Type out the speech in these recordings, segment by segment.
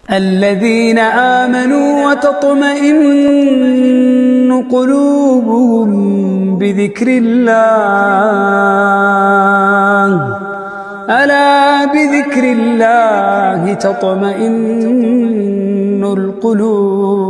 الذين آمنوا وتطمئن قلوبهم بذكر الله ألا بذكر الله تطمئن القلوب۔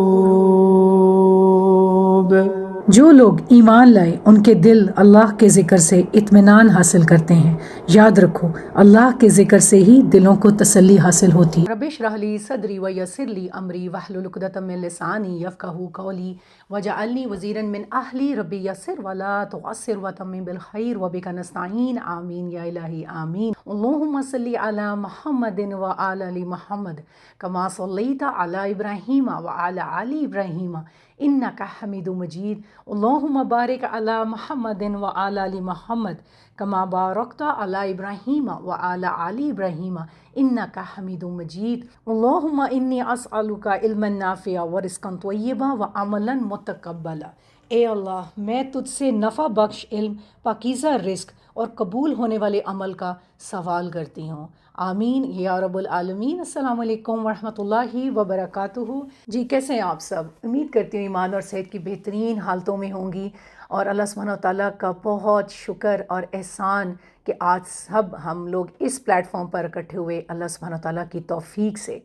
جو لوگ ایمان لائے ان کے دل اللہ کے ذکر سے اطمینان حاصل کرتے ہیں۔ یاد رکھو اللہ کے ذکر سے ہی دلوں کو تسلی حاصل ہوتی ہے۔ رب اشرح لی صدری ویسر لی امری واحلل عقدۃ من لسانی یفقہوا قولی واجعلنی وزیرا من اہلی رب یسر ولا تعسر وتمم بالخیر وبک نستعین آمین یا الہی آمین۔ اللہم صلی علی محمد وعلی آل محمد کما صلیت علی ابراہیم وعلی آل ابراہیم انک حمید مجید۔ اللہم بارک علی محمد وعلی آل محمد کما بارکت علی ابراہیم وعلی آل ابراہیم انک حمید مجید۔ اللہم انی اسألک علما نافعا ورزقا طیبا وعملا متقبلا۔ اے اللہ میں تجھ سے نفع بخش علم، پاکیزہ رزق اور قبول ہونے والے عمل کا سوال کرتی ہوں، آمین یا رب العالمین۔ السلام علیکم ورحمۃ اللہ وبرکاتہ۔ جی کیسے ہیں آپ سب؟ امید کرتی ہوں ایمان اور صحت کی بہترین حالتوں میں ہوں گی، اور اللہ سبحانہ و تعالیٰ کا بہت شکر اور احسان کہ آج سب ہم لوگ اس پلیٹ فارم پر اکٹھے ہوئے اللہ سبحانہ و تعالیٰ کی توفیق سے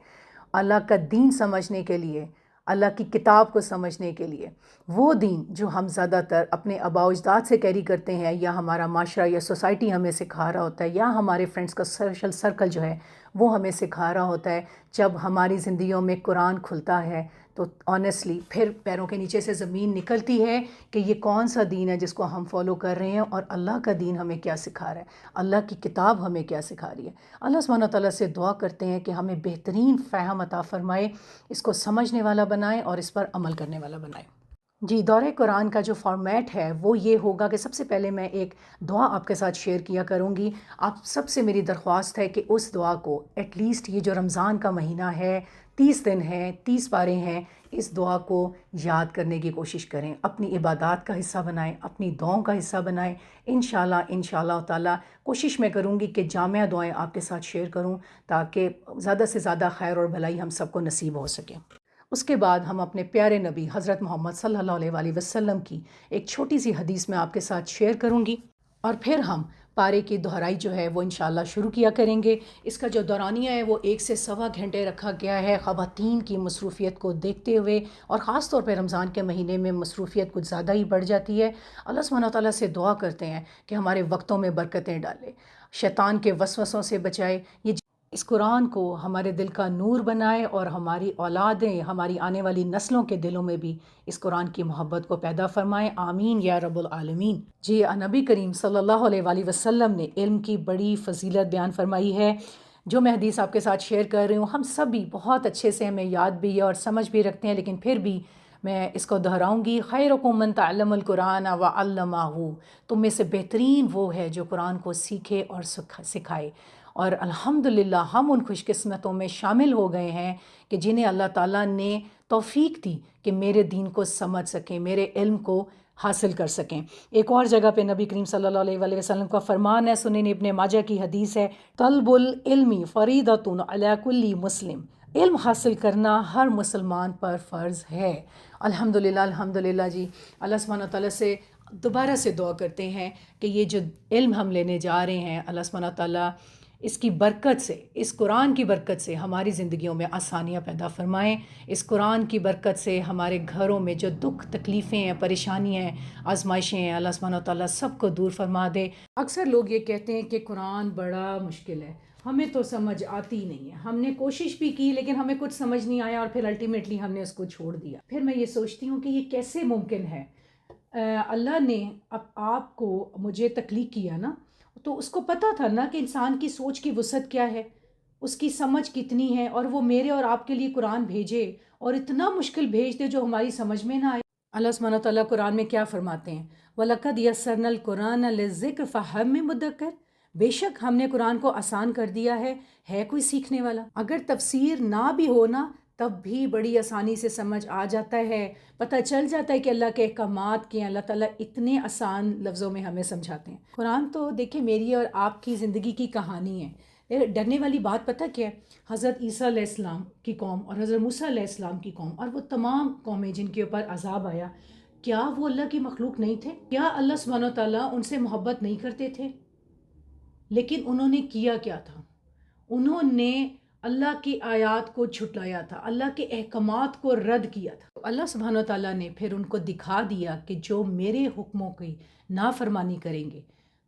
اللہ کا دین سمجھنے کے لیے، اللہ کی کتاب کو سمجھنے کے لیے، وہ دین جو ہم زیادہ تر اپنے آباء و اجداد سے کیری کرتے ہیں، یا ہمارا معاشرہ یا سوسائٹی ہمیں سکھا رہا ہوتا ہے، یا ہمارے فرینڈس کا سوشل سرکل جو ہے وہ ہمیں سکھا رہا ہوتا ہے۔ جب ہماری زندگیوں میں قرآن کھلتا ہے تو آنیسٹلی پھر پیروں کے نیچے سے زمین نکلتی ہے کہ یہ کون سا دین ہے جس کو ہم فالو کر رہے ہیں، اور اللہ کا دین ہمیں کیا سکھا رہا ہے، اللہ کی کتاب ہمیں کیا سکھا رہی ہے۔ اللہ سبحانہ تعالیٰ سے دعا کرتے ہیں کہ ہمیں بہترین فہم عطا فرمائے، اس کو سمجھنے والا بنائے اور اس پر عمل کرنے والا بنائے۔ جی دورہ قرآن کا جو فارمیٹ ہے وہ یہ ہوگا کہ سب سے پہلے میں ایک دعا آپ کے ساتھ شیئر کیا کروں گی۔ آپ سب سے میری درخواست ہے کہ اس دعا کو ایٹ لیسٹ، یہ جو رمضان کا مہینہ ہے، 30 دن ہیں، 30 پارے ہیں، اس دعا کو یاد کرنے کی کوشش کریں، اپنی عبادات کا حصہ بنائیں، اپنی دعاؤں کا حصہ بنائیں۔ انشاءاللہ تعالیٰ کوشش میں کروں گی کہ جامع دعائیں آپ کے ساتھ شیئر کروں تاکہ زیادہ سے زیادہ خیر اور بھلائی ہم سب کو نصیب ہو سکے۔ اس کے بعد ہم اپنے پیارے نبی حضرت محمد صلی اللہ علیہ وآلہ وسلم کی ایک چھوٹی سی حدیث میں آپ کے ساتھ شیئر کروں گی، اور پھر ہم پارے کی دہرائی جو ہے وہ انشاءاللہ شروع کیا کریں گے۔ اس کا جو دورانیہ ہے وہ 1 سے سوا گھنٹے رکھا گیا ہے، خواتین کی مصروفیت کو دیکھتے ہوئے، اور خاص طور پہ رمضان کے مہینے میں مصروفیت کچھ زیادہ ہی بڑھ جاتی ہے۔ اللہ سبحانہ تعالیٰ سے دعا کرتے ہیں کہ ہمارے وقتوں میں برکتیں ڈالے، شیطان کے وسوسوں سے بچائے، یہ اس قرآن کو ہمارے دل کا نور بنائے، اور ہماری اولادیں، ہماری آنے والی نسلوں کے دلوں میں بھی اس قرآن کی محبت کو پیدا فرمائے، آمین یا رب العالمین۔ جی نبی کریم صلی اللہ علیہ وآلہ وسلم نے علم کی بڑی فضیلت بیان فرمائی ہے، جو میں حدیث آپ کے ساتھ شیئر کر رہی ہوں۔ ہم سب بھی بہت اچھے سے ہمیں یاد بھی ہے اور سمجھ بھی رکھتے ہیں، لیکن پھر بھی میں اس کو دہراؤں گی۔ خیرکم من تعلم القرآن وعلمہ، تم میں سے بہترین وہ ہے جو قرآن کو سیکھے اور سکھائے، اور الحمدللہ ہم ان خوش قسمتوں میں شامل ہو گئے ہیں کہ جنہیں اللہ تعالیٰ نے توفیق دی کہ میرے دین کو سمجھ سکیں، میرے علم کو حاصل کر سکیں۔ ایک اور جگہ پہ نبی کریم صلی اللہ علیہ وآلہ وسلم کا فرمان ہے، سنن ابن ماجہ کی حدیث ہے، طلب العلم فریضۃ علی کل مسلم، علم حاصل کرنا ہر مسلمان پر فرض ہے۔ الحمدللہ جی، اللہ سبحانہ تعالیٰ سے دوبارہ سے دعا کرتے ہیں کہ یہ جو علم ہم لینے جا رہے ہیں، اللہ سبحانہ تعالیٰ اس کی برکت سے، اس قرآن کی برکت سے ہماری زندگیوں میں آسانیاں پیدا فرمائیں، اس قرآن کی برکت سے ہمارے گھروں میں جو دکھ تکلیفیں ہیں، پریشانیاں ہیں، آزمائشیں ہیں، اللہ سبحانہ تعالیٰ سب کو دور فرما دے۔ اکثر لوگ یہ کہتے ہیں کہ قرآن بڑا مشکل ہے، ہمیں تو سمجھ آتی ہی نہیں ہے، ہم نے کوشش بھی کی لیکن ہمیں کچھ سمجھ نہیں آیا، اور پھر الٹیمیٹلی ہم نے اس کو چھوڑ دیا۔ پھر میں یہ سوچتی ہوں کہ یہ کیسے ممکن ہے؟ اللہ نے آپ کو مجھے تخلیق کیا نا، تو اس کو پتہ تھا نا کہ انسان کی سوچ کی وسعت کیا ہے، اس کی سمجھ کتنی ہے، اور وہ میرے اور آپ کے لیے قرآن بھیجے، اور اتنا مشکل بھیج دے جو ہماری سمجھ میں نہ آئے۔ اللہ سبحانہ تعالیٰ قرآن میں کیا فرماتے ہیں؟ وَلَقَدْ يَسَّرْنَا الْقُرْآنَ لِلذِّكْرِ فَهَلْ مِن مُدَّكِرٍ، بے شک ہم نے قرآن کو آسان کر دیا ہے کوئی سیکھنے والا؟ اگر تفسیر نہ بھی ہو نا تب بھی بڑی آسانی سے سمجھ آ جاتا ہے، پتہ چل جاتا ہے کہ اللہ کے احکامات کے ہیں، اللہ تعالیٰ اتنے آسان لفظوں میں ہمیں سمجھاتے ہیں۔ قرآن تو دیکھیں میری اور آپ کی زندگی کی کہانی ہے، ڈرنے والی بات پتہ کیا ہے؟ حضرت عیسیٰ علیہ السلام کی قوم اور حضرت موسیٰ علیہ السلام کی قوم اور وہ تمام قومیں جن کے اوپر عذاب آیا، کیا وہ اللہ کی مخلوق نہیں تھے؟ کیا اللہ سبحانہ و تعالیٰ ان سے محبت نہیں کرتے تھے؟ لیکن انہوں نے کیا کیا تھا؟ انہوں نے اللہ کی آیات کو جھٹلایا تھا، اللہ کے احکامات کو رد کیا تھا۔ اللہ سبحانہ و تعالیٰ نے پھر ان کو دکھا دیا کہ جو میرے حکموں کی نافرمانی کریں گے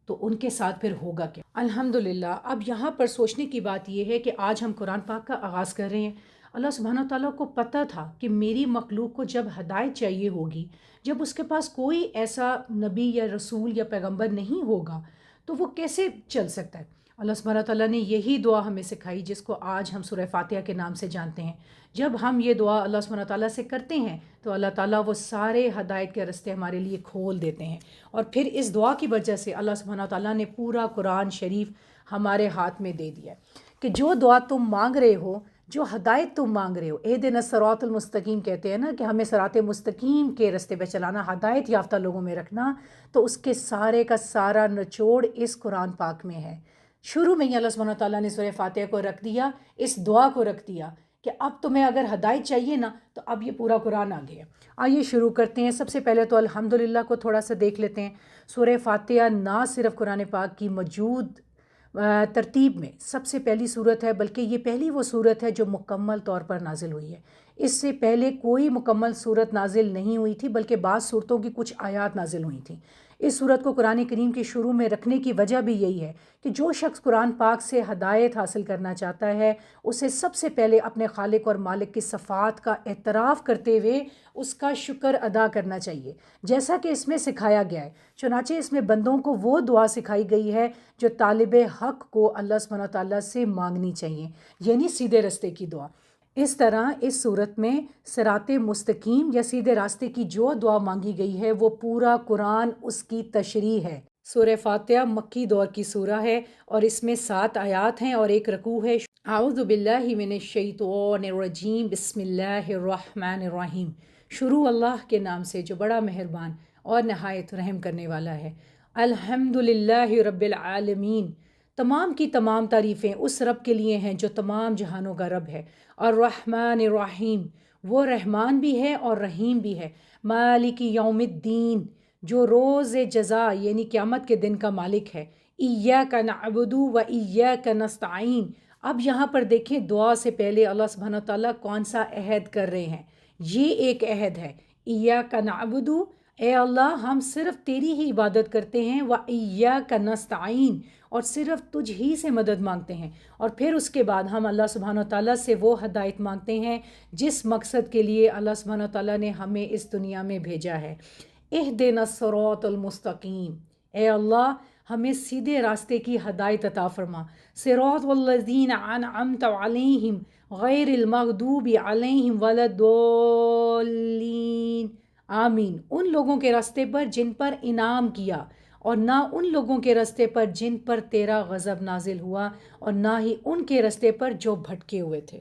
تو ان کے ساتھ پھر ہوگا کیا۔ الحمدللہ اب یہاں پر سوچنے کی بات یہ ہے کہ آج ہم قرآن پاک کا آغاز کر رہے ہیں۔ اللہ سبحانہ و تعالیٰ کو پتہ تھا کہ میری مخلوق کو جب ہدایت چاہیے ہوگی، جب اس کے پاس کوئی ایسا نبی یا رسول یا پیغمبر نہیں ہوگا تو وہ کیسے چل سکتا ہے۔ اللہ سبحانہ تعالیٰ نے یہی دعا ہمیں سکھائی جس کو آج ہم سورہ فاتحہ کے نام سے جانتے ہیں۔ جب ہم یہ دعا اللہ سبحانہ تعالیٰ سے کرتے ہیں تو اللہ تعالیٰ وہ سارے ہدایت کے راستے ہمارے لیے کھول دیتے ہیں، اور پھر اس دعا کی وجہ سے اللہ سبحانہ تعالیٰ نے پورا قرآن شریف ہمارے ہاتھ میں دے دیا ہے کہ جو دعا تم مانگ رہے ہو، جو ہدایت تم مانگ رہے ہو، اہدنا الصراط المستقیم کہتے ہیں نا کہ ہمیں صراط مستقیم کے راستے پہ چلانا، ہدایت یافتہ لوگوں میں رکھنا، تو اس کے سارے کا سارا نچوڑ اس قرآن پاک میں ہے۔ شروع میں ہی اللہ سبحانہ تعالیٰ نے سورہ فاتحہ کو رکھ دیا، اس دعا کو رکھ دیا کہ اب تمہیں اگر ہدایت چاہیے نا تو اب یہ پورا قرآن آ گیا۔ آئیے شروع کرتے ہیں۔ سب سے پہلے تو الحمدللہ کو تھوڑا سا دیکھ لیتے ہیں۔ سورہ فاتحہ نہ صرف قرآن پاک کی موجود ترتیب میں سب سے پہلی صورت ہے، بلکہ یہ پہلی وہ صورت ہے جو مکمل طور پر نازل ہوئی ہے۔ اس سے پہلے کوئی مکمل صورت نازل نہیں ہوئی تھی، بلکہ بعض صورتوں کی کچھ آیات نازل ہوئی تھیں۔ اس صورت کو قرآن کریم کے شروع میں رکھنے کی وجہ بھی یہی ہے کہ جو شخص قرآن پاک سے ہدایت حاصل کرنا چاہتا ہے اسے سب سے پہلے اپنے خالق اور مالک کی صفات کا اعتراف کرتے ہوئے اس کا شکر ادا کرنا چاہیے، جیسا کہ اس میں سکھایا گیا ہے۔ چنانچہ اس میں بندوں کو وہ دعا سکھائی گئی ہے جو طالب حق کو اللہ سبحانہ تعالیٰ سے مانگنی چاہیے، یعنی سیدھے راستے کی دعا۔ اس طرح اس صورت میں صراط مستقیم یا سیدھے راستے کی جو دعا مانگی گئی ہے وہ پورا قرآن اس کی تشریح ہے۔ سورہ فاتحہ مکی دور کی سورہ ہے اور اس میں 7 آیات ہیں اور 1 رکوع ہے۔ اعوذ باللہ من الشیطان الرجیم، بسم اللہ الرحمن الرحیم۔ شروع اللہ کے نام سے جو بڑا مہربان اور نہایت رحم کرنے والا ہے۔ الحمدللہ رب العالمین، تمام کی تمام تعریفیں اس رب کے لیے ہیں جو تمام جہانوں کا رب ہے۔ الرحمن الرحیم، وہ رحمان بھی ہے اور رحیم بھی ہے۔ مالک یوم الدین، جو روز جزا یعنی قیامت کے دن کا مالک ہے۔ ایاک نعبد و ایاک نستعین، اب یہاں پر دیکھیں دعا سے پہلے اللہ سبحانہ تعالیٰ کون سا عہد کر رہے ہیں۔ یہ ایک عہد ہے، ایاک نعبد، اے اللہ ہم صرف تیری ہی عبادت کرتے ہیں، و ایاک نستعین، اور صرف تجھ ہی سے مدد مانگتے ہیں، اور پھر اس کے بعد ہم اللہ سبحانہ تعالیٰ سے وہ ہدایت مانگتے ہیں جس مقصد کے لیے اللہ سبحانہ تعالیٰ نے ہمیں اس دنیا میں بھیجا ہے۔ اہدنا الصراط المستقیم، اے اللہ ہمیں سیدھے راستے کی ہدایت عطا فرما۔ صراط الذین انعمت علیہم غیر المغضوب علیہم ولا الضالین، آمین۔ ان لوگوں کے راستے پر جن پر انعام کیا، اور نہ ان لوگوں کے راستے پر جن پر تیرا غضب نازل ہوا، اور نہ ہی ان کے راستے پر جو بھٹکے ہوئے تھے۔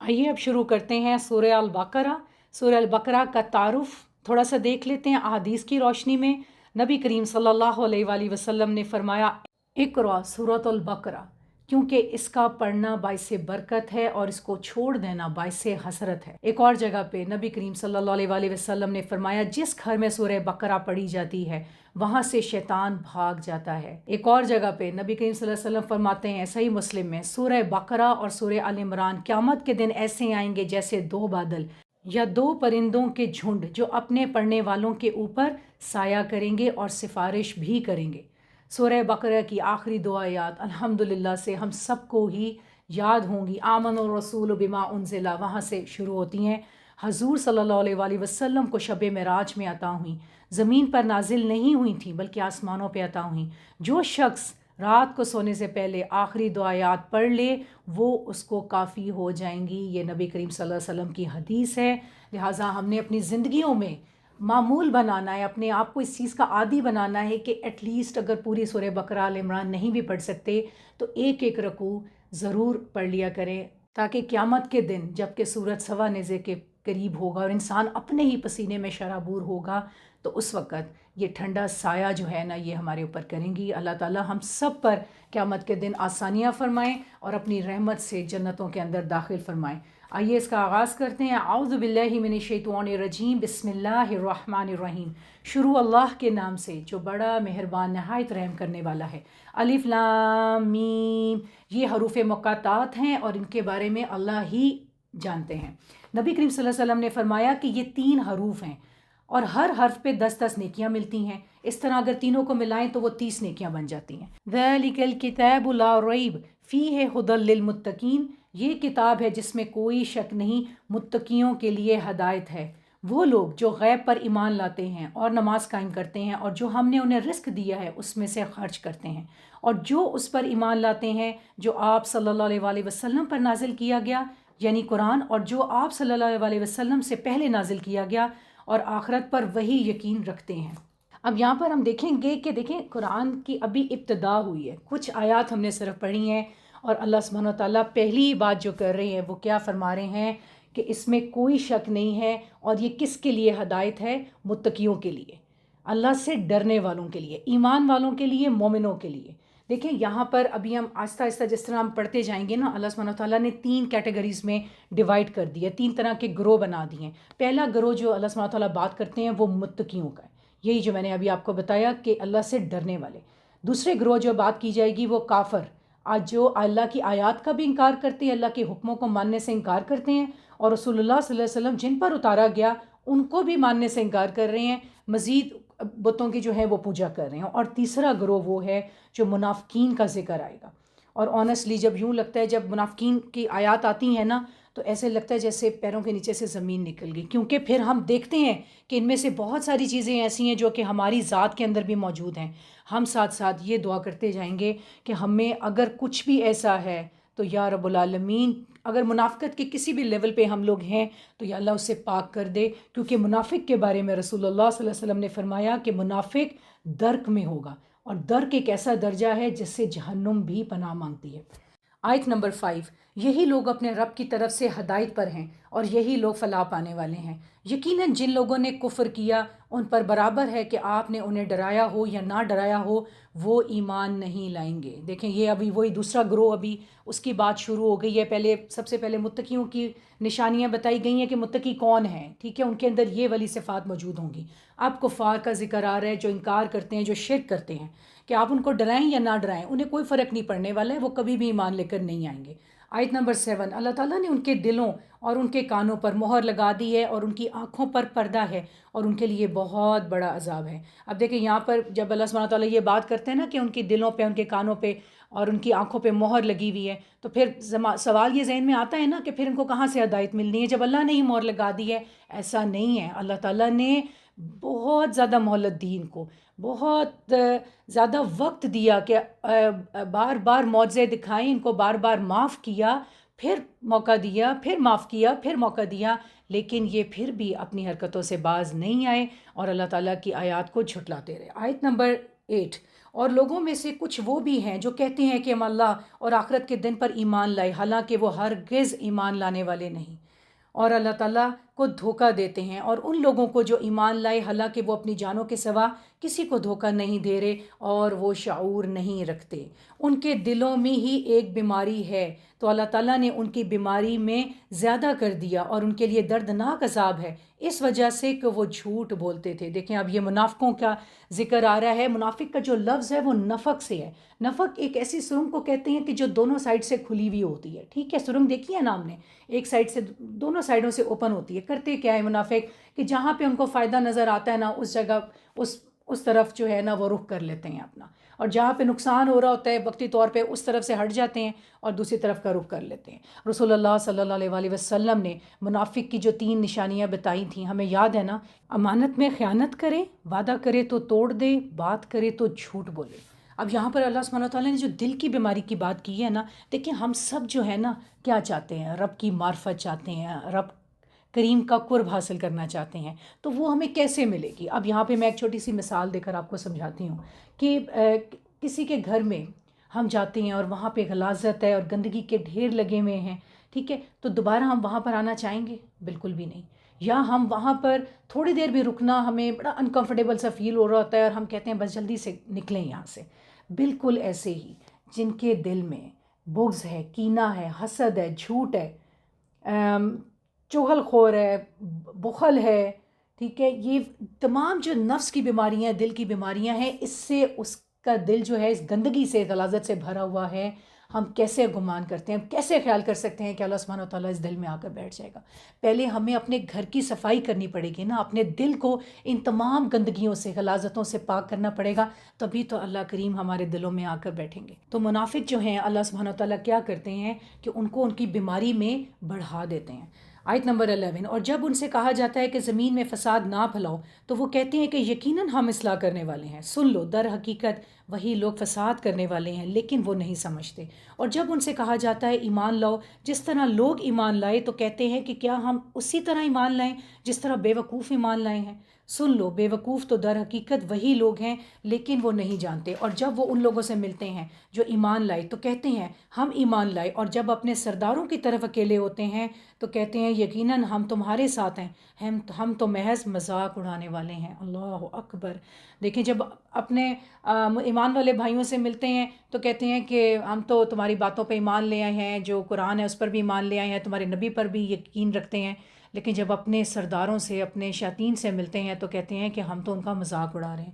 آئیے اب شروع کرتے ہیں سورہ البقرہ۔ سورہ البقرہ کا تعارف تھوڑا سا دیکھ لیتے ہیں احادیث کی روشنی میں۔ نبی کریم صلی اللہ علیہ وآلہ وسلم نے فرمایا، اقرأ سورۃ البقرہ، کیونکہ اس کا پڑھنا باعث برکت ہے اور اس کو چھوڑ دینا باعث حسرت ہے۔ ایک اور جگہ پہ نبی کریم صلی اللہ علیہ وآلہ وسلم نے فرمایا، جس گھر میں سورہ بقرہ پڑھی جاتی ہے وہاں سے شیطان بھاگ جاتا ہے۔ ایک اور جگہ پہ نبی کریم صلی اللہ علیہ وسلم فرماتے ہیں صحیح مسلم میں، سورہ بقرہ اور سورہ آل عمران قیامت کے دن ایسے آئیں گے جیسے 2 بادل یا 2 پرندوں کے جھنڈ جو اپنے پڑھنے والوں کے اوپر سایہ کریں گے اور سفارش بھی کریں گے۔ سورہ بقرہ کی آخری 2 آیات الحمدللہ سے ہم سب کو ہی یاد ہوں گی۔ آمن الرسول بما انزل، وہاں سے شروع ہوتی ہیں۔ حضور صلی اللہ علیہ وآلہ وسلم کو شب معراج میں عطا ہوئیں، زمین پر نازل نہیں ہوئی تھیں بلکہ آسمانوں پہ عطا ہوئیں۔ جو شخص رات کو سونے سے پہلے آخری 2 آیات پڑھ لے وہ اس کو کافی ہو جائیں گی۔ یہ نبی کریم صلی اللہ علیہ وسلم کی حدیث ہے، لہٰذا ہم نے اپنی زندگیوں میں معمول بنانا ہے، اپنے آپ کو اس چیز کا عادی بنانا ہے کہ ایٹ لیسٹ اگر پوری سورہ بقرہ آل عمران نہیں بھی پڑھ سکتے تو 1 رکوع ضرور پڑھ لیا کریں، تاکہ قیامت کے دن جب کہ سورج سوا نیزے کے قریب ہوگا اور انسان اپنے ہی پسینے میں شرابور ہوگا تو اس وقت یہ ٹھنڈا سایہ جو ہے نا یہ ہمارے اوپر کریں گی. اللہ تعالیٰ ہم سب پر قیامت کے دن آسانیاں فرمائیں اور اپنی رحمت سے جنتوں کے اندر داخل فرمائیں. آئیے اس کا آغاز کرتے ہیں. اعوذ باللہ من الشیطان الرجیم. بسم اللہ الرحمن الرحیم. شروع اللہ کے نام سے جو بڑا مہربان نہایت رحم کرنے والا ہے. الف لام میم. یہ حروف مقاطعات ہیں اور ان کے بارے میں اللہ ہی جانتے ہیں. نبی کریم صلی اللہ علیہ وسلم نے فرمایا کہ یہ 3 حروف ہیں اور ہر حرف پہ 10 نیکیاں ملتی ہیں. اس طرح اگر تینوں کو ملائیں تو وہ 30 نیکیاں بن جاتی ہیں. ذَلِكَ الْكِتَابُ لَا رَيْبَ فِيهِ هُدًى لِّلْمُتَّقِينَ. یہ کتاب ہے جس میں کوئی شک نہیں، متقیوں کے لیے ہدایت ہے. وہ لوگ جو غیب پر ایمان لاتے ہیں اور نماز قائم کرتے ہیں اور جو ہم نے انہیں رزق دیا ہے اس میں سے خرچ کرتے ہیں، اور جو اس پر ایمان لاتے ہیں جو آپ صلی اللہ علیہ وسلم پر نازل کیا گیا یعنی قرآن، اور جو آپ صلی اللہ علیہ وسلم سے پہلے نازل کیا گیا، اور آخرت پر وہی یقین رکھتے ہیں. اب یہاں پر ہم دیکھیں گے کہ دیکھیں قرآن کی ابھی ابتدا ہوئی ہے، کچھ آیات ہم نے صرف پڑھی ہیں اور اللہ سبحانہ و تعالیٰ پہلی بات جو کر رہے ہیں وہ کیا فرما رہے ہیں کہ اس میں کوئی شک نہیں ہے. اور یہ کس کے لیے ہدایت ہے؟ متقیوں کے لیے، اللہ سے ڈرنے والوں کے لیے، ایمان والوں کے لیے، مومنوں کے لیے. دیکھیں یہاں پر ابھی ہم آہستہ آہستہ جس طرح ہم پڑھتے جائیں گے نا، اللہ سبحانہ و تعالیٰ نے 3 کیٹیگریز میں ڈیوائڈ کر دی ہے، 3 طرح کے گروہ بنا دیے ہیں. پہلا گروہ جو اللہ سبحانہ و تعالیٰ بات کرتے ہیں وہ متقیوں کا ہے، یہی جو میں نے ابھی آپ کو بتایا کہ اللہ سے ڈرنے والے. دوسرے گروہ جو بات کی جائے گی وہ کافر، آج جو اللہ کی آیات کا بھی انکار کرتے ہیں، اللہ کے حکموں کو ماننے سے انکار کرتے ہیں، اور رسول اللہ صلی اللہ علیہ وسلم جن پر اتارا گیا ان کو بھی ماننے سے انکار کر رہے ہیں، مزید بتوں کی جو ہے وہ پوجا کر رہے ہیں. اور تیسرا گروہ وہ ہے جو منافقین کا ذکر آئے گا. اور آنیسٹلی جب یوں لگتا ہے جب منافقین کی آیات آتی ہیں نا تو ایسے لگتا ہے جیسے پیروں کے نیچے سے زمین نکل گئی، کیونکہ پھر ہم دیکھتے ہیں کہ ان میں سے بہت ساری چیزیں ایسی ہیں جو کہ ہماری ذات کے اندر بھی موجود ہیں. ہم ساتھ ساتھ یہ دعا کرتے جائیں گے کہ ہمیں اگر کچھ بھی ایسا ہے تو یا رب العالمین، اگر منافقت کے کسی بھی لیول پہ ہم لوگ ہیں تو یا اللہ اسے پاک کر دے، کیونکہ منافق کے بارے میں رسول اللہ صلی اللہ علیہ وسلم نے فرمایا کہ منافق درک میں ہوگا، اور درک ایک ایسا درجہ ہے جس سے جہنم بھی پناہ مانگتی ہے. آیت نمبر 5. یہی لوگ اپنے رب کی طرف سے ہدایت پر ہیں اور یہی لوگ فلاح پانے والے ہیں. یقیناً جن لوگوں نے کفر کیا ان پر برابر ہے کہ آپ نے انہیں ڈرایا ہو یا نہ ڈرایا ہو، وہ ایمان نہیں لائیں گے. دیکھیں یہ ابھی وہی دوسرا گروہ، ابھی اس کی بات شروع ہو گئی ہے. پہلے سب سے پہلے متقیوں کی نشانیاں بتائی گئی ہیں کہ متقی کون ہیں، ٹھیک ہے، ان کے اندر یہ والی صفات موجود ہوں گی. اب کفار کا ذکر آ رہا ہے جو انکار کرتے ہیں، جو شرک کرتے ہیں، کہ آپ ان کو ڈرائیں یا نہ ڈرائیں انہیں کوئی فرق نہیں پڑنے والا ہے، وہ کبھی بھی ایمان لے کر نہیں آئیں گے. آیت نمبر 7. اللہ تعالیٰ نے ان کے دلوں اور ان کے کانوں پر مہر لگا دی ہے اور ان کی آنکھوں پر پردہ ہے اور ان کے لیے بہت بڑا عذاب ہے. اب دیکھیں یہاں پر جب اللہ سبحانہ تعالیٰ یہ بات کرتے ہیں نا کہ ان کے دلوں پہ، ان کے کانوں پہ اور ان کی آنکھوں پہ مہر لگی ہوئی ہے، تو پھر سوال یہ ذہن میں آتا ہے نا کہ پھر ان کو کہاں سے ہدایت ملنی ہے جب اللہ نے ہی مہر لگا دی ہے؟ ایسا نہیں ہے. اللہ تعالیٰ نے بہت زیادہ مہلت دی ان کو، بہت زیادہ وقت دیا کہ بار بار معجزے دکھائیں، ان کو بار بار معاف کیا، پھر موقع دیا، پھر معاف کیا، پھر موقع دیا، لیکن یہ پھر بھی اپنی حرکتوں سے باز نہیں آئے اور اللہ تعالیٰ کی آیات کو جھٹلاتے رہے. آیت نمبر 8. اور لوگوں میں سے کچھ وہ بھی ہیں جو کہتے ہیں کہ ہم اللہ اور آخرت کے دن پر ایمان لائے، حالانکہ وہ ہرگز ایمان لانے والے نہیں، اور اللہ تعالیٰ کو دھوکہ دیتے ہیں. اور ان لوگوں کو جو ایمان لائے حالانکہ وہ اپنی جانوں کے سوا کسی کو دھوکہ نہیں دے رہے اور وہ شعور نہیں رکھتے، ان کے دلوں میں ہی ایک بیماری ہے تو اللہ تعالیٰ نے ان کی بیماری میں زیادہ کر دیا اور ان کے لیے دردناک عذاب ہے اس وجہ سے کہ وہ جھوٹ بولتے تھے. دیکھیں اب یہ منافقوں کا ذکر آ رہا ہے. منافق کا جو لفظ ہے وہ نفق سے ہے. نفق ایک ایسی سرنگ کو کہتے ہیں کہ جو دونوں سائڈ سے کھلی ہوئی ہوتی ہے، ٹھیک ہے، سرنگ دیکھی ہے نا ہم نے، ایک سائڈ سے، دونوں سائڈوں سے اوپن ہوتی ہے. کرتے کیا ہے منافق کہ جہاں پہ ان کو فائدہ نظر آتا ہے نا اس جگہ اس طرف جو ہے نا وہ رخ کر لیتے ہیں اپنا، اور جہاں پہ نقصان ہو رہا ہوتا ہے وقتی طور پہ اس طرف سے ہٹ جاتے ہیں اور دوسری طرف کا رخ کر لیتے ہیں. رسول اللہ صلی اللہ علیہ وسلم نے منافق کی جو 3 نشانیاں بتائی تھیں ہمیں یاد ہے نا، امانت میں خیانت کرے، وعدہ کرے تو توڑ دے، بات کرے تو جھوٹ بولے. اب یہاں پر اللہ سبحانہ تعالیٰ نے جو دل کی بیماری کی بات کی ہے نا، دیکھیں ہم سب جو ہے نا کیا چاہتے ہیں؟ رب کی معرفت چاہتے ہیں، رب کریم کا قرب حاصل کرنا چاہتے ہیں. تو وہ ہمیں کیسے ملے گی؟ اب یہاں پہ میں ایک چھوٹی سی مثال دے کر آپ کو سمجھاتی ہوں کہ کسی کے گھر میں ہم جاتے ہیں اور وہاں پہ غلاظت ہے اور گندگی کے ڈھیر لگے ہوئے ہیں، ٹھیک ہے، تو دوبارہ ہم وہاں پر آنا چاہیں گے؟ بالکل بھی نہیں. یا ہم وہاں پر تھوڑی دیر بھی رکنا ہمیں بڑا انکمفرٹیبل سا فیل ہو رہا ہوتا ہے اور ہم کہتے ہیں بس جلدی سے نکلیں یہاں سے. بالکل ایسے ہی جن کے دل میں بغض ہے، کینہ ہے، حسد ہے، جھوٹ ہے، چغل خور ہے، بخل ہے، ٹھیک ہے، یہ تمام جو نفس کی بیماریاں، دل کی بیماریاں ہیں، اس سے اس کا دل جو ہے اس گندگی سے، غلاظت سے بھرا ہوا ہے. ہم کیسے گمان کرتے ہیں، کیسے خیال کر سکتے ہیں کہ اللہ سبحانہ و تعالیٰ اس دل میں آ کر بیٹھ جائے گا؟ پہلے ہمیں اپنے گھر کی صفائی کرنی پڑے گی نا، اپنے دل کو ان تمام گندگیوں سے، غلاظتوں سے پاک کرنا پڑے گا، تبھی تو اللہ کریم ہمارے دلوں میں آ کر بیٹھیں گے. تو منافق جو ہیں اللہ سبحانہ و تعالیٰ کیا کرتے ہیں کہ ان کو ان کی بیماری میں بڑھا دیتے ہیں. آیت نمبر 11. اور جب ان سے کہا جاتا ہے کہ زمین میں فساد نہ پھیلاؤ تو وہ کہتے ہیں کہ یقیناً ہم اصلاح کرنے والے ہیں. سن لو، در حقیقت وہی لوگ فساد کرنے والے ہیں لیکن وہ نہیں سمجھتے. اور جب ان سے کہا جاتا ہے ایمان لاؤ جس طرح لوگ ایمان لائے تو کہتے ہیں کہ کیا ہم اسی طرح ایمان لائیں جس طرح بے وقوف ایمان لائے ہیں. سن لو، بے وقوف تو در حقیقت وہی لوگ ہیں لیکن وہ نہیں جانتے. اور جب وہ ان لوگوں سے ملتے ہیں جو ایمان لائے تو کہتے ہیں ہم ایمان لائے، اور جب اپنے سرداروں کی طرف اکیلے ہوتے ہیں تو کہتے ہیں یقیناً ہم تمہارے ساتھ ہیں، ہم تو محض مذاق اڑانے والے ہیں. اللہ اکبر. دیکھیں جب اپنے ایمان والے بھائیوں سے ملتے ہیں تو کہتے ہیں کہ ہم تو تمہاری باتوں پہ ایمان لے آئے ہیں، جو قرآن ہے اس پر بھی ایمان لے آئے ہیں، تمہارے نبی پر بھی یقین رکھتے ہیں. لیکن جب اپنے سرداروں سے، اپنے شیاطین سے ملتے ہیں تو کہتے ہیں کہ ہم تو ان کا مذاق اڑا رہے ہیں.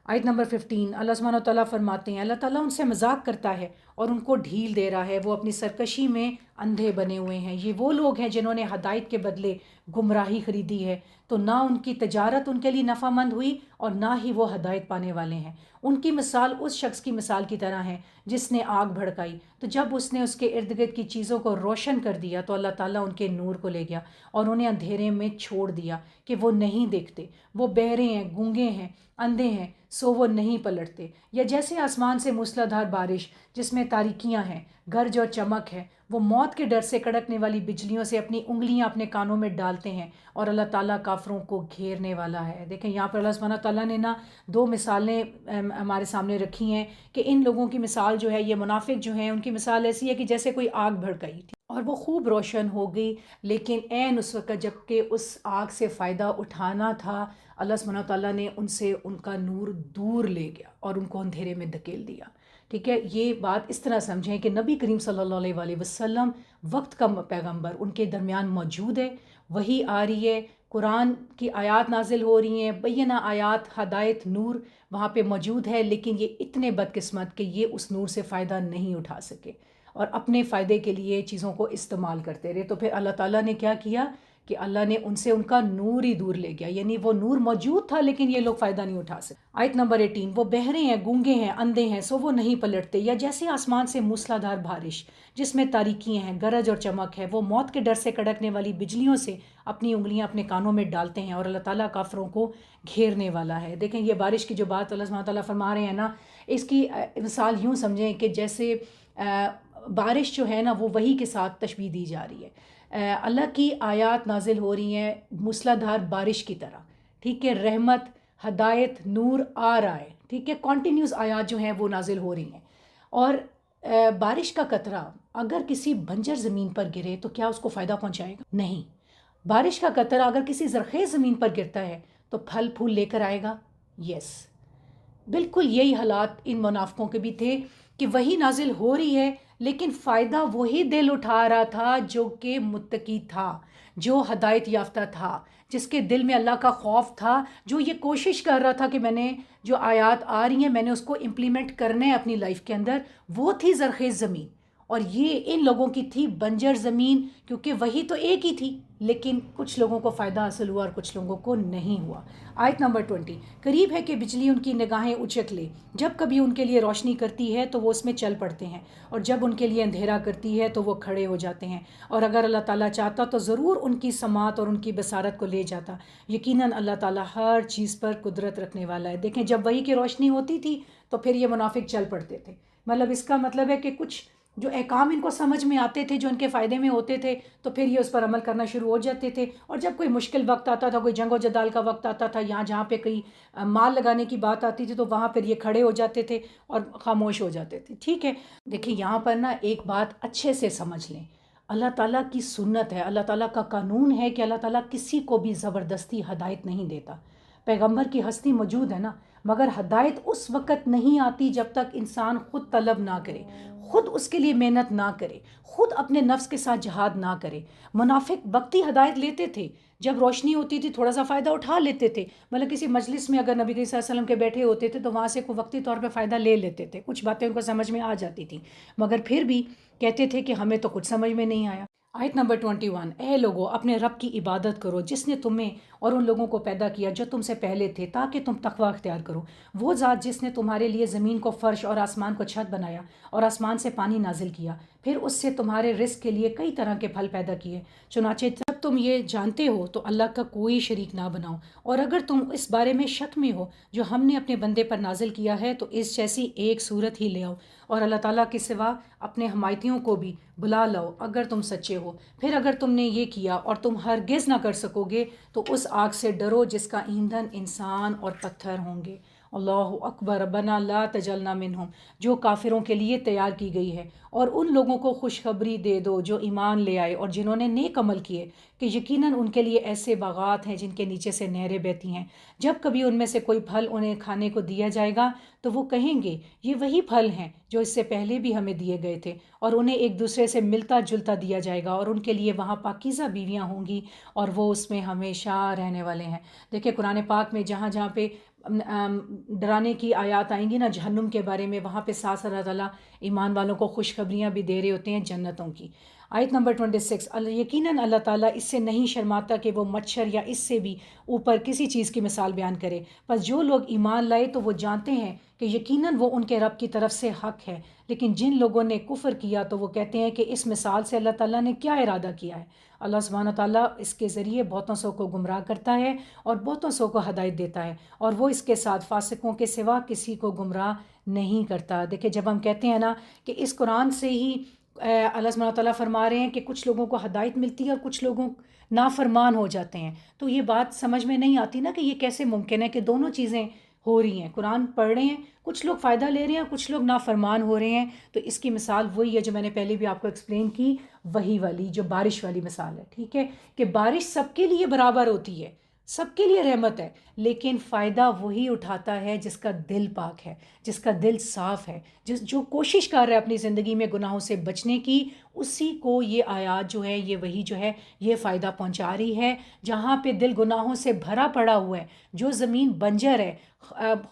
آیت نمبر 15. اللہ سبحانہ و تعالیٰ فرماتے ہیں اللہ تعالیٰ ان سے مذاق کرتا ہے اور ان کو ڈھیل دے رہا ہے، وہ اپنی سرکشی میں اندھے بنے ہوئے ہیں. یہ وہ لوگ ہیں جنہوں نے ہدایت کے بدلے گمراہی خریدی ہے، تو نہ ان کی تجارت ان کے لیے نفع مند ہوئی اور نہ ہی وہ ہدایت پانے والے ہیں. ان کی مثال اس شخص کی مثال کی طرح ہے جس نے آگ بھڑکائی، تو جب اس نے اس کے ارد گرد کی چیزوں کو روشن کر دیا تو اللہ تعالیٰ ان کے نور کو لے گیا اور انہیں اندھیرے میں چھوڑ دیا کہ وہ نہیں دیکھتے. وہ بہرے ہیں، گونگے ہیں، اندھے ہیں، سو وہ نہیں پلٹتے. یا جیسے آسمان سے موسلادھار بارش جس میں تاریکیاں ہیں، گرج اور چمک ہے، وہ موت کے ڈر سے کڑکنے والی بجلیوں سے اپنی انگلیاں اپنے کانوں میں ڈالتے ہیں اور اللہ تعالیٰ کافروں کو گھیرنے والا ہے. دیکھیں یہاں پر اللہ سبحانہ تعالیٰ نے نا دو مثالیں ہمارے سامنے رکھی ہیں کہ ان لوگوں کی مثال جو ہے، یہ منافق جو ہیں ان کی مثال ایسی ہے کہ جیسے کوئی آگ بھڑکائی تھی اور وہ خوب روشن ہو گئی، لیکن عین اس وقت جب کہ اس آگ سے فائدہ اٹھانا تھا اللہ سبحانہ تعالیٰ نے ان سے ان کا نور دور لے گیا اور ان کو اندھیرے میں دھکیل دیا. ٹھیک ہے، یہ بات اس طرح سمجھیں کہ نبی کریم صلی اللہ علیہ وآلہ وسلم وقت کا پیغمبر ان کے درمیان موجود ہے، وہی آ رہی ہے، قرآن کی آیات نازل ہو رہی ہیں، بینہ آیات، ہدایت، نور وہاں پہ موجود ہے، لیکن یہ اتنے بدقسمت کہ یہ اس نور سے فائدہ نہیں اٹھا سکے اور اپنے فائدے کے لیے چیزوں کو استعمال کرتے رہے. تو پھر اللہ تعالیٰ نے کیا کیا کہ اللہ نے ان سے ان کا نور ہی دور لے گیا، یعنی وہ نور موجود تھا لیکن یہ لوگ فائدہ نہیں اٹھا سکے. آیت نمبر 18. وہ بہرے ہیں، گونگے ہیں، اندھے ہیں، سو وہ نہیں پلٹتے. یا جیسے آسمان سے موسلادھار بارش جس میں تاریکیاں ہیں، گرج اور چمک ہے، وہ موت کے ڈر سے کڑکنے والی بجلیوں سے اپنی انگلیاں اپنے کانوں میں ڈالتے ہیں اور اللہ تعالیٰ کافروں کو گھیرنے والا ہے. دیکھیں یہ بارش کی جو بات اللہ سبحانہ تعالیٰ فرما رہے ہیں نا، اس کی مثال یوں سمجھیں کہ جیسے بارش جو ہے نا وہ وحی کے ساتھ تشبیہ دی جا رہی ہے. اللہ کی آیات نازل ہو رہی ہیں موسلادھار بارش کی طرح، ٹھیک ہے، رحمت، ہدایت، نور آ رہا ہے، ٹھیک ہے، کنٹینیوس آیات جو ہیں وہ نازل ہو رہی ہیں. اور بارش کا قطرہ اگر کسی بنجر زمین پر گرے تو کیا اس کو فائدہ پہنچائے گا؟ نہیں. بارش کا قطرہ اگر کسی زرخیز زمین پر گرتا ہے تو پھل پھول لے کر آئے گا. یس، بالکل یہی حالات ان منافقوں کے بھی تھے کہ وہی نازل ہو رہی ہے لیکن فائدہ وہی دل اٹھا رہا تھا جو کہ متقی تھا، جو ہدایت یافتہ تھا، جس کے دل میں اللہ کا خوف تھا، جو یہ کوشش کر رہا تھا کہ میں نے جو آیات آ رہی ہیں میں نے اس کو امپلیمنٹ کرنا ہے اپنی لائف کے اندر. وہ تھی زرخیز زمین اور یہ ان لوگوں کی تھی بنجر زمین، کیونکہ وہی تو ایک ہی تھی لیکن کچھ لوگوں کو فائدہ حاصل ہوا اور کچھ لوگوں کو نہیں ہوا. آیت نمبر 20. قریب ہے کہ بجلی ان کی نگاہیں اچک لے، جب کبھی ان کے لیے روشنی کرتی ہے تو وہ اس میں چل پڑتے ہیں اور جب ان کے لیے اندھیرا کرتی ہے تو وہ کھڑے ہو جاتے ہیں. اور اگر اللہ تعالیٰ چاہتا تو ضرور ان کی سماعت اور ان کی بصارت کو لے جاتا، یقیناً اللہ تعالیٰ ہر چیز پر قدرت رکھنے والا ہے. دیکھیں جب وحی کی روشنی ہوتی تھی تو پھر یہ منافق چل پڑتے تھے. مطلب اس کا مطلب ہے کہ کچھ جو احکام ان کو سمجھ میں آتے تھے، جو ان کے فائدے میں ہوتے تھے، تو پھر یہ اس پر عمل کرنا شروع ہو جاتے تھے. اور جب کوئی مشکل وقت آتا تھا، کوئی جنگ و جدال کا وقت آتا تھا، جہاں پہ کئی مال لگانے کی بات آتی تھی، تو وہاں پھر یہ کھڑے ہو جاتے تھے اور خاموش ہو جاتے تھے. ٹھیک ہے، دیکھیں یہاں پر نا ایک بات اچھے سے سمجھ لیں. اللہ تعالیٰ کی سنت ہے، اللہ تعالیٰ کا قانون ہے کہ اللہ تعالیٰ کسی کو بھی زبردستی ہدایت نہیں دیتا۔ پیغمبر کی ہستی موجود ہے نا، مگر ہدایت اس وقت نہیں آتی جب تک انسان خود طلب نہ کرے، خود اس کے لیے محنت نہ کرے، خود اپنے نفس کے ساتھ جہاد نہ کرے۔ منافق وقتی ہدایت لیتے تھے، جب روشنی ہوتی تھی تھوڑا سا فائدہ اٹھا لیتے تھے، مطلب کسی مجلس میں اگر نبی کریم صلی اللہ علیہ وسلم کے بیٹھے ہوتے تھے تو وہاں سے کوئی وقتی طور پہ فائدہ لے لیتے تھے، کچھ باتیں ان کو سمجھ میں آ جاتی تھیں، مگر پھر بھی کہتے تھے کہ ہمیں تو کچھ سمجھ میں نہیں آیا۔ آیت نمبر 21، اے لوگو اپنے رب کی عبادت کرو جس نے تمہیں اور ان لوگوں کو پیدا کیا جو تم سے پہلے تھے تاکہ تم تقوی اختیار کرو۔ وہ ذات جس نے تمہارے لیے زمین کو فرش اور آسمان کو چھت بنایا اور آسمان سے پانی نازل کیا، پھر اس سے تمہارے رزق کے لیے کئی طرح کے پھل پیدا کیے۔ چنانچہ جب تم یہ جانتے ہو تو اللہ کا کوئی شریک نہ بناؤ، اور اگر تم اس بارے میں شک میں ہو جو ہم نے اپنے بندے پر نازل کیا ہے تو اس جیسی ایک صورت ہی لے آؤ اور اللہ تعالیٰ کے سوا اپنے حمایتیوں کو بھی بلا لاؤ اگر تم سچے ہو۔ پھر اگر تم نے یہ کیا اور تم ہرگز نہ کر سکو گے تو اس آگ سے ڈرو جس کا ایندھن انسان اور پتھر ہوں گے۔ اللہ اکبر، ربنا لا تجعلنا منہم، جو کافروں کے لیے تیار کی گئی ہے۔ اور ان لوگوں کو خوشخبری دے دو جو ایمان لے آئے اور جنہوں نے نیک عمل کیے کہ یقیناً ان کے لیے ایسے باغات ہیں جن کے نیچے سے نہریں بہتی ہیں۔ جب کبھی ان میں سے کوئی پھل انہیں کھانے کو دیا جائے گا تو وہ کہیں گے یہ وہی پھل ہیں جو اس سے پہلے بھی ہمیں دیے گئے تھے، اور انہیں ایک دوسرے سے ملتا جلتا دیا جائے گا، اور ان کے لیے وہاں پاکیزہ بیویاں ہوں گی اور وہ اس میں ہمیشہ رہنے والے ہیں۔ دیکھیں قرآن پاک میں جہاں جہاں پہ ڈرانے کی آیات آئیں گی نا جہنم کے بارے میں، وہاں پہ ساتھ اللہ تعالیٰ ایمان والوں کو خوشخبریاں بھی دے رہے ہوتے ہیں جنتوں کی۔ آیت نمبر 26، یقیناً اللہ تعالیٰ اس سے نہیں شرماتا کہ وہ مچھر یا اس سے بھی اوپر کسی چیز کی مثال بیان کرے۔ پس جو لوگ ایمان لائے تو وہ جانتے ہیں کہ یقیناً وہ ان کے رب کی طرف سے حق ہے، لیکن جن لوگوں نے کفر کیا تو وہ کہتے ہیں کہ اس مثال سے اللہ تعالیٰ نے کیا ارادہ کیا ہے۔ اللہ سبحانہ تعالیٰ اس کے ذریعے بہتوں سو کو گمراہ کرتا ہے اور بہتوں سو کو ہدایت دیتا ہے، اور وہ اس کے ساتھ فاسقوں کے سوا کسی کو گمراہ نہیں کرتا۔ دیکھیں جب ہم کہتے ہیں نا کہ اس قرآن سے ہی اللہ سبحانہ تعالیٰ فرما رہے ہیں کہ کچھ لوگوں کو ہدایت ملتی ہے اور کچھ لوگوں نافرمان ہو جاتے ہیں، تو یہ بات سمجھ میں نہیں آتی نا کہ یہ کیسے ممکن ہے کہ دونوں چیزیں ہو رہی ہیں۔ قرآن پڑھ رہے ہیں، کچھ لوگ فائدہ لے رہے ہیں، کچھ لوگ نافرمان ہو رہے ہیں۔ تو اس کی مثال وہی ہے جو میں نے پہلے بھی آپ کو ایکسپلین کی، وہی والی جو بارش والی مثال ہے، ٹھیک ہے، کہ بارش سب کے لیے برابر ہوتی ہے، سب کے لیے رحمت ہے، لیکن فائدہ وہی اٹھاتا ہے جس کا دل پاک ہے، جس کا دل صاف ہے، جو کوشش کر رہا ہے اپنی زندگی میں گناہوں سے بچنے کی، اسی کو یہ آیات جو ہے، یہ وہی جو ہے یہ فائدہ پہنچا رہی ہے۔ جہاں پہ دل گناہوں سے بھرا پڑا ہوا ہے، جو زمین بنجر ہے،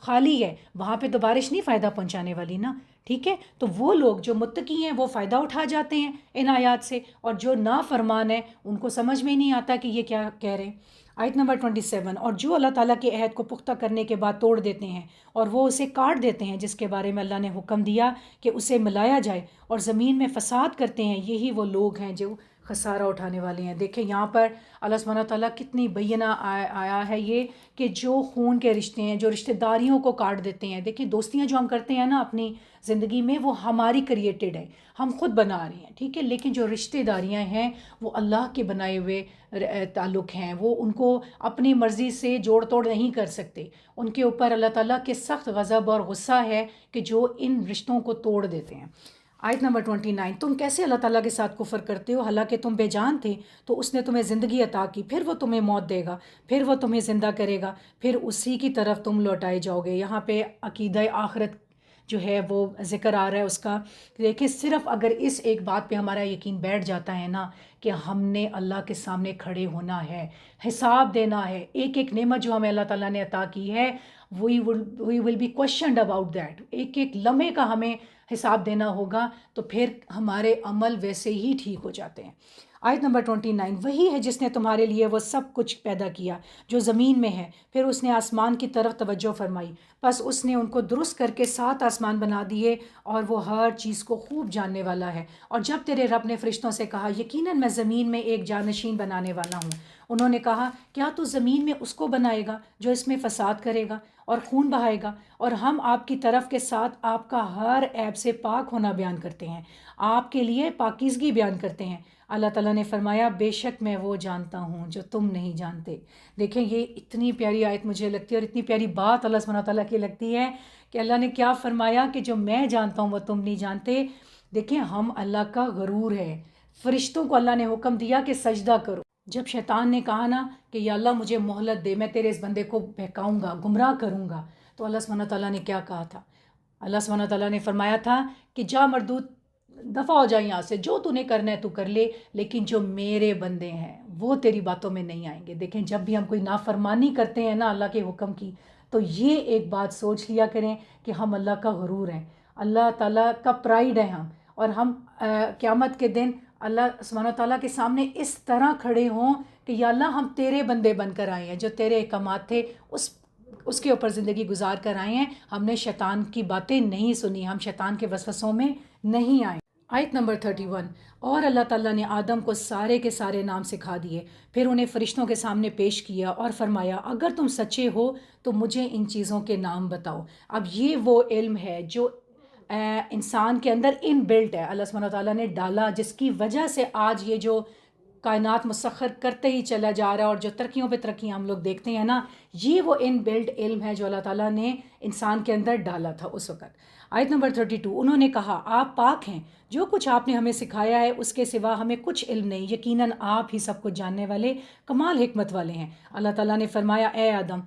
خالی ہے، وہاں پہ تو بارش نہیں فائدہ پہنچانے والی نا، ٹھیک ہے۔ تو وہ لوگ جو متقی ہیں وہ فائدہ اٹھا جاتے ہیں ان آیات سے، اور جو نافرمان ہیں ان کو سمجھ میں نہیں آتا کہ یہ کیا کہہ رہے ہیں۔ آیت نمبر 27، اور جو اللہ تعالیٰ کے عہد کو پختہ کرنے کے بعد توڑ دیتے ہیں اور وہ اسے کاٹ دیتے ہیں جس کے بارے میں اللہ نے حکم دیا کہ اسے ملایا جائے، اور زمین میں فساد کرتے ہیں، یہی وہ لوگ ہیں جو خسارہ اٹھانے والے ہیں۔ دیکھیں یہاں پر اللہ سبحانہ تعالیٰ کتنی بینہ آیا ہے یہ کہ جو خون کے رشتے ہیں، جو رشتہ داریوں کو کاٹ دیتے ہیں۔ دیکھیں دوستیاں جو ہم کرتے ہیں نا اپنی زندگی میں وہ ہماری کریٹڈ ہیں، ہم خود بنا رہے ہیں، ٹھیک ہے، لیکن جو رشتہ داریاں ہیں وہ اللہ کے بنائے ہوئے تعلق ہیں، وہ ان کو اپنی مرضی سے جوڑ توڑ نہیں کر سکتے۔ ان کے اوپر اللہ تعالیٰ کے سخت غضب اور غصہ ہے کہ جو ان رشتوں کو توڑ دیتے ہیں۔ آیت نمبر 29، تم کیسے اللہ تعالیٰ کے ساتھ کفر کرتے ہو حالانکہ تم بے جان تھے، تو اس نے تمہیں زندگی عطا کی، پھر وہ تمہیں موت دے گا، پھر وہ تمہیں زندہ کرے گا، پھر اسی کی طرف تم لوٹائے جاؤ گے۔ یہاں پہ عقیدہ آخرت جو ہے وہ ذکر آ رہا ہے اس کا۔ دیکھیں صرف اگر اس ایک بات پہ ہمارا یقین بیٹھ جاتا ہے نا کہ ہم نے اللہ کے سامنے کھڑے ہونا ہے، حساب دینا ہے، ایک ایک نعمت جو ہمیں اللہ تعالیٰ نے عطا کی ہے we will be questioned about that، ایک ایک لمحے کا ہمیں حساب دینا ہوگا، تو پھر ہمارے عمل ویسے ہی ٹھیک ہو جاتے ہیں۔ آیت نمبر 29، وہی ہے جس نے تمہارے لیے وہ سب کچھ پیدا کیا جو زمین میں ہے، پھر اس نے آسمان کی طرف توجہ فرمائی، پس اس نے ان کو درست کر کے 7 آسمان بنا دیے، اور وہ ہر چیز کو خوب جاننے والا ہے۔ اور جب تیرے رب نے فرشتوں سے کہا یقیناً میں زمین میں ایک جانشین بنانے والا ہوں، انہوں نے کہا کیا تو زمین میں اس کو بنائے گا جو اس میں فساد کرے گا اور خون بہائے گا؟ اور ہم آپ کی طرف کے ساتھ آپ کا ہر عیب سے پاک ہونا بیان کرتے ہیں، آپ کے لیے پاکیزگی بیان کرتے ہیں۔ اللہ تعالیٰ نے فرمایا بے شک میں وہ جانتا ہوں جو تم نہیں جانتے۔ دیکھیں یہ اتنی پیاری آیت مجھے لگتی ہے اور اتنی پیاری بات اللہ سبحانہ تعالیٰ کی لگتی ہے کہ اللہ نے کیا فرمایا کہ جو میں جانتا ہوں وہ تم نہیں جانتے۔ دیکھیں ہم اللہ کا غرور ہے، فرشتوں کو اللہ نے حکم دیا کہ سجدہ کرو. جب شیطان نے کہا نا کہ یا اللہ مجھے مہلت دے، میں تیرے اس بندے کو بہکاؤں گا، گمراہ کروں گا، تو اللہ سبحانہ تعالیٰ نے کیا کہا تھا؟ اللہ سبحانہ تعالیٰ نے فرمایا تھا کہ جا مردود، دفع ہو جائیں یہاں سے، جو تو نے کرنا ہے تو کر لے، لیکن جو میرے بندے ہیں وہ تیری باتوں میں نہیں آئیں گے. دیکھیں جب بھی ہم کوئی نافرمانی کرتے ہیں نا اللہ کے حکم کی، تو یہ ایک بات سوچ لیا کریں کہ ہم اللہ کا غرور ہیں، اللہ تعالیٰ کا پرائیڈ ہے ہم، اور ہم قیامت کے دن اللہ سبحانہ تعالیٰ کے سامنے اس طرح کھڑے ہوں کہ یا اللہ ہم تیرے بندے بن کر آئے ہیں، جو تیرے احکامات تھے اس کے اوپر زندگی گزار کر آئے ہیں، ہم نے شیطان کی باتیں نہیں سنی، ہم شیطان کے وسوسوں میں نہیں آئے. آیت نمبر 31. اور اللہ تعالیٰ نے آدم کو سارے کے سارے نام سکھا دیے، پھر انہیں فرشتوں کے سامنے پیش کیا اور فرمایا اگر تم سچے ہو تو مجھے ان چیزوں کے نام بتاؤ. اب یہ وہ علم ہے جو انسان کے اندر ان بلٹ ہے، اللہ سبحانہ تعالیٰ نے ڈالا، جس کی وجہ سے آج یہ جو کائنات مسخر کرتے ہی چلا جا رہا ہے، اور جو ترقیوں پہ ترقیاں ہم لوگ دیکھتے ہیں نا، یہ وہ ان بلٹ علم ہے جو اللہ تعالیٰ نے انسان کے اندر ڈالا تھا اس وقت. آیت نمبر 32. انہوں نے کہا آپ پاک ہیں، جو کچھ آپ نے ہمیں سکھایا ہے اس کے سوا ہمیں کچھ علم نہیں، یقیناً آپ ہی سب کچھ جاننے والے کمال حکمت والے ہیں. اللہ تعالیٰ نے فرمایا اے آدم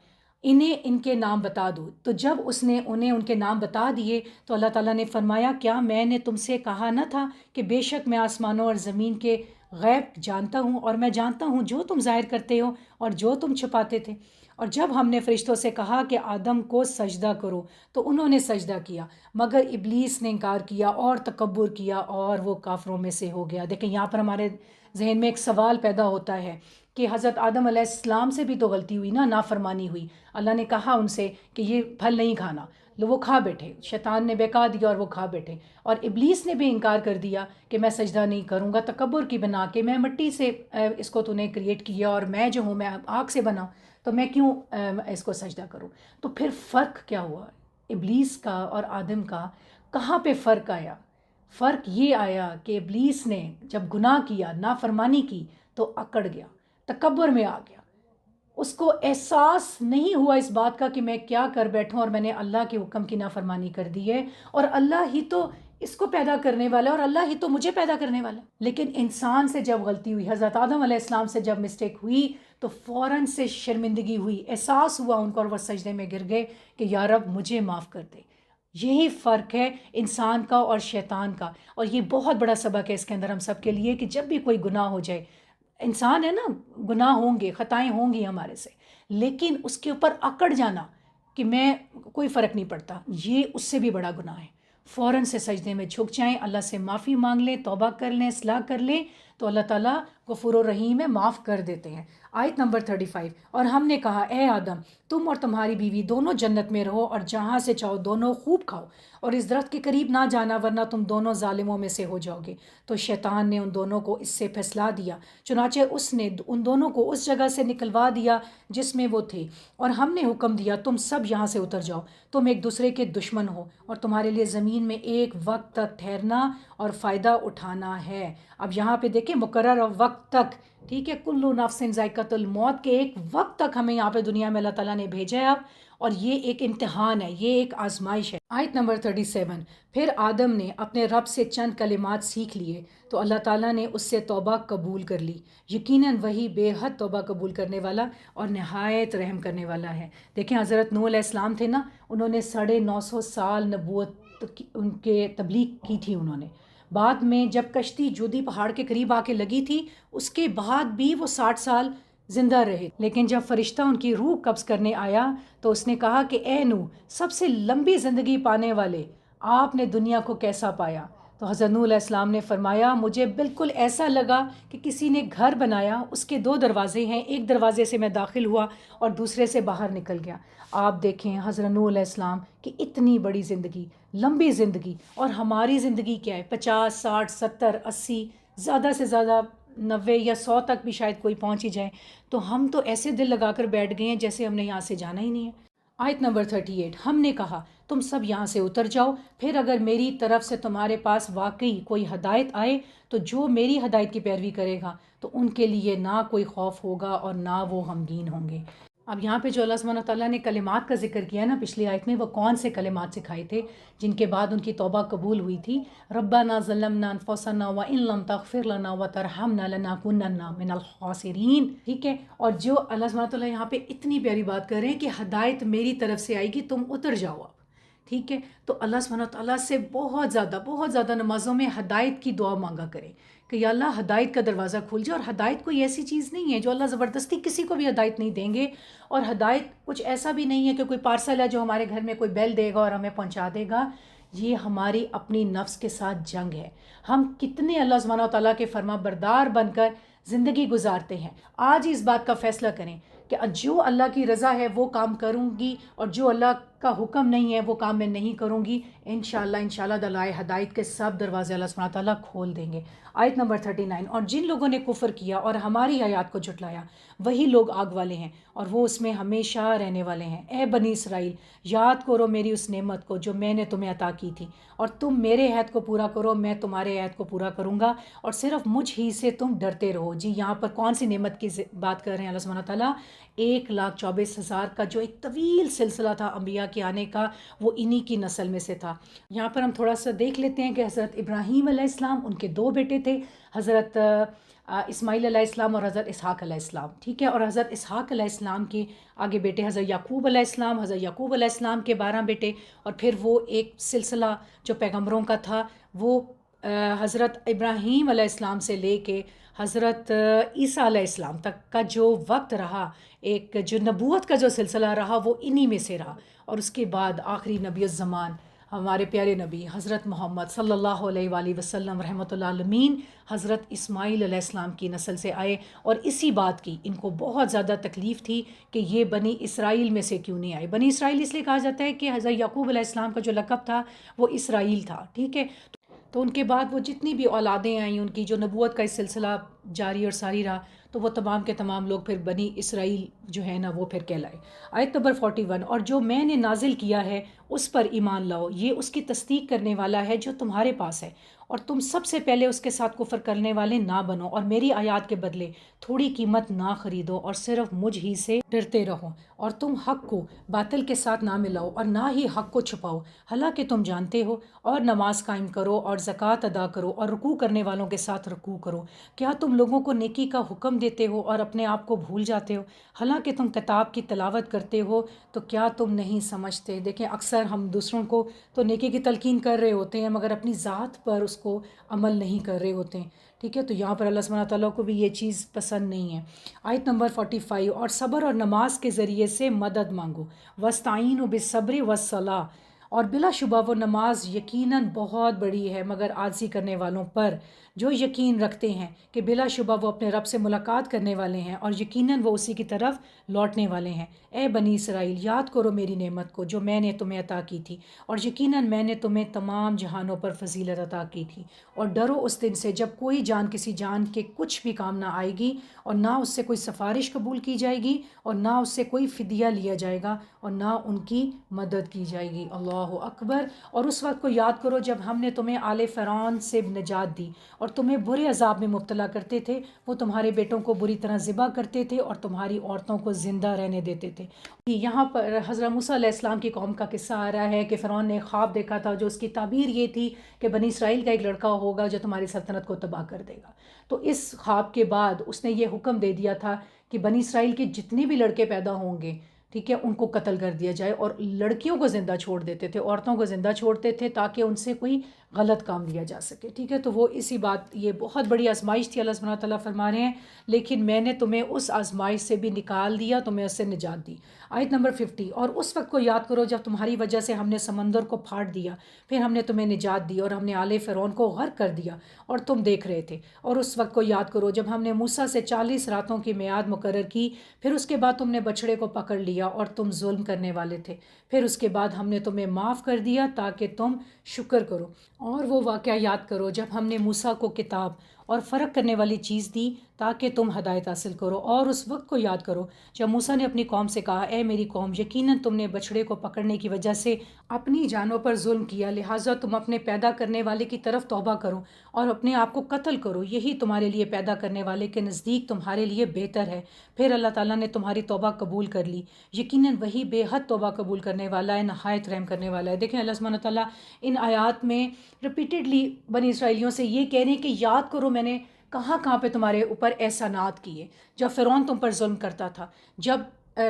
انہیں ان کے نام بتا دو. تو جب اس نے انہیں ان کے نام بتا دیے تو اللہ تعالیٰ نے فرمایا کیا میں نے تم سے کہا نہ تھا کہ بے شک میں آسمانوں اور زمین کے غیب جانتا ہوں، اور میں جانتا ہوں جو تم ظاہر کرتے ہو اور جو تم چھپاتے تھے. اور جب ہم نے فرشتوں سے کہا کہ آدم کو سجدہ کرو تو انہوں نے سجدہ کیا، مگر ابلیس نے انکار کیا اور تکبر کیا اور وہ کافروں میں سے ہو گیا. دیکھیں یہاں پر ہمارے ذہن میں ایک سوال پیدا ہوتا ہے کہ حضرت آدم علیہ السلام سے بھی تو غلطی ہوئی نا، نافرمانی ہوئی. اللہ نے کہا ان سے کہ یہ پھل نہیں کھانا، وہ کھا بیٹھے، شیطان نے بہکا دیا اور وہ کھا بیٹھے. اور ابلیس نے بھی انکار کر دیا کہ میں سجدہ نہیں کروں گا، تکبر کی بنا کے میں مٹی سے اس کو تو نے کریٹ کیا اور میں جو ہوں میں آگ سے بنا، تو میں کیوں اس کو سجدہ کروں. تو پھر فرق کیا ہوا ابلیس کا اور آدم کا؟ کہاں پہ فرق آیا؟ فرق یہ آیا کہ ابلیس نے جب گناہ کیا، نافرمانی کی، تو اکڑ گیا، تکبر میں آ گیا. اس کو احساس نہیں ہوا اس بات کا کہ میں کیا کر بیٹھوں اور میں نے اللہ کے حکم کی نافرمانی کر دی ہے، اور اللہ ہی تو اس کو پیدا کرنے والا ہے اور اللہ ہی تو مجھے پیدا کرنے والا ہے. لیکن انسان سے جب غلطی ہوئی، حضرت آدم علیہ السلام سے جب مسٹیک ہوئی، تو فوراً سے شرمندگی ہوئی، احساس ہوا ان کو، اور وہ سجدے میں گر گئے کہ یا رب مجھے معاف کر دے. یہی فرق ہے انسان کا اور شیطان کا. اور یہ بہت بڑا سبق ہے اس کے اندر ہم سب کے لیے کہ جب بھی کوئی گناہ ہو جائے، انسان ہے نا، گناہ ہوں گے، خطائیں ہوں گی ہمارے سے، لیکن اس کے اوپر اکڑ جانا کہ میں کوئی فرق نہیں پڑتا، یہ اس سے بھی بڑا گناہ ہے. فوراً سے سجدے میں جھک جائیں، اللہ سے معافی مانگ لیں، توبہ کر لیں، اصلاح کر لیں، تو اللہ تعالیٰ غفور الرحیم ہے، معاف کر دیتے ہیں. آیت نمبر 35. اور ہم نے کہا اے آدم تم اور تمہاری بیوی دونوں جنت میں رہو اور جہاں سے چاہو دونوں خوب کھاؤ، اور اس درخت کے قریب نہ جانا ورنہ تم دونوں ظالموں میں سے ہو جاؤ گے. تو شیطان نے ان دونوں کو اس سے پھسلا دیا، چنانچہ اس نے ان دونوں کو اس جگہ سے نکلوا دیا جس میں وہ تھے، اور ہم نے حکم دیا تم سب یہاں سے اتر جاؤ، تم ایک دوسرے کے دشمن ہو اور تمہارے لیے زمین میں ایک وقت تک ٹھہرنا اور فائدہ اٹھانا ہے. اب یہاں پہ دیکھیں مقرر وقت تک، ٹھیک ہے، کلو نفس ذائقۃ الموت، کے ایک وقت تک ہمیں یہاں پہ دنیا میں اللہ تعالیٰ نے بھیجا ہے اب، اور یہ ایک امتحان ہے، یہ ایک آزمائش ہے. آیت نمبر 37. پھر آدم نے اپنے رب سے چند کلمات سیکھ لیے تو اللہ تعالیٰ نے اس سے توبہ قبول کر لی، یقیناً وہی بے حد توبہ قبول کرنے والا اور نہایت رحم کرنے والا ہے. دیکھیں حضرت نوح علیہ السلام تھے نا، انہوں نے 950 سال نبوت ان کے تبلیغ کی تھی انہوں نے. بعد میں جب کشتی جودی پہاڑ کے قریب آ کے لگی تھی، اس کے بعد بھی وہ 60 سال زندہ رہے. لیکن جب فرشتہ ان کی روح قبض کرنے آیا تو اس نے کہا کہ اے نوح، سب سے لمبی زندگی پانے والے، آپ نے دنیا کو کیسا پایا؟ تو حضرت نوح علیہ السلام نے فرمایا مجھے بالکل ایسا لگا کہ کسی نے گھر بنایا، اس کے 2 دروازے ہیں، ایک دروازے سے میں داخل ہوا اور دوسرے سے باہر نکل گیا. آپ دیکھیں حضرت نوح علیہ السلام کی اتنی بڑی زندگی، لمبی زندگی، اور ہماری زندگی کیا ہے؟ 50 60 70 80، زیادہ سے زیادہ 90 یا 100 تک بھی شاید کوئی پہنچ ہی جائے. تو ہم تو ایسے دل لگا کر بیٹھ گئے ہیں جیسے ہم نے یہاں سے جانا ہی نہیں ہے. آیت نمبر 38. ہم نے کہا تم سب یہاں سے اتر جاؤ، پھر اگر میری طرف سے تمہارے پاس واقعی کوئی ہدایت آئے تو جو میری ہدایت کی پیروی کرے گا تو ان کے لیے نہ کوئی خوف ہوگا اور نہ وہ غمگین ہوں گے. اب یہاں پہ جو اللہ سبحانہ تعالیٰ نے کلمات کا ذکر کیا ہے نا پچھلی آیت میں، وہ کون سے کلمات سکھائے تھے جن کے بعد ان کی توبہ قبول ہوئی تھی؟ ربنا ظلمنا انفسنا وان لم تغفر لنا وترحمنا لنکونن من الخاسرین. ٹھیک ہے، اور جو اللہ سبحانہ تعالیٰ یہاں پہ اتنی پیاری بات کر رہے ہیں کہ ہدایت میری طرف سے آئے گی، تم اتر جاؤ اب. ٹھیک ہے، تو اللہ سبحانہ تعالیٰ سے بہت زیادہ نمازوں میں ہدایت کی دعا مانگا کریں کہ یا اللہ ہدایت کا دروازہ کھل جائے. اور ہدایت کوئی ایسی چیز نہیں ہے جو اللہ زبردستی کسی کو بھی ہدایت نہیں دیں گے. اور ہدایت کچھ ایسا بھی نہیں ہے کہ کوئی پارسل ہے جو ہمارے گھر میں کوئی بیل دے گا اور ہمیں پہنچا دے گا. یہ ہماری اپنی نفس کے ساتھ جنگ ہے. ہم کتنے اللہ سبحانہ تعالیٰ کے فرما بردار بن کر زندگی گزارتے ہیں. آج ہی اس بات کا فیصلہ کریں کہ جو اللہ کی رضا ہے وہ کام کروں گی، اور جو اللہ کا حکم نہیں ہے وہ کام میں نہیں کروں گی. انشاءاللہ دلائے ہدایت کے سب دروازے اللہ سبحانہ تعالیٰ کھول دیں گے. آیت نمبر 39، اور جن لوگوں نے کفر کیا اور ہماری آیات کو جھٹلایا وہی لوگ آگ والے ہیں اور وہ اس میں ہمیشہ رہنے والے ہیں. اے بنی اسرائیل، یاد کرو میری اس نعمت کو جو میں نے تمہیں عطا کی تھی، اور تم میرے عہد کو پورا کرو، میں تمہارے عہد کو پورا کروں گا، اور صرف مجھ ہی سے تم ڈرتے رہو. جی یہاں پر کون سی نعمت کی بات کر رہے ہیں اللہ سبحانہ تعالیٰ؟ 1,24,000 کا جو ایک طویل سلسلہ تھا انبیاء کے آنے کا، وہ انہی کی نسل میں سے تھا. یہاں پر ہم تھوڑا سا دیکھ لیتے ہیں کہ حضرت ابراہیم علیہ السلام، ان کے 2 بیٹے تھے، حضرت اسماعیل علیہ السلام اور حضرت اسحاق علیہ السلام. ٹھیک ہے، اور حضرت اسحاق علیہ السلام کے آگے بیٹے حضرت یعقوب علیہ السلام، حضرت یعقوب علیہ السلام کے 12 بیٹے، اور پھر وہ ایک سلسلہ جو پیغمبروں کا تھا وہ حضرت ابراہیم علیہ السلام سے لے کے حضرت عیسیٰ علیہ السلام تک کا جو وقت رہا، ایک جو نبوت کا جو سلسلہ رہا وہ انہی میں سے رہا. اور اس کے بعد آخری نبی الزمان ہمارے پیارے نبی حضرت محمد صلی اللہ علیہ وآلہ وسلم رحمۃ اللہ عالمین حضرت اسماعیل علیہ السلام کی نسل سے آئے. اور اسی بات کی ان کو بہت زیادہ تکلیف تھی کہ یہ بنی اسرائیل میں سے کیوں نہیں آئے. بنی اسرائیل اس لیے کہا جاتا ہے کہ حضرت یعقوب علیہ السلام کا جو لقب تھا وہ اسرائیل تھا. ٹھیک ہے، تو ان کے بعد وہ جتنی بھی اولادیں آئیں، ان کی جو نبوت کا اس سلسلہ جاری اور ساری رہا، تو وہ تمام کے تمام لوگ پھر بنی اسرائیل جو ہے نا وہ پھر کہلائے. آیت نمبر 41، اور جو میں نے نازل کیا ہے اس پر ایمان لاؤ، یہ اس کی تصدیق کرنے والا ہے جو تمہارے پاس ہے، اور تم سب سے پہلے اس کے ساتھ کفر کرنے والے نہ بنو، اور میری آیات کے بدلے تھوڑی قیمت نہ خریدو، اور صرف مجھ ہی سے ڈرتے رہو. اور تم حق کو باطل کے ساتھ نہ ملاؤ اور نہ ہی حق کو چھپاؤ، حالانکہ تم جانتے ہو. اور نماز قائم کرو اور زکوٰۃ ادا کرو اور رکوع کرنے والوں کے ساتھ رکوع کرو. کیا تم لوگوں کو نیکی کا حکم دیتے ہو اور اپنے آپ کو بھول جاتے ہو؟ حالانکہ تم کتاب کی تلاوت کرتے ہو تو کیا تم نہیں سمجھتے؟ دیکھیں اکثر ہم دوسروں کو تو نیکی کی تلقین کر رہے ہوتے ہیں مگر اپنی ذات پر اس کو عمل نہیں کر رہے ہوتے ہیں. ٹھیک ہے، تو یہاں پر اللہ سبحانہ تعالیٰ کو بھی یہ چیز پسند نہیں ہے. آیت نمبر 45، اور صبر اور نماز کے ذریعے سے مدد مانگو، وَاسْتَعِینُوا بِالصَّبْرِ وَالصَّلَاةِ، اور بلا شبہ وہ نماز یقیناً بہت بڑی ہے مگر عاجزی کرنے والوں پر جو یقین رکھتے ہیں کہ بلا شبہ وہ اپنے رب سے ملاقات کرنے والے ہیں اور یقیناً وہ اسی کی طرف لوٹنے والے ہیں. اے بنی اسرائیل، یاد کرو میری نعمت کو جو میں نے تمہیں عطا کی تھی، اور یقیناً میں نے تمہیں تمام جہانوں پر فضیلت عطا کی تھی. اور ڈرو اس دن سے جب کوئی جان کسی جان کے کچھ بھی کام نہ آئے گی، اور نہ اس سے کوئی سفارش قبول کی جائے گی، اور نہ اس سے کوئی فدیہ لیا جائے گا، اور نہ ان کی مدد کی جائے گی. اللہ اکبر. اور اس وقت کو یاد کرو جب ہم نے تمہیں آل فرعون سے نجات دی اور تمہیں برے عذاب میں مبتلا کرتے تھے. وہ تمہارے بیٹوں کو بری طرح ذبح کرتے تھے اور تمہاری عورتوں کو زندہ رہنے دیتے تھے. یہاں پر حضرت موسیٰ علیہ السلام کی قوم کا قصہ آ رہا ہے کہ فرعون نے خواب دیکھا تھا جو اس کی تعبیر یہ تھی کہ بنی اسرائیل کا ایک لڑکا ہوگا جو تمہاری سلطنت کو تباہ کر دے گا. تو اس خواب کے بعد اس نے یہ حکم دے دیا تھا کہ بنی اسرائیل کے جتنے بھی لڑکے پیدا ہوں گے، ٹھیک ہے، ان کو قتل کر دیا جائے، اور لڑکیوں کو زندہ چھوڑ دیتے تھے، عورتوں کو زندہ چھوڑتے تھے تاکہ ان سے کوئی غلط کام لیا جا سکے. ٹھیک ہے، تو وہ اسی بات، یہ بہت بڑی آزمائش تھی. اللہ سبحانہ تعالیٰ فرما رہے ہیں لیکن میں نے تمہیں اس آزمائش سے بھی نکال دیا، تمہیں اس سے نجات دی. آیت نمبر 50، اور اس وقت کو یاد کرو جب تمہاری وجہ سے ہم نے سمندر کو پھاڑ دیا، پھر ہم نے تمہیں نجات دی اور ہم نے آل فرعون کو غرق کر دیا اور تم دیکھ رہے تھے. اور اس وقت کو یاد کرو جب ہم نے موسیٰ سے 40 راتوں کی میعاد مقرر کی، پھر اس کے بعد تم نے بچڑے کو پکڑ لیا اور تم ظلم کرنے والے تھے، پھر اس کے بعد ہم نے تمہیں معاف کر دیا تاکہ تم شکر کرو. اور وہ واقعہ یاد کرو جب ہم نے موسیٰ کو کتاب اور فرق کرنے والی چیز دی تاکہ تم ہدایت حاصل کرو۔ اور اس وقت کو یاد کرو جب موسیٰ نے اپنی قوم سے کہا، اے میری قوم، یقیناً تم نے بچڑے کو پکڑنے کی وجہ سے اپنی جانوں پر ظلم کیا، لہٰذا تم اپنے پیدا کرنے والے کی طرف توبہ کرو اور اپنے آپ کو قتل کرو، یہی تمہارے لیے پیدا کرنے والے کے نزدیک تمہارے لیے بہتر ہے۔ پھر اللہ تعالیٰ نے تمہاری توبہ قبول کر لی، یقیناً وہی بے حد توبہ قبول کرنے والا ہے، نہایت رحم کرنے والا ہے۔ دیکھیں اللہ سبحانہ تعالیٰ ان آیات میں ریپیٹڈلی بنی اسرائیلیوں سے یہ کہہ رہے ہیں کہ یاد کرو میں نے کہاں کہاں پہ تمہارے اوپر احسانات کیے، جب فرعون تم پر ظلم کرتا تھا، جب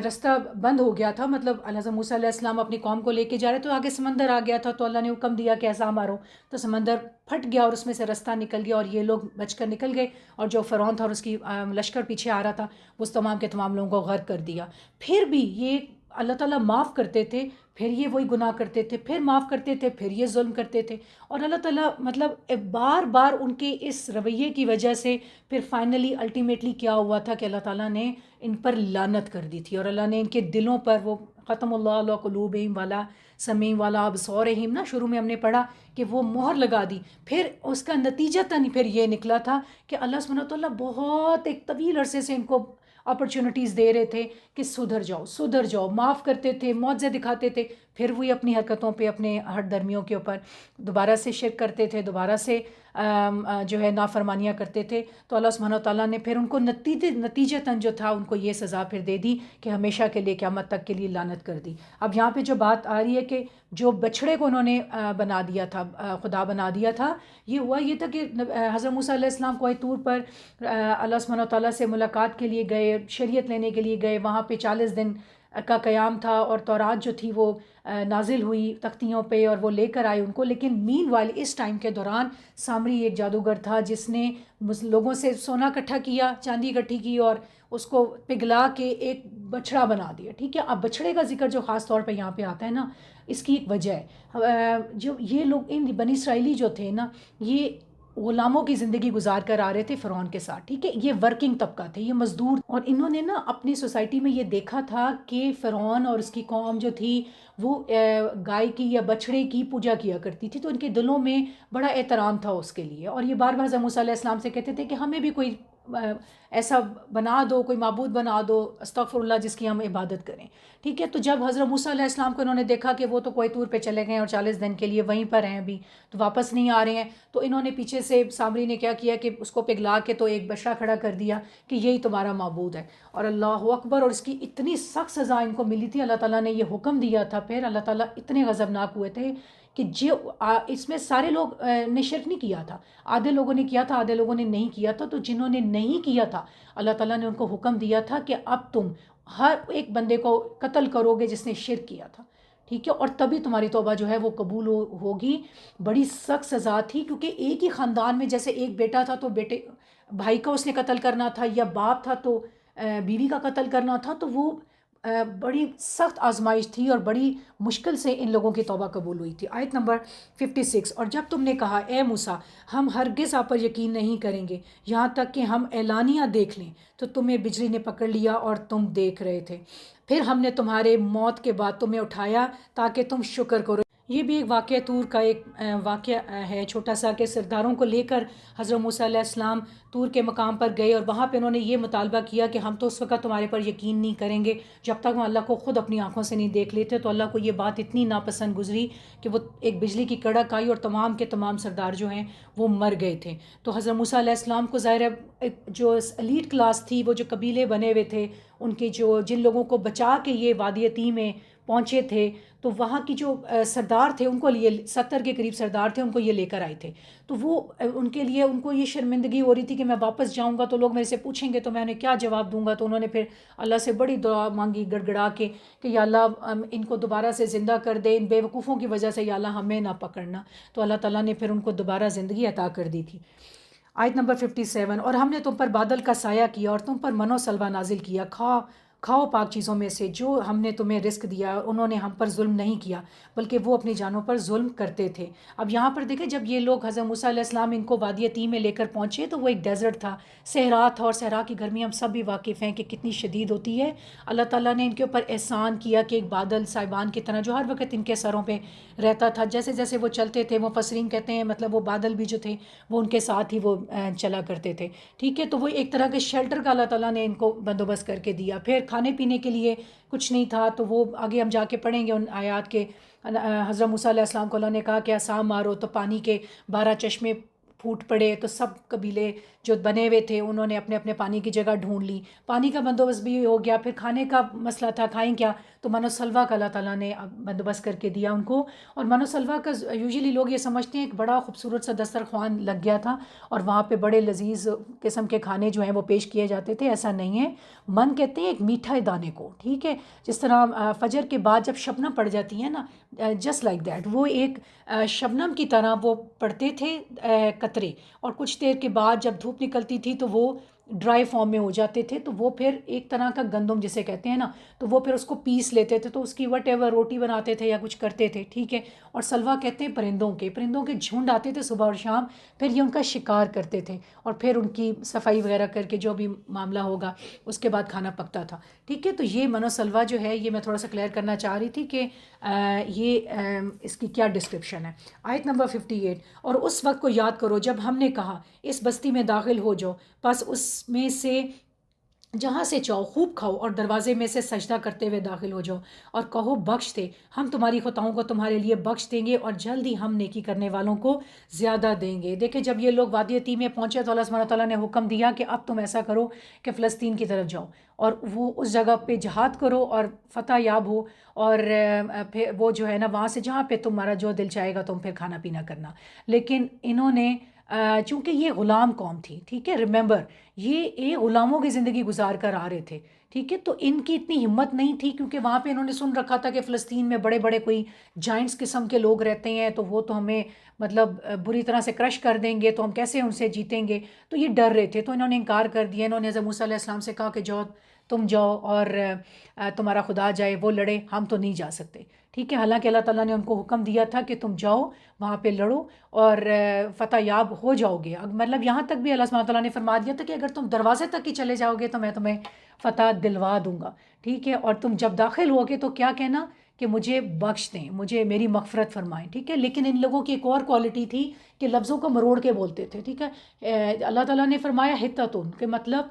رستہ بند ہو گیا تھا، مطلب حضرت موسیٰ علیہ السلام اپنی قوم کو لے کے جا رہے تو آگے سمندر آ گیا تھا، تو اللہ نے حکم دیا کہ ایسا مارو، تو سمندر پھٹ گیا اور اس میں سے رستہ نکل گیا اور یہ لوگ بچ کر نکل گئے، اور جو فرعون تھا اور اس کی لشکر پیچھے آ رہا تھا وہ اس تمام کے تمام لوگوں کو غرق کر دیا۔ پھر بھی یہ اللہ تعالیٰ معاف کرتے تھے، پھر یہ وہی گناہ کرتے تھے، پھر معاف کرتے تھے، پھر یہ ظلم کرتے تھے، اور اللہ تعالیٰ مطلب بار بار ان کے اس رویے کی وجہ سے پھر فائنلی الٹیمیٹلی کیا ہوا تھا کہ اللہ تعالیٰ نے ان پر لعنت کر دی تھی، اور اللہ نے ان کے دلوں پر وہ ختم اللہ علی قلوبہم والا سمیع والا ابصارہم نا، شروع میں ہم نے پڑھا کہ وہ مہر لگا دی، پھر اس کا نتیجتاً پھر یہ نکلا تھا کہ اللہ سبحانہ تعالیٰ بہت ایک طویل عرصے سے ان کو اپرچونٹیز دے رہے تھے کہ سدھر جاؤ سدھر جاؤ، معاف کرتے تھے، معجزے دکھاتے تھے، پھر وہی اپنی حرکتوں پہ، اپنے ہٹ درمیوں کے اوپر دوبارہ سے شرک کرتے تھے، دوبارہ سے جو ہے نافرمانیاں کرتے تھے، تو اللہ سبحانہ تعالیٰ نے پھر ان کو نتیجتاً جو تھا ان کو یہ سزا پھر دے دی کہ ہمیشہ کے لیے قیامت تک کے لیے لعنت کر دی۔ اب یہاں پہ جو بات آ رہی ہے کہ جو بچھڑے کو انہوں نے بنا دیا تھا، خدا بنا دیا تھا، یہ ہوا یہ تھا کہ حضرت موسیٰ علیہ السلام کوہ طور پر اللہ سبحانہ تعالیٰ سے ملاقات کے لیے گئے، شریعت لینے کے لیے گئے، وہاں پہ 40 دن کا قیام تھا اور تورات جو تھی وہ نازل ہوئی تختیوں پہ اور وہ لے کر آئے ان کو، لیکن مین وائل اس ٹائم کے دوران سامری ایک جادوگر تھا جس نے لوگوں سے سونا اکٹھا کیا، چاندی اکٹھی کی اور اس کو پگھلا کے ایک بچڑا بنا دیا، ٹھیک ہے۔ اب بچڑے کا ذکر جو خاص طور پہ یہاں پہ آتا ہے نا، اس کی ایک وجہ ہے، جو یہ لوگ ان بنی اسرائیلی جو تھے نا، یہ غلاموں کی زندگی گزار کر آ رہے تھے فرعون کے ساتھ، ٹھیک ہے، یہ ورکنگ طبقہ تھے، یہ مزدور، اور انہوں نے نا اپنی سوسائٹی میں یہ دیکھا تھا کہ فرعون اور اس کی قوم جو تھی وہ گائے کی یا بچڑے کی پوجا کیا کرتی تھی، تو ان کے دلوں میں بڑا احترام تھا اس کے لیے، اور یہ بار بار حضرت موسیٰ علیہ السلام سے کہتے تھے کہ ہمیں بھی کوئی ایسا بنا دو، کوئی معبود بنا دو، استغفر اللہ، جس کی ہم عبادت کریں، ٹھیک ہے۔ تو جب حضرت موسیٰ علیہ السلام کو انہوں نے دیکھا کہ وہ تو کوہ طور پہ چلے گئے اور 40 دن کے لیے وہیں پر ہیں ابھی، تو واپس نہیں آ رہے ہیں، تو انہوں نے پیچھے سے سامری نے کیا کیا کہ اس کو پگھلا کے تو ایک بچڑا کھڑا کر دیا کہ یہی تمہارا معبود ہے، اور اللہ اکبر، اور اس کی اتنی سخت سزا ان کو ملی تھی، اللہ تعالیٰ نے یہ حکم دیا تھا، پھر اللہ تعالیٰ اتنے غضبناک ہوئے تھے کہ جو اس میں سارے لوگ نے شرک نہیں کیا تھا، آدھے لوگوں نے کیا تھا، آدھے لوگوں نے نہیں کیا تھا، تو جنہوں نے نہیں کیا تھا اللہ تعالیٰ نے ان کو حکم دیا تھا کہ اب تم ہر ایک بندے کو قتل کرو گے جس نے شرک کیا تھا، ٹھیک ہے، اور تبھی تمہاری توبہ جو ہے وہ قبول ہوگی۔ بڑی سخت سزا تھی، کیونکہ ایک ہی خاندان میں جیسے ایک بیٹا تھا تو بیٹے بھائی کا اس نے قتل کرنا تھا، یا باپ تھا تو بیوی کا قتل کرنا تھا، تو وہ بڑی سخت آزمائش تھی اور بڑی مشکل سے ان لوگوں کی توبہ قبول ہوئی تھی۔ آیت نمبر 56، اور جب تم نے کہا اے موسیٰ ہم ہرگز آپ پر یقین نہیں کریں گے یہاں تک کہ ہم اعلانیہ دیکھ لیں، تو تمہیں بجلی نے پکڑ لیا اور تم دیکھ رہے تھے، پھر ہم نے تمہارے موت کے بعد تمہیں اٹھایا تاکہ تم شکر کرو۔ یہ بھی ایک واقعہ طور کا ایک واقعہ ہے چھوٹا سا، کہ سرداروں کو لے کر حضرت موسیٰ علیہ السلام طور کے مقام پر گئے، اور وہاں پہ انہوں نے یہ مطالبہ کیا کہ ہم تو اس وقت تمہارے پر یقین نہیں کریں گے جب تک ہم اللہ کو خود اپنی آنکھوں سے نہیں دیکھ لیتے، تو اللہ کو یہ بات اتنی ناپسند گزری کہ وہ ایک بجلی کی کڑک آئی اور تمام کے تمام سردار جو ہیں وہ مر گئے تھے۔ تو حضرت موسیٰ علیہ السلام کو ظاہر ہے جو ایلیٹ کلاس تھی، وہ جو قبیلے بنے ہوئے تھے ان کے، جو جن لوگوں کو بچا کے یہ وادی عتیم میں پہنچے تھے، تو وہاں کی جو سردار تھے ان کو لیے 70 کے قریب سردار تھے، ان کو یہ لے کر آئے تھے، تو وہ ان کے لیے ان کو یہ شرمندگی ہو رہی تھی کہ میں واپس جاؤں گا تو لوگ میرے سے پوچھیں گے تو میں انہیں کیا جواب دوں گا، تو انہوں نے پھر اللہ سے بڑی دعا مانگی گڑ گڑا کے کہ یا اللہ ان کو دوبارہ سے زندہ کر دے، ان بے وقوفوں کی وجہ سے یا اللہ ہمیں نہ پکڑنا، تو اللہ تعالیٰ نے پھر ان کو دوبارہ زندگی عطا کر دی تھی۔ آیت نمبر 57، اور ہم نے تم پر بادل کا سایہ کیا اور تم پر من و سلوہ نازل کیا، کھاؤ کھاؤ پاک چیزوں میں سے جو ہم نے تمہیں رزق دیا، انہوں نے ہم پر ظلم نہیں کیا بلکہ وہ اپنی جانوں پر ظلم کرتے تھے۔ اب یہاں پر دیکھیں جب یہ لوگ حضرت موسیٰ علیہ السلام ان کو وادی تیہ میں لے کر پہنچے تو وہ ایک ڈیزرٹ تھا، صحرا تھا، اور صحرا کی گرمی ہم سب بھی واقف ہیں کہ کتنی شدید ہوتی ہے۔ اللہ تعالیٰ نے ان کے اوپر احسان کیا کہ ایک بادل صاحبان کی طرح جو ہر وقت ان کے سروں پہ رہتا تھا، جیسے جیسے وہ چلتے تھے، مفسرین کہتے ہیں مطلب وہ بادل بھی جو تھے وہ ان کے ساتھ ہی وہ چلا کرتے تھے، ٹھیک ہے۔ تو وہ ایک طرح کے شیلٹر کا اللہ تعالیٰ نے ان کو بندوبست کر کے دیا۔ پھر کھانے پینے کے لیے کچھ نہیں تھا، تو وہ آگے ہم جا کے پڑھیں گے ان آیات کے۔ حضرت موسیٰ علیہ السلام کو اللہ نے کہا کہ عصا مارو تو پانی کے 12 چشمے پھوٹ پڑے، تو سب قبیلے جو بنے ہوئے تھے انہوں نے اپنے اپنے پانی کی جگہ ڈھونڈ لی، پانی کا بندوبست بھی ہو گیا۔ پھر کھانے کا مسئلہ تھا، کھائیں کیا؟ تو من و سلویٰ کا اللہ تعالیٰ نے بندوبست کر کے دیا ان کو۔ اور من و سلویٰ کا یوزلی لوگ یہ سمجھتے ہیں ایک بڑا خوبصورت سا دسترخوان لگ گیا تھا اور وہاں پہ بڑے لذیذ قسم کے کھانے جو ہیں وہ پیش کیے جاتے تھے، ایسا نہیں ہے۔ من کہتے ہیں ایک میٹھا دانے کو، ٹھیک ہے، جس طرح فجر کے بعد جب شبنم پڑ جاتی ہے نا، جسٹ لائک دیٹ، وہ ایک شبنم کی طرح وہ پڑتے تھے قطرے، اور کچھ دیر کے بعد جب دھوپ نکلتی تھی تو وہ ڈرائی فارم میں ہو جاتے تھے، تو وہ پھر ایک طرح کا گندم جسے کہتے ہیں نا، تو وہ پھر اس کو پیس لیتے تھے تو اس کی وٹ ایور روٹی بناتے تھے یا کچھ کرتے تھے، ٹھیک ہے۔ اور سلویٰ کہتے ہیں پرندوں کے جھنڈ آتے تھے صبح اور شام، پھر یہ ان کا شکار کرتے تھے اور پھر ان کی صفائی وغیرہ کر کے جو بھی معاملہ ہوگا اس کے بعد کھانا پکتا تھا، ٹھیک ہے۔ تو یہ من و سلویٰ جو ہے یہ میں تھوڑا سا کلیئر کرنا چاہ رہی تھی کہ یہ اس کی کیا ڈسکرپشن ہے۔ آیت نمبر 58، اور اس وقت کو یاد کرو جب ہم نے کہا اس بستی میں داخل ہو جاؤ، پس اس میں سے جہاں سے چاہو خوب کھاؤ اور دروازے میں سے سجدہ کرتے ہوئے داخل ہو جاؤ، اور کہو بخش دے، ہم تمہاری خطاؤں کو تمہارے لیے بخش دیں گے اور جلد ہی ہم نیکی کرنے والوں کو زیادہ دیں گے۔ دیکھیں جب یہ لوگ وادی تیہ میں پہنچے تو اللہ سبحانہ تعالیٰ نے حکم دیا کہ اب تم ایسا کرو کہ فلسطین کی طرف جاؤ اور وہ اس جگہ پہ جہاد کرو اور فتح یاب ہو، اور پھر وہ جو ہے نا وہاں سے جہاں پہ تمہارا جو دل چاہے گا تم پھر کھانا پینا کرنا۔ لیکن انہوں نے چونکہ یہ غلام قوم تھی، ٹھیک ہے، ریممبر یہ غلاموں کی زندگی گزار کر آ رہے تھے، ٹھیک ہے، تو ان کی اتنی ہمت نہیں تھی کیونکہ وہاں پہ انہوں نے سن رکھا تھا کہ فلسطین میں بڑے بڑے کوئی جائنٹس قسم کے لوگ رہتے ہیں، تو وہ تو ہمیں مطلب بری طرح سے کرش کر دیں گے، تو ہم کیسے ان سے جیتیں گے، تو یہ ڈر رہے تھے، تو انہوں نے انکار کر دیا۔ انہوں نے حضرت موسیٰ علیہ السلام سے کہا کہ جاؤ تم جاؤ اور تمہارا خدا جائے، وہ لڑے، ہم تو نہیں جا سکتے، ٹھیک ہے۔ حالانکہ اللہ تعالیٰ نے ان کو حکم دیا تھا کہ تم جاؤ وہاں پہ لڑو اور فتح یاب ہو جاؤ گے، مطلب یہاں تک بھی اللہ سبحانہ تعالیٰ نے فرما دیا تھا کہ اگر تم دروازے تک ہی چلے جاؤ گے تو میں تمہیں فتح دلوا دوں گا، ٹھیک ہے، اور تم جب داخل ہوگے تو کیا کہنا کہ مجھے بخش دیں، مجھے میری مغفرت فرمائیں، ٹھیک ہے۔ لیکن ان لوگوں کی ایک اور کوالٹی تھی کہ لفظوں کو مروڑ کے بولتے تھے، ٹھیک ہے۔ اللہ تعالیٰ نے فرمایا حتتن، کہ مطلب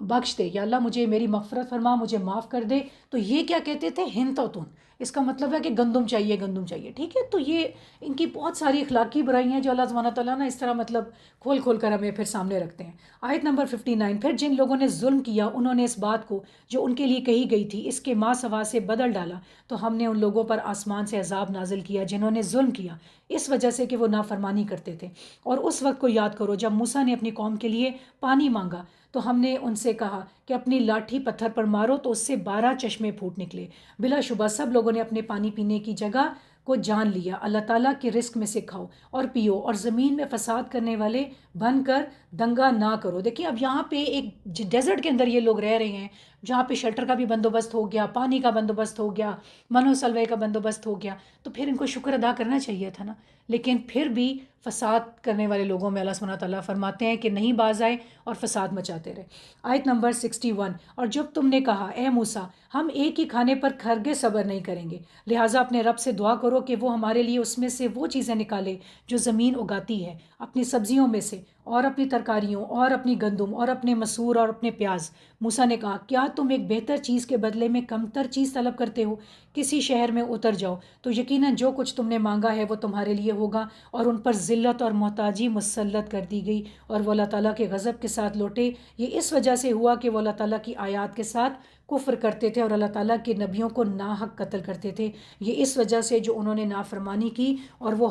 بخش دے یا اللہ مجھے میری مغفرت فرما، مجھے معاف کر دے، تو یہ کیا کہتے تھے ہنتتن، اس کا مطلب ہے کہ گندم چاہیے، ٹھیک ہے۔ تو یہ ان کی بہت ساری اخلاقی برائی ہیں جو اللہ سبحانہ تعالیٰ نا اس طرح مطلب کھول کھول کر ہمیں پھر سامنے رکھتے ہیں۔ آیت نمبر 59، پھر جن لوگوں نے ظلم کیا انہوں نے اس بات کو جو ان کے لیے کہی گئی تھی اس کے ماں سوا سے بدل ڈالا، تو ہم نے ان لوگوں پر آسمان سے عذاب نازل کیا جنہوں نے ظلم کیا اس وجہ سے کہ وہ نافرمانی کرتے تھے۔ اور اس وقت کو یاد کرو جب موسیٰ نے اپنی قوم کے لیے پانی مانگا تو ہم نے ان سے کہا کہ اپنی لاٹھی پتھر پر مارو تو اس سے 12 چشمے پھوٹ نکلے۔ بلا شبہ سب لوگوں نے اپنے پانی پینے کی جگہ کو جان لیا۔ اللہ تعالیٰ کے رزق میں سے کھاؤ اور پیو اور زمین میں فساد کرنے والے بن کر دنگا نہ کرو۔ دیکھیے اب یہاں پہ ایک ڈیزرٹ کے اندر یہ لوگ رہ رہے ہیں جہاں پہ شیلٹر کا بھی بندوبست ہو گیا، پانی کا بندوبست ہو گیا، من و سلوے کا بندوبست ہو گیا، تو پھر ان کو شکر ادا کرنا چاہیے تھا نا۔ لیکن پھر بھی فساد کرنے والے لوگوں میں اللہ سبحانہ تعالیٰ فرماتے ہیں کہ نہیں باز آئے اور فساد مچاتے رہے۔ آیت نمبر 61، اور جب تم نے کہا اے موسیٰ ہم ایک ہی کھانے پر ہرگز صبر نہیں کریں گے، لہٰذا اپنے رب سے دعا کرو کہ وہ ہمارے لیے اس میں سے وہ چیزیں نکالے جو زمین اگاتی ہے، اپنی سبزیوں میں سے اور اپنی ترکاریوں اور اپنی گندم اور اپنے مسور اور اپنے پیاز۔ موسیٰ نے کہا کیا تم ایک بہتر چیز کے بدلے میں کمتر چیز طلب کرتے ہو؟ کسی شہر میں اتر جاؤ تو یقیناً جو کچھ تم نے مانگا ہے وہ تمہارے لیے ہوگا، اور ان پر ذلت اور محتاجی مسلط کر دی گئی اور وہ اللہ تعالیٰ کے غضب کے ساتھ لوٹے۔ یہ اس وجہ سے ہوا کہ وہ اللہ تعالیٰ کی آیات کے ساتھ کفر کرتے تھے اور اللہ تعالیٰ کے نبیوں کو ناحق قتل کرتے تھے، یہ اس وجہ سے جو انہوں نے نافرمانی کی اور وہ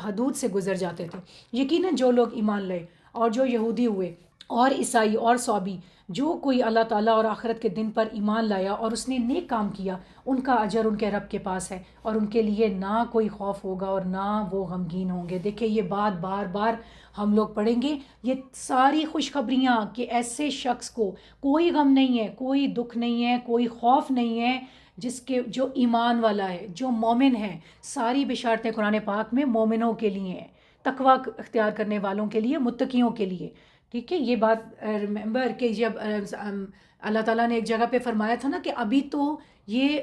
حدود سے گزر جاتے تھے۔ یقیناً جو لوگ ایمان لائے اور جو یہودی ہوئے اور عیسائی اور صابی، جو کوئی اللہ تعالیٰ اور آخرت کے دن پر ایمان لایا اور اس نے نیک کام کیا، ان کا اجر ان کے رب کے پاس ہے، اور ان کے لیے نہ کوئی خوف ہوگا اور نہ وہ غمگین ہوں گے۔ دیکھیں یہ بات بار بار ہم لوگ پڑھیں گے، یہ ساری خوشخبریاں کہ ایسے شخص کو کوئی غم نہیں ہے، کوئی دکھ نہیں ہے، کوئی خوف نہیں ہے، جو ایمان والا ہے، جو مومن ہے۔ ساری بشارتیں قرآن پاک میں مومنوں کے لیے ہیں، تقوی اختیار کرنے والوں کے لیے، متقیوں کے لیے۔ ٹھیک ہے، یہ بات ریمبر کہ جب اللہ تعالیٰ نے ایک جگہ پہ فرمایا تھا نا کہ ابھی تو یہ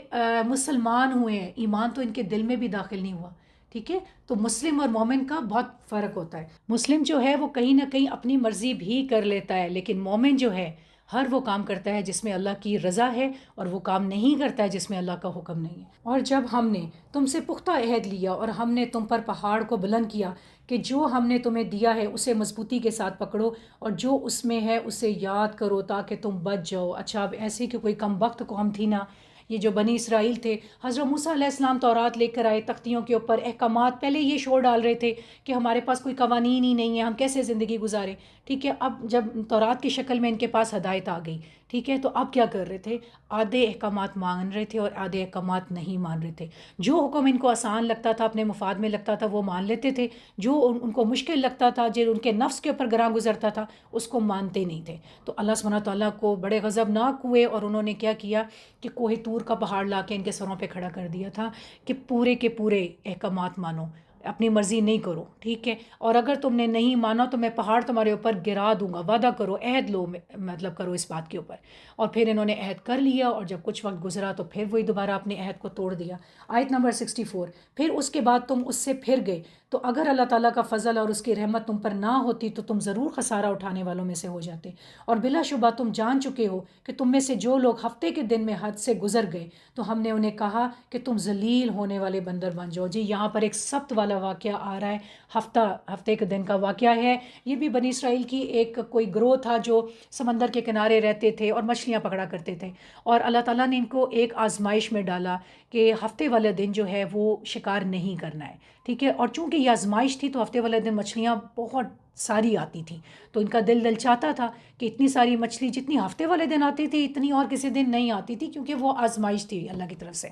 مسلمان ہوئے ہیں، ایمان تو ان کے دل میں بھی داخل نہیں ہوا۔ ٹھیک ہے، تو مسلم اور مومن کا بہت فرق ہوتا ہے۔ مسلم جو ہے وہ کہیں نہ کہیں اپنی مرضی بھی کر لیتا ہے، لیکن مومن جو ہے ہر وہ کام کرتا ہے جس میں اللہ کی رضا ہے، اور وہ کام نہیں کرتا ہے جس میں اللہ کا حکم نہیں ہے۔ اور جب ہم نے تم سے پختہ عہد لیا اور ہم نے تم پر پہاڑ کو بلند کیا کہ جو ہم نے تمہیں دیا ہے اسے مضبوطی کے ساتھ پکڑو، اور جو اس میں ہے اسے یاد کرو تاکہ تم بچ جاؤ۔ اچھا، اب ایسے کہ کوئی کم بخت قوم تھی نا، یہ جو بنی اسرائیل تھے، حضرت موسیٰ علیہ السلام تورات لے کر آئے، تختیوں کے اوپر احکامات، پہلے یہ شور ڈال رہے تھے کہ ہمارے پاس کوئی قوانین ہی نہیں ہے، ہم کیسے زندگی گزاریں۔ ٹھیک ہے، اب جب تورات کی شکل میں ان کے پاس ہدایت آ گئی، ٹھیک ہے، تو اب کیا کر رہے تھے؟ آدھے احکامات مان رہے تھے اور آدھے احکامات نہیں مان رہے تھے۔ جو حکم ان کو آسان لگتا تھا، اپنے مفاد میں لگتا تھا، وہ مان لیتے تھے۔ جو ان کو مشکل لگتا تھا، جو ان کے نفس کے اوپر گراں گزرتا تھا، اس کو مانتے نہیں تھے۔ تو اللہ سبحانہ تعالیٰ کو بڑے غضبناک ہوئے، اور انہوں نے کیا کیا کہ کوہ طور کا پہاڑ لا کے ان کے سروں پہ کھڑا کر دیا تھا کہ پورے کے پورے احکامات مانو، اپنی مرضی نہیں کرو۔ ٹھیک ہے، اور اگر تم نے نہیں مانا تو میں پہاڑ تمہارے اوپر گرا دوں گا، وعدہ کرو، عہد لو، مطلب کرو اس بات کے اوپر۔ اور پھر انہوں نے عہد کر لیا، اور جب کچھ وقت گزرا تو پھر وہی دوبارہ اپنے عہد کو توڑ دیا۔ آیت نمبر 64، پھر اس کے بعد تم اس سے پھر گئے، تو اگر اللہ تعالیٰ کا فضل اور اس کی رحمت تم پر نہ ہوتی تو تم ضرور خسارہ اٹھانے والوں میں سے ہو جاتے۔ اور بلا شبہ تم جان چکے ہو کہ تم میں سے جو لوگ ہفتے کے دن میں حد سے گزر گئے تو ہم نے انہیں کہا کہ تم ذلیل ہونے والے بندر بن جاؤ۔ جی یہاں پر ایک سبت والا واقعہ آ رہا ہے، ہفتے کے دن کا واقعہ ہے۔ یہ بھی بنی اسرائیل کی ایک کوئی گروہ تھا جو سمندر کے کنارے رہتے تھے اور مچھلیاں پکڑا کرتے تھے، اور اللہ تعالیٰ نے ان کو ایک آزمائش میں ڈالا کہ ہفتے والے دن جو ہے وہ شکار نہیں کرنا ہے۔ ٹھیک ہے، اور چونکہ یہ آزمائش تھی تو ہفتے والے دن مچھلیاں بہت ساری آتی تھیں، تو ان کا دل چاہتا تھا کہ اتنی ساری مچھلی جتنی ہفتے والے دن آتی تھی اتنی اور کسی دن نہیں آتی تھی، کیونکہ وہ آزمائش تھی اللہ کی طرف سے۔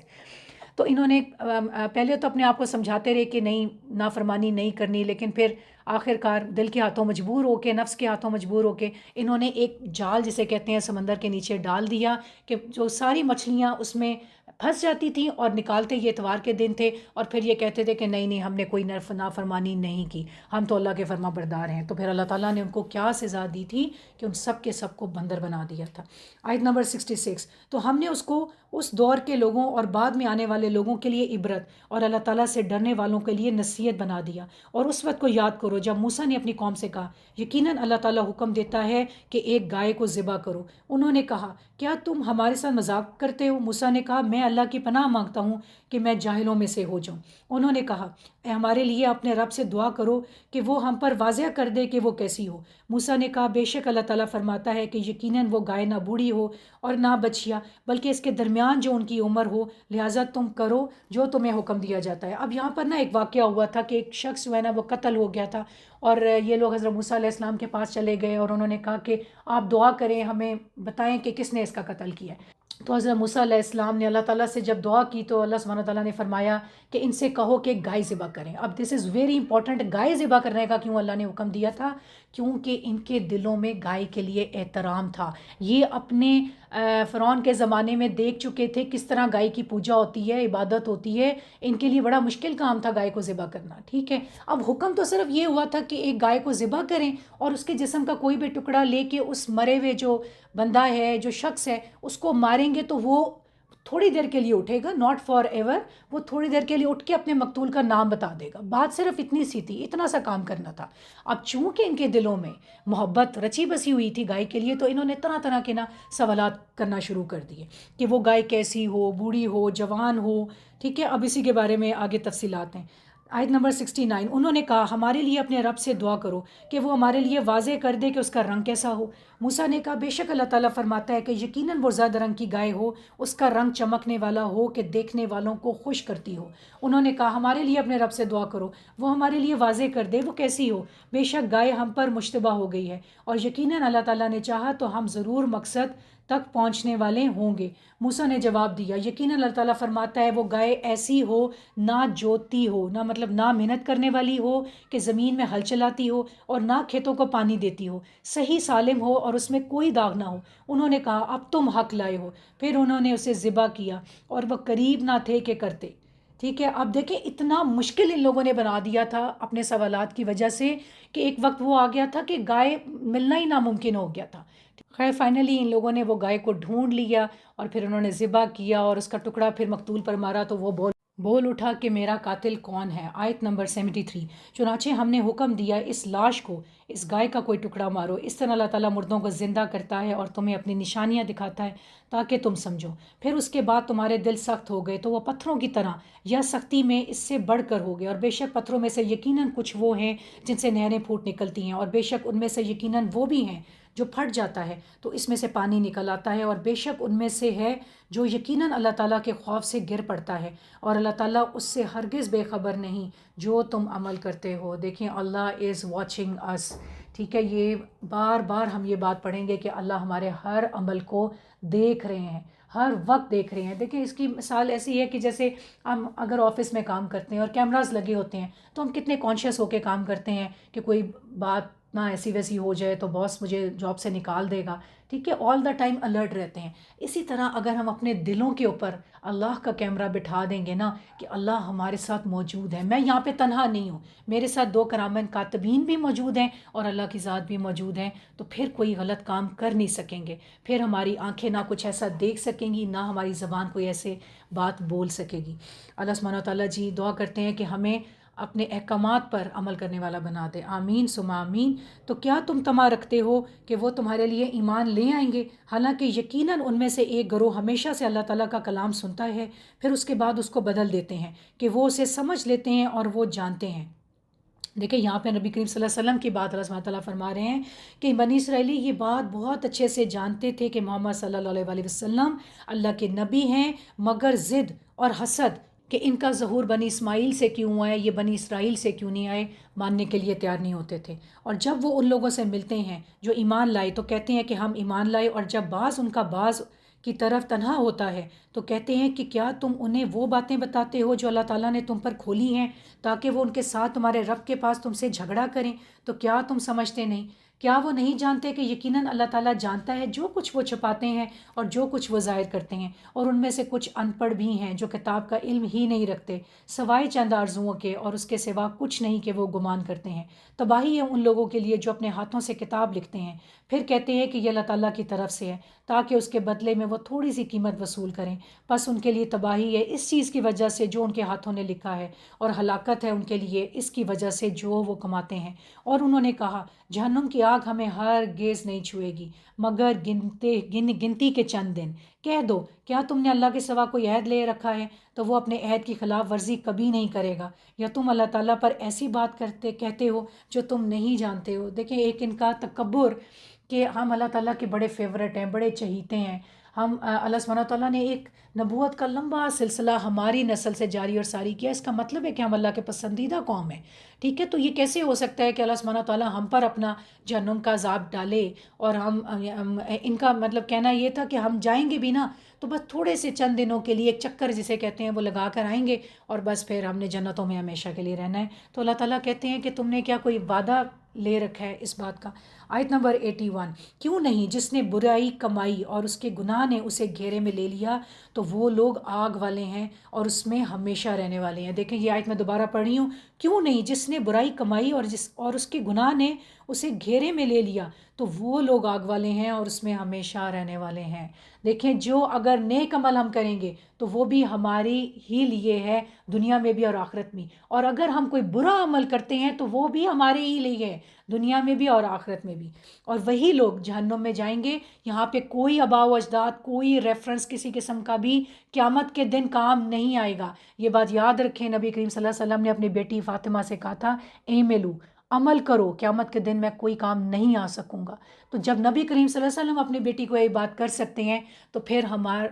تو انہوں نے پہلے تو اپنے آپ کو سمجھاتے رہے کہ نہیں، نافرمانی نہیں کرنی، لیکن پھر آخر کار دل کے ہاتھوں مجبور ہو کے، نفس کے ہاتھوں مجبور ہو کے انہوں نے ایک جال جسے کہتے ہیں سمندر کے نیچے ڈال دیا کہ جو ساری مچھلیاں اس میں پھنس جاتی تھیں، اور نکالتے یہ اتوار کے دن تھے، اور پھر یہ کہتے تھے کہ نہیں ہم نے کوئی نافرمانی نہیں کی، ہم تو اللہ کے فرما بردار ہیں۔ تو پھر اللہ تعالیٰ نے ان کو کیا سزا دی تھی کہ ان سب کے سب کو بندر بنا دیا تھا۔ آیت نمبر 66، تو ہم نے اس کو اس دور کے لوگوں اور بعد میں آنے والے لوگوں کے لیے عبرت اور اللہ تعالیٰ سے ڈرنے والوں کے لیے نصیحت بنا دیا۔ اور اس وقت کو یاد کرو جب موسیٰ نے اپنی قوم سے کہا، یقیناً اللہ تعالیٰ حکم دیتا ہے کہ ایک گائے کو ذبح کرو۔ انہوں نے کہا، کیا تم ہمارے ساتھ مذاق کرتے ہو؟ موسیٰ نے کہا، میں اللہ کی پناہ مانگتا ہوں کہ میں جاہلوں میں سے ہو جاؤں۔ انہوں نے کہا، اے ہمارے لیے اپنے رب سے دعا کرو کہ وہ ہم پر واضح کر دے کہ وہ کیسی ہو۔ موسیٰ نے کہا، بے شک اللہ تعالیٰ فرماتا ہے کہ یقیناً وہ گائے نہ بوڑھی ہو اور نہ بچیا، بلکہ اس کے درمیان جو ان کی عمر ہو، لہٰذا تم کرو جو تمہیں حکم دیا جاتا ہے۔ اب یہاں پر نا ایک واقعہ ہوا تھا کہ ایک شخص جو ہے نا وہ قتل ہو گیا تھا، اور یہ لوگ حضرت موسیٰ علیہ السلام کے پاس چلے گئے اور انہوں نے کہا کہ آپ دعا کریں، ہمیں بتائیں کہ کس نے اس کا قتل کیا ہے۔ تو حضرت موسیٰ علیہ السلام نے اللہ تعالیٰ سے جب دعا کی تو اللہ سبحانہ تعالیٰ نے فرمایا کہ ان سے کہو کہ گائے ذبح کریں۔ اب دس از ویری امپورٹنٹ، گائے ذبح کرنے کا کیوں اللہ نے حکم دیا تھا؟ کیونکہ ان کے دلوں میں گائے کے لیے احترام تھا۔ یہ اپنے فرعون کے زمانے میں دیکھ چکے تھے کس طرح گائے کی پوجا ہوتی ہے، عبادت ہوتی ہے، ان کے لیے بڑا مشکل کام تھا گائے کو ذبح کرنا۔ ٹھیک ہے، اب حکم تو صرف یہ ہوا تھا کہ ایک گائے کو ذبح کریں اور اس کے جسم کا کوئی بھی ٹکڑا لے کے اس مرے ہوئے جو بندہ ہے، جو شخص ہے، اس کو ماریں گے تو وہ تھوڑی دیر کے لیے اٹھے گا، ناٹ فار ایور، وہ تھوڑی دیر کے لیے اٹھ کے اپنے مقتول کا نام بتا دے گا۔ بات صرف اتنی سی تھی، اتنا سا کام کرنا تھا۔ اب چونکہ ان کے دلوں میں محبت رچی بسی ہوئی تھی گائے کے لیے، تو انہوں نے طرح طرح کے سوالات کرنا شروع کر دیے کہ وہ گائے کیسی ہو، بوڑھی ہو، جوان ہو۔ ٹھیک ہے، اب اسی کے بارے میں آگے تفصیلات ہیں۔ آیت نمبر 69، انہوں نے کہا، ہمارے لیے اپنے رب سے دعا کرو کہ وہ ہمارے لیے واضح کر دے کہ اس کا رنگ کیسا ہو۔ موسیٰ نے کہا بے شک اللہ تعالیٰ فرماتا ہے کہ یقیناً وہ زرد رنگ کی گائے ہو، اس کا رنگ چمکنے والا ہو کہ دیکھنے والوں کو خوش کرتی ہو۔ انہوں نے کہا ہمارے لیے اپنے رب سے دعا کرو، وہ ہمارے لیے واضح کر دے وہ کیسی ہو۔ بے شک گائے ہم پر مشتبہ ہو گئی ہے، اور یقیناً اللہ تعالیٰ نے چاہا تو ہم ضرور مقصد تک پہنچنے والے ہوں گے۔ موسیٰ نے جواب دیا یقیناً اللہ تعالیٰ فرماتا ہے وہ گائے ایسی ہو نہ جوتتی ہو، نہ مطلب نہ محنت کرنے والی ہو کہ زمین میں ہل چلاتی ہو، اور نہ کھیتوں کو پانی دیتی ہو، صحیح سالم ہو اور اس میں کوئی داغ نہ ہو۔ انہوں نے کہا اب تم حق لائے ہو۔ پھر انہوں نے اسے ذبح کیا اور وہ قریب نہ تھے کہ کرتے۔ ٹھیک ہے، اب دیکھیں اتنا مشکل ان لوگوں نے بنا دیا تھا اپنے سوالات کی وجہ سے کہ ایک وقت وہ آ گیا تھا کہ گائے ملنا ہی ناممکن ہو گیا تھا۔ خیر فائنلی ان لوگوں نے وہ گائے کو ڈھونڈ لیا اور پھر انہوں نے ذبح کیا اور اس کا ٹکڑا پھر مقتول پر مارا تو وہ بول اٹھا کہ میرا قاتل کون ہے۔ آیت نمبر 73۔ چنانچہ ہم نے حکم دیا اس لاش کو، اس گائے کا کوئی ٹکڑا مارو۔ اس طرح اللہ تعالیٰ مردوں کو زندہ کرتا ہے اور تمہیں اپنی نشانیاں دکھاتا ہے تاکہ تم سمجھو۔ پھر اس کے بعد تمہارے دل سخت ہو گئے تو وہ پتھروں کی طرح یا سختی میں اس سے بڑھ کر ہو گئے، اور بے شک پتھروں میں سے یقیناً کچھ وہ ہیں جن سے نہریں پھوٹ نکلتی ہیں، اور بے شک ان میں سے یقیناً وہ بھی ہیں جو پھٹ جاتا ہے تو اس میں سے پانی نکل آتا ہے، اور بے شک ان میں سے ہے جو یقیناً اللہ تعالیٰ کے خوف سے گر پڑتا ہے، اور اللہ تعالیٰ اس سے ہرگز بے خبر نہیں جو تم عمل کرتے ہو۔ دیکھیں اللہ از واچنگ اس، ٹھیک ہے، یہ بار بار ہم یہ بات پڑھیں گے کہ اللہ ہمارے ہر عمل کو دیکھ رہے ہیں، ہر وقت دیکھ رہے ہیں۔ دیکھیں اس کی مثال ایسی ہے کہ جیسے ہم اگر آفس میں کام کرتے ہیں اور کیمراز لگے ہوتے ہیں تو ہم کتنے کانشیس ہو کے کام کرتے ہیں کہ کوئی بات نہ ایسی ویسی ہو جائے تو باس مجھے جاب سے نکال دے گا، ٹھیک ہے، آل دا ٹائم الرٹ رہتے ہیں۔ اسی طرح اگر ہم اپنے دلوں کے اوپر اللہ کا کیمرہ بٹھا دیں گے نا کہ اللہ ہمارے ساتھ موجود ہے، میں یہاں پہ تنہا نہیں ہوں، میرے ساتھ 2 کرامن کاتبین بھی موجود ہیں اور اللہ کی ذات بھی موجود ہیں، تو پھر کوئی غلط کام کر نہیں سکیں گے، پھر ہماری آنکھیں نہ کچھ ایسا دیکھ سکیں گی، نہ ہماری زبان کوئی ایسے بات بول سکے گی۔ اللہ سبحانہ و تعالیٰ جی دعا کرتے ہیں کہ ہمیں اپنے احکامات پر عمل کرنے والا بنا دے، آمین ثم آمین۔ تو کیا تم طمع رکھتے ہو کہ وہ تمہارے لیے ایمان لے آئیں گے، حالانکہ یقیناً ان میں سے ایک گروہ ہمیشہ سے اللہ تعالیٰ کا کلام سنتا ہے پھر اس کے بعد اس کو بدل دیتے ہیں کہ وہ اسے سمجھ لیتے ہیں اور وہ جانتے ہیں۔ دیکھیں یہاں پہ نبی کریم صلی اللہ علیہ وسلم کی بات اللہ سبحانہ تعالیٰ فرما رہے ہیں کہ بنی اسرائیلی یہ بات بہت اچھے سے جانتے تھے کہ محمد صلی اللہ علیہ وسلم اللہ کے نبی ہیں، مگر ضد اور حسد کہ ان کا ظہور بنی اسماعیل سے کیوں آئے، یہ بنی اسرائیل سے کیوں نہیں آئے، ماننے کے لیے تیار نہیں ہوتے تھے۔ اور جب وہ ان لوگوں سے ملتے ہیں جو ایمان لائے تو کہتے ہیں کہ ہم ایمان لائے، اور جب بعض ان کا بعض کی طرف تنہا ہوتا ہے تو کہتے ہیں کہ کیا تم انہیں وہ باتیں بتاتے ہو جو اللہ تعالیٰ نے تم پر کھولی ہیں تاکہ وہ ان کے ساتھ تمہارے رب کے پاس تم سے جھگڑا کریں، تو کیا تم سمجھتے نہیں؟ کیا وہ نہیں جانتے کہ یقیناً اللہ تعالیٰ جانتا ہے جو کچھ وہ چھپاتے ہیں اور جو کچھ وہ ظاہر کرتے ہیں، اور ان میں سے کچھ ان پڑھ بھی ہیں جو کتاب کا علم ہی نہیں رکھتے سوائے چند آرزوؤں کے، اور اس کے سوا کچھ نہیں کہ وہ گمان کرتے ہیں۔ تباہی ہے ان لوگوں کے لیے جو اپنے ہاتھوں سے کتاب لکھتے ہیں پھر کہتے ہیں کہ یہ اللہ تعالیٰ کی طرف سے ہے تاکہ اس کے بدلے میں وہ تھوڑی سی قیمت وصول کریں، پس ان کے لیے تباہی ہے اس چیز کی وجہ سے جو ان کے ہاتھوں نے لکھا ہے، اور ہلاکت ہے ان کے لیے اس کی وجہ سے جو وہ کماتے ہیں۔ اور انہوں نے کہا جہنم کی آگ ہمیں ہرگز نہیں چھوئے گی مگر گنتی کے چند دن۔ کہہ دو کیا تم نے اللہ کے سوا کوئی عہد لے رکھا ہے تو وہ اپنے عہد کی خلاف ورزی کبھی نہیں کرے گا، یا تم اللہ تعالیٰ پر ایسی بات کہتے ہو جو تم نہیں جانتے ہو۔ دیکھیں ایک ان کا تکبر کہ ہم اللہ تعالیٰ کے بڑے فیورٹ ہیں، بڑے چہیتے ہیں، ہم اللہ سبحانہ تعالیٰ نے ایک نبوت کا لمبا سلسلہ ہماری نسل سے جاری اور ساری کیا، اس کا مطلب ہے کہ ہم اللہ کے پسندیدہ قوم ہیں، ٹھیک ہے۔ تو یہ کیسے ہو سکتا ہے کہ اللہ سبحانہ تعالیٰ ہم پر اپنا جہنم کا عذاب ڈالے، اور ہم ان کا مطلب کہنا یہ تھا کہ ہم جائیں گے بھی نا تو بس تھوڑے سے چند دنوں کے لیے ایک چکر جسے کہتے ہیں وہ لگا کر آئیں گے اور بس پھر ہم نے جنتوں میں ہمیشہ کے لیے رہنا ہے۔ تو اللہ تعالیٰ کہتے ہیں کہ تم نے کیا کوئی وعدہ لے رکھا ہے اس بات کا؟ آیت نمبر 81۔ کیوں نہیں جس نے برائی کمائی اور اس کے گناہ نے اسے گھیرے میں لے لیا تو وہ لوگ آگ والے ہیں اور اس میں ہمیشہ رہنے والے ہیں۔ دیکھیں یہ آیت میں دوبارہ پڑھ رہی ہوں، کیوں نہیں جس نے برائی کمائی اور اس کے گناہ نے اسے گھیرے میں لے لیا تو وہ لوگ آگ والے ہیں اور اس میں ہمیشہ رہنے والے ہیں۔ دیکھیں جو اگر نیک عمل ہم کریں گے تو وہ بھی ہماری ہی لیے ہے دنیا میں بھی اور آخرت میں، اور اگر ہم کوئی برا عمل کرتے ہیں تو وہ بھی ہمارے ہی لیے ہے دنیا میں بھی اور آخرت میں بھی، اور وہی لوگ جہنم میں جائیں گے۔ یہاں پہ کوئی آباء و اجداد، کوئی ریفرنس کسی قسم کا بھی قیامت کے دن کام نہیں آئے گا۔ یہ بات یاد رکھیں، نبی کریم صلی اللہ علیہ وسلم نے اپنی بیٹی فاطمہ سے کہا تھا اعملوا عمل کرو، قیامت کے دن میں کوئی کام نہیں آ سکوں گا۔ تو جب نبی کریم صلی اللہ علیہ وسلم اپنی بیٹی کو یہ بات کر سکتے ہیں تو پھر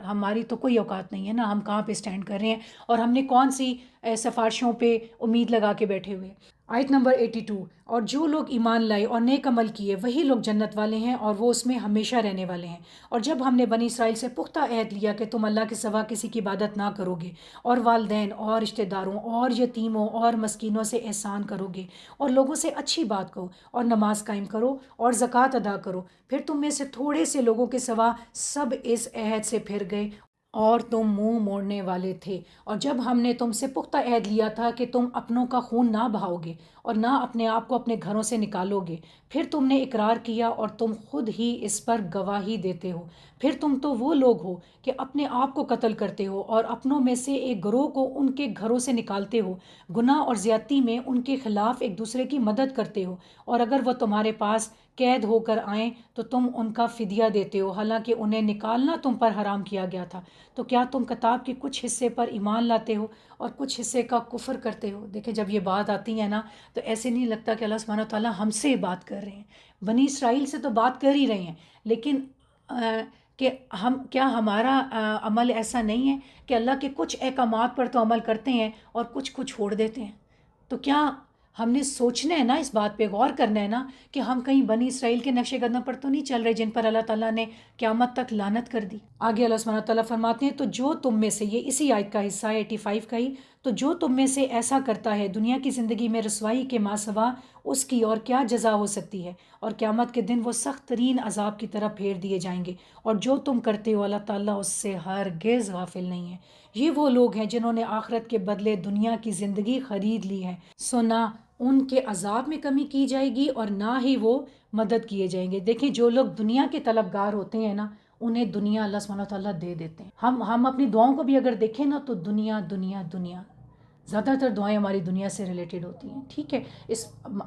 ہماری تو کوئی اوقات نہیں ہے نا، ہم کہاں پہ اسٹینڈ کر رہے ہیں اور ہم نے کون سی سفارشوں پہ امید لگا کے بیٹھے ہوئے ہیں۔ آیت نمبر 82، اور جو لوگ ایمان لائے اور نیک عمل کیے وہی لوگ جنت والے ہیں اور وہ اس میں ہمیشہ رہنے والے ہیں۔ اور جب ہم نے بنی اسرائیل سے پختہ عہد لیا کہ تم اللہ کے سوا کسی کی عبادت نہ کرو گے اور والدین اور رشتہ داروں اور یتیموں اور مسکینوں سے احسان کرو گے اور لوگوں سے اچھی بات کہو اور نماز قائم کرو اور زکوٰۃ ادا کرو، پھر تم میں سے تھوڑے سے لوگوں کے سوا سب اس عہد سے پھر گئے اور تم منہ موڑنے والے تھے۔ اور جب ہم نے تم سے پختہ عہد لیا تھا کہ تم اپنوں کا خون نہ بہاؤ گے اور نہ اپنے آپ کو اپنے گھروں سے نکالو گے، پھر تم نے اقرار کیا اور تم خود ہی اس پر گواہی دیتے ہو، پھر تم تو وہ لوگ ہو کہ اپنے آپ کو قتل کرتے ہو اور اپنوں میں سے ایک گروہ کو ان کے گھروں سے نکالتے ہو، گناہ اور زیادتی میں ان کے خلاف ایک دوسرے کی مدد کرتے ہو، اور اگر وہ تمہارے پاس قید ہو کر آئیں تو تم ان کا فدیہ دیتے ہو، حالانکہ انہیں نکالنا تم پر حرام کیا گیا تھا۔ تو کیا تم کتاب کے کچھ حصے پر ایمان لاتے ہو اور کچھ حصے کا کفر کرتے ہو؟ دیکھیں جب یہ بات آتی ہے نا تو ایسے نہیں لگتا کہ اللہ سبحانہ تعالیٰ ہم سے بات کر رہے ہیں، بنی اسرائیل سے تو بات کر ہی رہے ہیں، لیکن کہ ہمارا عمل ایسا نہیں ہے کہ اللہ کے کچھ احکامات پر تو عمل کرتے ہیں اور کچھ کو چھوڑ دیتے ہیں؟ تو کیا ہم نے سوچنا ہے نا، اس بات پہ غور کرنا ہے نا کہ ہم کہیں بنی اسرائیل کے نقش قدم پر تو نہیں چل رہے جن پر اللہ تعالیٰ نے قیامت تک لعنت کر دی۔ آگے اللہ سبحانہ تعالیٰ فرماتے ہیں، تو جو تم میں سے، یہ اسی آیت کا حصہ ہے 85 کا ہی، تو جو تم میں سے ایسا کرتا ہے دنیا کی زندگی میں رسوائی کے ماں سوا اس کی اور کیا جزا ہو سکتی ہے، اور قیامت کے دن وہ سخت ترین عذاب کی طرف پھیر دیے جائیں گے، اور جو تم کرتے ہو اللہ تعالیٰ اس سے ہرگز غافل نہیں ہے۔ یہ وہ لوگ ہیں جنہوں نے آخرت کے بدلے دنیا کی زندگی خرید لی ہے، سو نہ ان کے عذاب میں کمی کی جائے گی اور نہ ہی وہ مدد کیے جائیں گے۔ دیکھیں جو لوگ دنیا کے طلبگار ہوتے ہیں نا انہیں دنیا اللہ سبحانہ تعالیٰ دے دیتے ہیں۔ ہم اپنی دعاؤں کو بھی اگر دیکھیں نا تو دنیا دنیا دنیا، زیادہ تر دعائیں ہماری دنیا سے ریلیٹڈ ہوتی ہیں، ٹھیک ہے،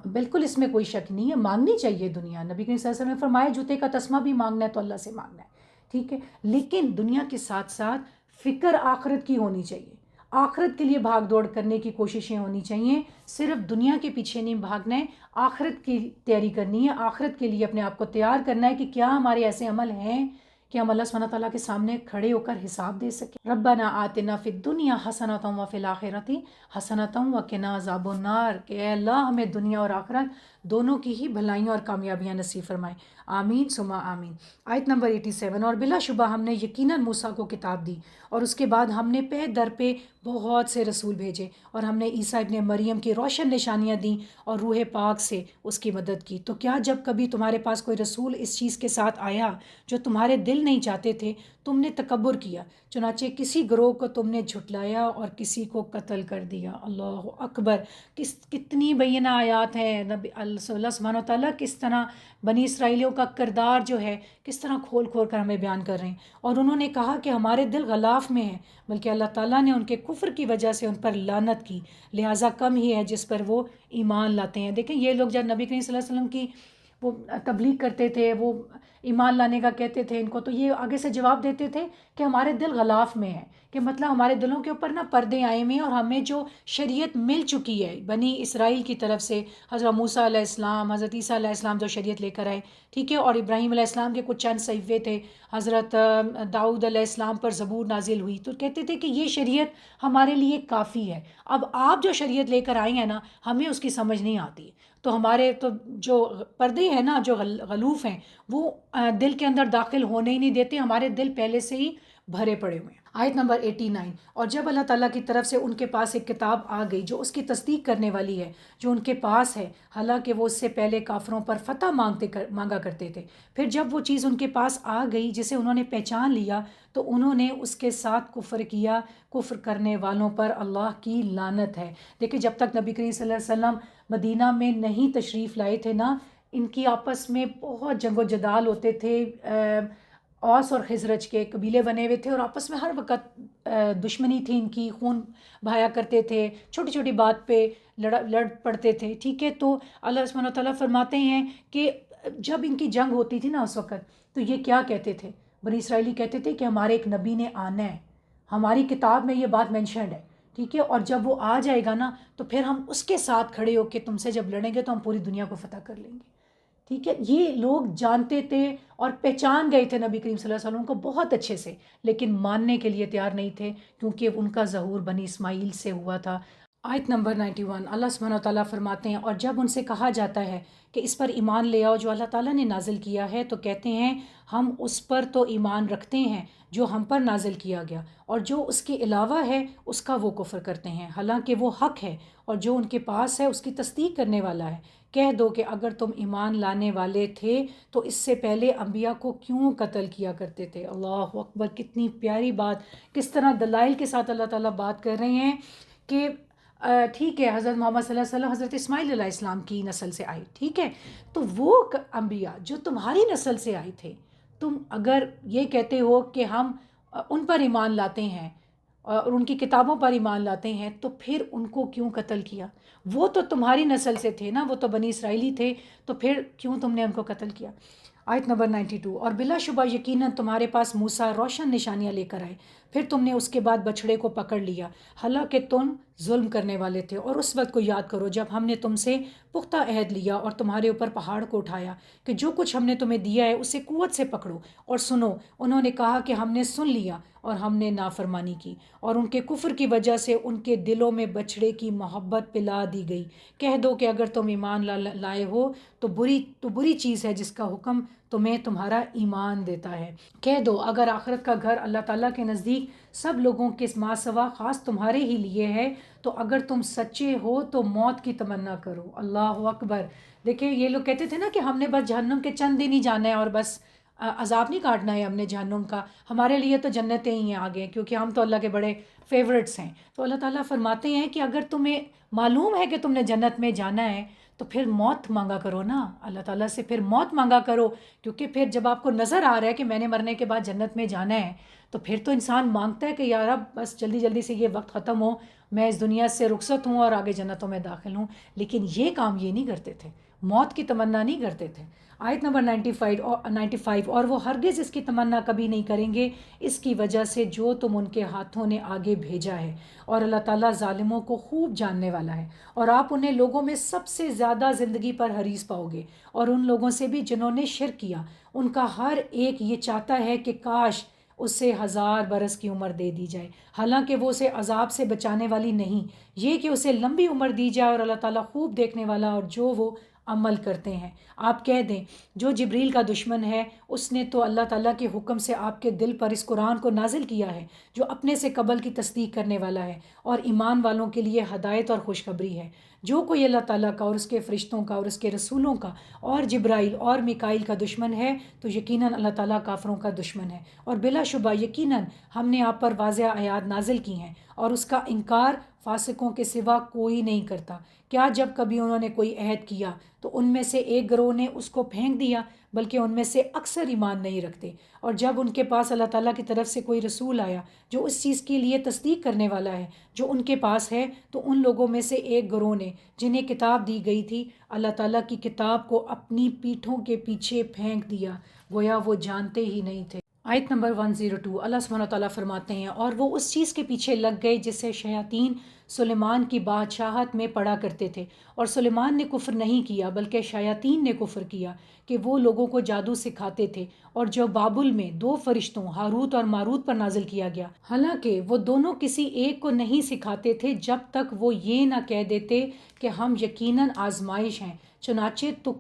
بالکل اس میں کوئی شک نہیں ہے، مانگنی چاہیے دنیا۔ نبی کریم صلی اللہ علیہ وسلم نے فرمایا جوتے کا تسمہ بھی مانگنا ہے تو اللہ سے مانگنا ہے، ٹھیک ہے، لیکن دنیا کے ساتھ ساتھ فکر آخرت کی ہونی چاہیے، آخرت کے لیے بھاگ دوڑ کرنے کی کوششیں ہونی چاہیے، صرف دنیا کے پیچھے نہیں بھاگنا ہے، آخرت کی تیاری کرنی ہے، آخرت کے لیے اپنے آپ کو تیار کرنا ہے کہ کیا ہمارے ایسے عمل ہیں کہ ہم اللہ سبحانہ تعالیٰ کے سامنے کھڑے ہو کر حساب دے سکیں۔ ربنا آتنا فی الدنیا حسنۃ وفی الآخرۃ حسنۃ وقنا عذاب النار، کہ اے اللہ ہمیں دنیا اور آخرت دونوں کی ہی بھلائیاں اور کامیابیاں نصیب فرمائے، آمین ثم آمین۔ آیت نمبر 87، اور بلا شبہ ہم نے یقیناً موسیٰ کو کتاب دی اور اس کے بعد ہم نے پہ در پہ بہت سے رسول بھیجے، اور ہم نے عیسیٰ ابن مریم کی روشن نشانیاں دیں اور روح پاک سے اس کی مدد کی۔ تو کیا جب کبھی تمہارے پاس کوئی رسول اس چیز کے ساتھ آیا جو تمہارے دل نہیں چاہتے تھے، تم نے تکبر کیا، چنانچہ کسی گروہ کو تم نے جھٹلایا اور کسی کو قتل کر دیا۔ اللہ اکبر، کتنی بینہ آیات ہیں، اللہ سبحانہ و تعالیٰ کس طرح بنی اسرائیلیوں کا کردار جو ہے کس طرح کھول کھول کر ہمیں بیان کر رہے ہیں۔ اور انہوں نے کہا کہ ہمارے دل غلاف میں ہیں، بلکہ اللہ تعالیٰ نے ان کے کفر کی وجہ سے ان پر لعنت کی، لہٰذا کم ہی ہے جس پر وہ ایمان لاتے ہیں۔ دیکھیں یہ لوگ جب نبی کریم صلی اللہ علیہ وسلم کی وہ تبلیغ کرتے تھے، وہ ایمان لانے کا کہتے تھے ان کو، تو یہ آگے سے جواب دیتے تھے کہ ہمارے دل غلاف میں ہیں، کہ مطلب ہمارے دلوں کے اوپر نا پردے آئے ہوئے ہیں، اور ہمیں جو شریعت مل چکی ہے بنی اسرائیل کی طرف سے، حضرت موسیٰ علیہ السلام، حضرت عیسیٰ علیہ السلام جو شریعت لے کر آئے، ٹھیک ہے، اور ابراہیم علیہ السلام کے کچھ چند صحیفے تھے، حضرت داؤد علیہ السلام پر زبور نازل ہوئی، تو کہتے تھے کہ یہ شریعت ہمارے لیے کافی ہے، اب آپ جو شریعت لے کر آئے ہیں نا ہمیں اس کی سمجھ نہیں آتی، تو ہمارے تو جو پردے ہیں نا جو غلوف ہیں وہ دل کے اندر داخل ہونے ہی نہیں دیتے، ہمارے دل پہلے سے ہی بھرے پڑے ہوئے ہیں۔ آیت نمبر 89، اور جب اللہ تعالیٰ کی طرف سے ان کے پاس ایک کتاب آ گئی جو اس کی تصدیق کرنے والی ہے جو ان کے پاس ہے، حالانکہ وہ اس سے پہلے کافروں پر فتح مانگا کرتے تھے، پھر جب وہ چیز ان کے پاس آ گئی جسے انہوں نے پہچان لیا تو انہوں نے اس کے ساتھ کفر کیا، کفر کرنے والوں پر اللہ کی لعنت ہے۔ دیکھیں جب تک نبی کریم صلی اللہ علیہ وسلم مدینہ میں نہیں تشریف لائے تھے نا، ان کی آپس میں بہت جنگ و جدال ہوتے تھے، اوس اور خزرج کے قبیلے بنے ہوئے تھے اور آپس میں ہر وقت دشمنی تھی ان کی، خون بہایا کرتے تھے، چھوٹی چھوٹی بات پہ لڑ پڑتے تھے، ٹھیک ہے۔ تو اللہ سبحانہ و تعالیٰ فرماتے ہیں کہ جب ان کی جنگ ہوتی تھی نا اس وقت تو یہ کیا کہتے تھے، بنی اسرائیلی کہتے تھے کہ ہمارے ایک نبی نے آنا ہے، ہماری کتاب میں یہ بات مینشنڈ ہے ٹھیک ہے، اور جب وہ آ جائے گا نا تو پھر ہم اس کے ساتھ کھڑے ہو کے تم سے جب لڑیں گے تو ہم پوری دنیا کو فتح کر لیں گے. ٹھیک ہے، یہ لوگ جانتے تھے اور پہچان گئے تھے نبی کریم صلی اللہ علیہ وسلم کو بہت اچھے سے، لیکن ماننے کے لیے تیار نہیں تھے کیونکہ ان کا ظہور بنی اسماعیل سے ہوا تھا. آیت نمبر 91 اللہ سبحانہ وتعالیٰ فرماتے ہیں، اور جب ان سے کہا جاتا ہے کہ اس پر ایمان لے آؤ جو اللہ تعالیٰ نے نازل کیا ہے، تو کہتے ہیں ہم اس پر تو ایمان رکھتے ہیں جو ہم پر نازل کیا گیا، اور جو اس کے علاوہ ہے اس کا وہ کفر کرتے ہیں، حالانکہ وہ حق ہے اور جو ان کے پاس ہے اس کی تصدیق کرنے والا ہے. کہہ دو کہ اگر تم ایمان لانے والے تھے تو اس سے پہلے انبیاء کو کیوں قتل کیا کرتے تھے. اللہ اکبر، کتنی پیاری بات، کس طرح دلائل کے ساتھ اللہ تعالیٰ بات کر رہے ہیں کہ ٹھیک ہے حضرت محمد صلی اللہ علیہ وسلم حضرت اسماعیل علیہ السلام کی نسل سے آئی، ٹھیک ہے، تو وہ انبیاء جو تمہاری نسل سے آئے تھے، تم اگر یہ کہتے ہو کہ ہم ان پر ایمان لاتے ہیں اور ان کی کتابوں پر ایمان لاتے ہیں، تو پھر ان کو کیوں قتل کیا؟ وہ تو تمہاری نسل سے تھے نا، وہ تو بنی اسرائیلی تھے، تو پھر کیوں تم نے ان کو قتل کیا؟ آیت نمبر 92 اور بلا شبہ یقیناً تمہارے پاس موسیٰ روشن نشانیاں لے کر آئے، پھر تم نے اس کے بعد بچھڑے کو پکڑ لیا، حالانکہ تم ظلم کرنے والے تھے. اور اس وقت کو یاد کرو جب ہم نے تم سے پختہ عہد لیا اور تمہارے اوپر پہاڑ کو اٹھایا کہ جو کچھ ہم نے تمہیں دیا ہے اسے قوت سے پکڑو اور سنو. انہوں نے کہا کہ ہم نے سن لیا اور ہم نے نافرمانی کی، اور ان کے کفر کی وجہ سے ان کے دلوں میں بچھڑے کی محبت پلا دی گئی. کہہ دو کہ اگر تم ایمان لائے ہو تو بری چیز ہے جس کا حکم تمہیں تمہارا ایمان دیتا ہے. کہہ دو اگر آخرت کا گھر اللہ تعالیٰ کے نزدیک سب لوگوں کے ماں سوا خاص تمہارے ہی لیے ہے تو اگر تم سچے ہو تو موت کی تمنا کرو. اللہ اکبر. دیکھیں یہ لوگ کہتے تھے نا کہ ہم نے بس جہنم کے چند دن ہی جانا ہے اور بس عذاب نہیں کاٹنا ہے ہم نے جہنم کا، ہمارے لیے تو جنتیں ہی ہیں آگے کیونکہ ہم تو اللہ کے بڑے فیورٹس ہیں. تو اللہ تعالیٰ فرماتے ہیں کہ اگر تمہیں معلوم ہے کہ تم نے جنت میں جانا ہے تو پھر موت مانگا کرو نا اللہ تعالیٰ سے، پھر موت مانگا کرو، کیونکہ پھر جب آپ کو نظر آ رہا ہے کہ میں نے مرنے کے بعد جنت میں جانا ہے تو پھر تو انسان مانگتا ہے کہ یا رب بس جلدی جلدی سے یہ وقت ختم ہو، میں اس دنیا سے رخصت ہوں اور آگے جنتوں میں داخل ہوں. لیکن یہ کام یہ نہیں کرتے تھے، موت کی تمنا نہیں کرتے تھے. آیت نمبر 95 اور وہ ہرگز اس کی تمنا کبھی نہیں کریں گے اس کی وجہ سے جو تم ان کے ہاتھوں نے آگے بھیجا ہے، اور اللہ تعالیٰ ظالموں کو خوب جاننے والا ہے. اور آپ انہیں لوگوں میں سب سے زیادہ زندگی پر حریص پاؤ گے، اور ان لوگوں سے بھی جنہوں نے شرک کیا ان کا ہر ایک یہ چاہتا ہے کہ کاش اسے 1000 برس کی عمر دے دی جائے، حالانکہ وہ اسے عذاب سے بچانے والی نہیں، یہ کہ اسے لمبی عمر دی جائے، اور اللہ تعالیٰ خوب دیکھنے والا اور جو وہ عمل کرتے ہیں. آپ کہہ دیں جو جبریل کا دشمن ہے اس نے تو اللہ تعالیٰ کے حکم سے آپ کے دل پر اس قرآن کو نازل کیا ہے جو اپنے سے قبل کی تصدیق کرنے والا ہے اور ایمان والوں کے لیے ہدایت اور خوشخبری ہے. جو کوئی اللہ تعالیٰ کا اور اس کے فرشتوں کا اور اس کے رسولوں کا اور جبرائیل اور میکائیل کا دشمن ہے تو یقیناً اللہ تعالیٰ کافروں کا دشمن ہے. اور بلا شبہ یقیناً ہم نے آپ پر واضح آیات نازل کی ہیں اور اس کا انکار فاسقوں کے سوا کوئی نہیں کرتا. کیا جب کبھی انہوں نے کوئی عہد کیا تو ان میں سے ایک گروہ نے اس کو پھینک دیا، بلکہ ان میں سے اکثر ایمان نہیں رکھتے. اور جب ان کے پاس اللہ تعالیٰ کی طرف سے کوئی رسول آیا جو اس چیز کے لیے تصدیق کرنے والا ہے جو ان کے پاس ہے، تو ان لوگوں میں سے ایک گروہ نے جنہیں کتاب دی گئی تھی اللہ تعالیٰ کی کتاب کو اپنی پیٹھوں کے پیچھے پھینک دیا، گویا وہ جانتے ہی نہیں تھے. آیت نمبر 102 اللہ سبحانہ تعالیٰ فرماتے ہیں اور وہ اس چیز کے پیچھے لگ گئے جسے شیاطین سلیمان کی بادشاہت میں پڑا کرتے تھے، اور سلیمان نے کفر نہیں کیا بلکہ شیاطین نے کفر کیا کہ وہ لوگوں کو جادو سکھاتے تھے، اور جو بابل میں 2 فرشتوں ہاروت اور ماروت پر نازل کیا گیا، حالانکہ وہ دونوں کسی ایک کو نہیں سکھاتے تھے جب تک وہ یہ نہ کہہ دیتے کہ ہم یقیناً آزمائش ہیں، چنانچہ تو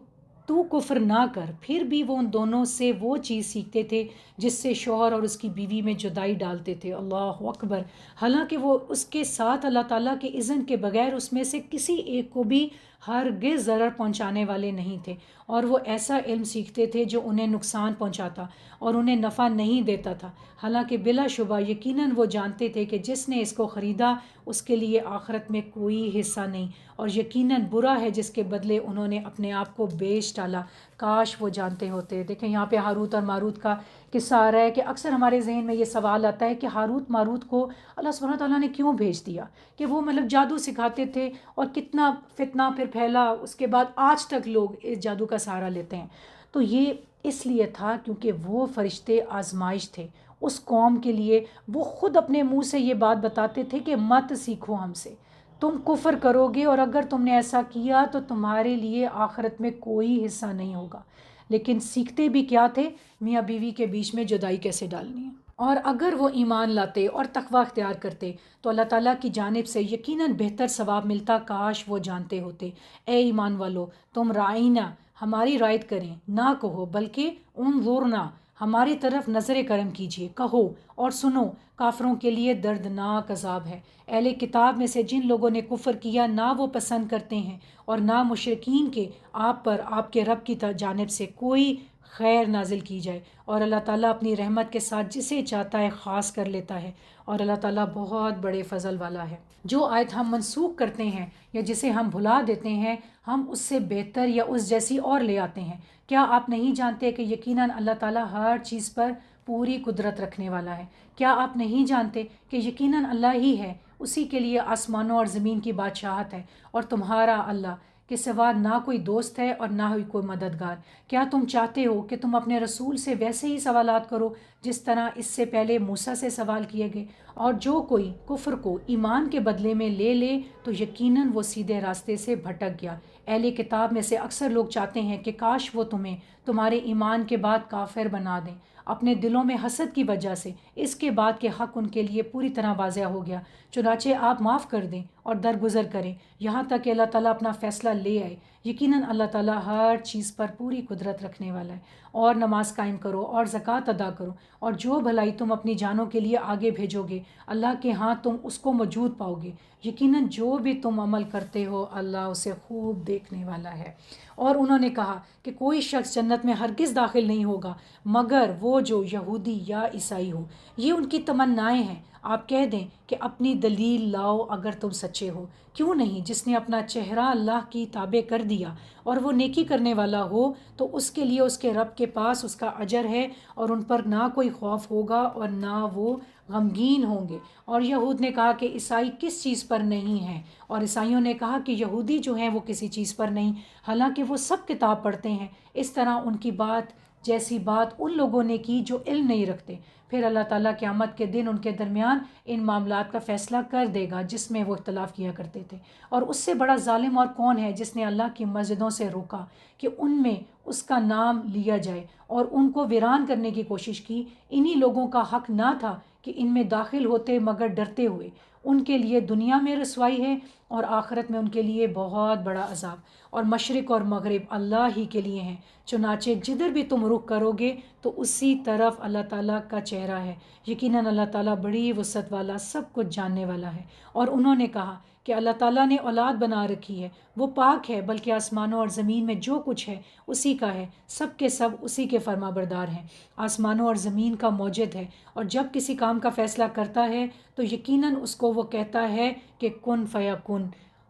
کفر نہ کر. پھر بھی وہ ان دونوں سے وہ چیز سیکھتے تھے جس سے شوہر اور اس کی بیوی میں جدائی ڈالتے تھے. اللہ اکبر. حالانکہ وہ اس کے ساتھ اللہ تعالیٰ کے اذن کے بغیر اس میں سے کسی ایک کو بھی ہرگز ضرر پہنچانے والے نہیں تھے، اور وہ ایسا علم سیکھتے تھے جو انہیں نقصان پہنچاتا اور انہیں نفع نہیں دیتا تھا، حالانکہ بلا شبہ یقیناً وہ جانتے تھے کہ جس نے اس کو خریدا اس کے لیے آخرت میں کوئی حصہ نہیں، اور یقیناً برا ہے جس کے بدلے انہوں نے اپنے آپ کو بیچ ڈالا. کاش وہ جانتے ہوتے. دیکھیں یہاں پہ ہاروت اور ماروت کا قصہ آ رہا ہے کہ اکثر ہمارے ذہن میں یہ سوال آتا ہے کہ ہاروت ماروت کو اللہ سبحانہ تعالیٰ نے کیوں بھیج دیا، کہ وہ جادو سکھاتے تھے اور کتنا فتنہ پھر پھیلا، اس کے بعد آج تک لوگ اس جادو کا سہارا لیتے ہیں. تو یہ اس لیے تھا کیونکہ وہ فرشتے آزمائش تھے، اس قوم کے لیے وہ خود اپنے منہ سے یہ بات بتاتے تھے کہ مت سیکھو ہم سے، تم کفر کرو گے اور اگر تم نے ایسا کیا تو تمہارے لیے آخرت میں کوئی حصہ نہیں ہوگا۔ لیکن سیکھتے بھی کیا تھے؟ میاں بیوی کے بیچ میں جدائی کیسے ڈالنی ہے۔ اور اگر وہ ایمان لاتے اور تقوی اختیار کرتے تو اللہ تعالیٰ کی جانب سے یقیناً بہتر ثواب ملتا، کاش وہ جانتے ہوتے۔ اے ایمان والو، تم رائنا، ہماری رعایت کریں نہ کہو بلکہ انظرنا، ہماری طرف نظر کرم کیجیے، کہو اور سنو، کافروں کے لیے دردناک عذاب ہے۔ اہل کتاب میں سے جن لوگوں نے کفر کیا نہ وہ پسند کرتے ہیں اور نہ مشرکین کے آپ پر آپ کے رب کی جانب سے کوئی خیر نازل کی جائے، اور اللہ تعالیٰ اپنی رحمت کے ساتھ جسے چاہتا ہے خاص کر لیتا ہے، اور اللہ تعالیٰ بہت بڑے فضل والا ہے۔ جو آیت ہم منسوخ کرتے ہیں یا جسے ہم بھلا دیتے ہیں، ہم اس سے بہتر یا اس جیسی اور لے آتے ہیں۔ کیا آپ نہیں جانتے کہ یقیناً اللہ تعالیٰ ہر چیز پر پوری قدرت رکھنے والا ہے؟ کیا آپ نہیں جانتے کہ یقیناً اللہ ہی ہے، اسی کے لیے آسمانوں اور زمین کی بادشاہت ہے، اور تمہارا اللہ کے سوا نہ کوئی دوست ہے اور نہ ہی کوئی مددگار۔ کیا تم چاہتے ہو کہ تم اپنے رسول سے ویسے ہی سوالات کرو جس طرح اس سے پہلے موسیٰ سے سوال کیے گئے؟ اور جو کوئی کفر کو ایمان کے بدلے میں لے لے تو یقیناً وہ سیدھے راستے سے بھٹک گیا۔ اہل کتاب میں سے اکثر لوگ چاہتے ہیں کہ کاش وہ تمہیں تمہارے ایمان کے بعد کافر بنا دیں، اپنے دلوں میں حسد کی وجہ سے، اس کے بعد کہ حق ان کے لیے پوری طرح واضح ہو گیا۔ چنانچہ آپ معاف کر دیں اور درگزر کریں یہاں تک کہ اللہ تعالیٰ اپنا فیصلہ لے آئے۔ یقیناً اللہ تعالیٰ ہر چیز پر پوری قدرت رکھنے والا ہے۔ اور نماز قائم کرو اور زکوٰۃ ادا کرو، اور جو بھلائی تم اپنی جانوں کے لیے آگے بھیجو گے اللہ کے ہاں تم اس کو موجود پاؤ گے۔ یقیناً جو بھی تم عمل کرتے ہو اللہ اسے خوب دیکھنے والا ہے۔ اور انہوں نے کہا کہ کوئی شخص جنت میں ہرگز داخل نہیں ہوگا مگر وہ جو یہودی یا عیسائی ہو۔ یہ ان کی تمنائیں ہیں۔ آپ کہہ دیں کہ اپنی دلیل لاؤ اگر تم سچے ہو۔ کیوں نہیں؟ جس نے اپنا چہرہ اللہ کی تابع کر دیا اور وہ نیکی کرنے والا ہو تو اس کے لیے اس کے رب کے پاس اس کا اجر ہے، اور ان پر نہ کوئی خوف ہوگا اور نہ وہ غمگین ہوں گے۔ اور یہود نے کہا کہ عیسائی کس چیز پر نہیں ہیں، اور عیسائیوں نے کہا کہ یہودی جو ہیں وہ کسی چیز پر نہیں، حالانکہ وہ سب کتاب پڑھتے ہیں۔ اس طرح ان کی بات جیسی بات ان لوگوں نے کی جو علم نہیں رکھتے۔ پھر اللہ تعالیٰ قیامت کے دن ان کے درمیان ان معاملات کا فیصلہ کر دے گا جس میں وہ اختلاف کیا کرتے تھے۔ اور اس سے بڑا ظالم اور کون ہے جس نے اللہ کی مسجدوں سے روکا کہ ان میں اس کا نام لیا جائے اور ان کو ویران کرنے کی کوشش کی؟ انہی لوگوں کا حق نہ تھا کہ ان میں داخل ہوتے مگر ڈرتے ہوئے۔ ان کے لیے دنیا میں رسوائی ہے اور آخرت میں ان کے لیے بہت بڑا عذاب۔ اور مشرق اور مغرب اللہ ہی کے لیے ہیں، چنانچہ جدھر بھی تم رخ کرو گے تو اسی طرف اللہ تعالیٰ کا چہرہ ہے۔ یقیناً اللہ تعالیٰ بڑی وسعت والا، سب کچھ جاننے والا ہے۔ اور انہوں نے کہا کہ اللہ تعالیٰ نے اولاد بنا رکھی ہے، وہ پاک ہے، بلکہ آسمانوں اور زمین میں جو کچھ ہے اسی کا ہے، سب کے سب اسی کے فرما بردار ہیں۔ آسمانوں اور زمین کا موجد ہے، اور جب کسی کام کا فیصلہ کرتا ہے تو یقیناً اس کو وہ کہتا ہے کہ کن فیکن،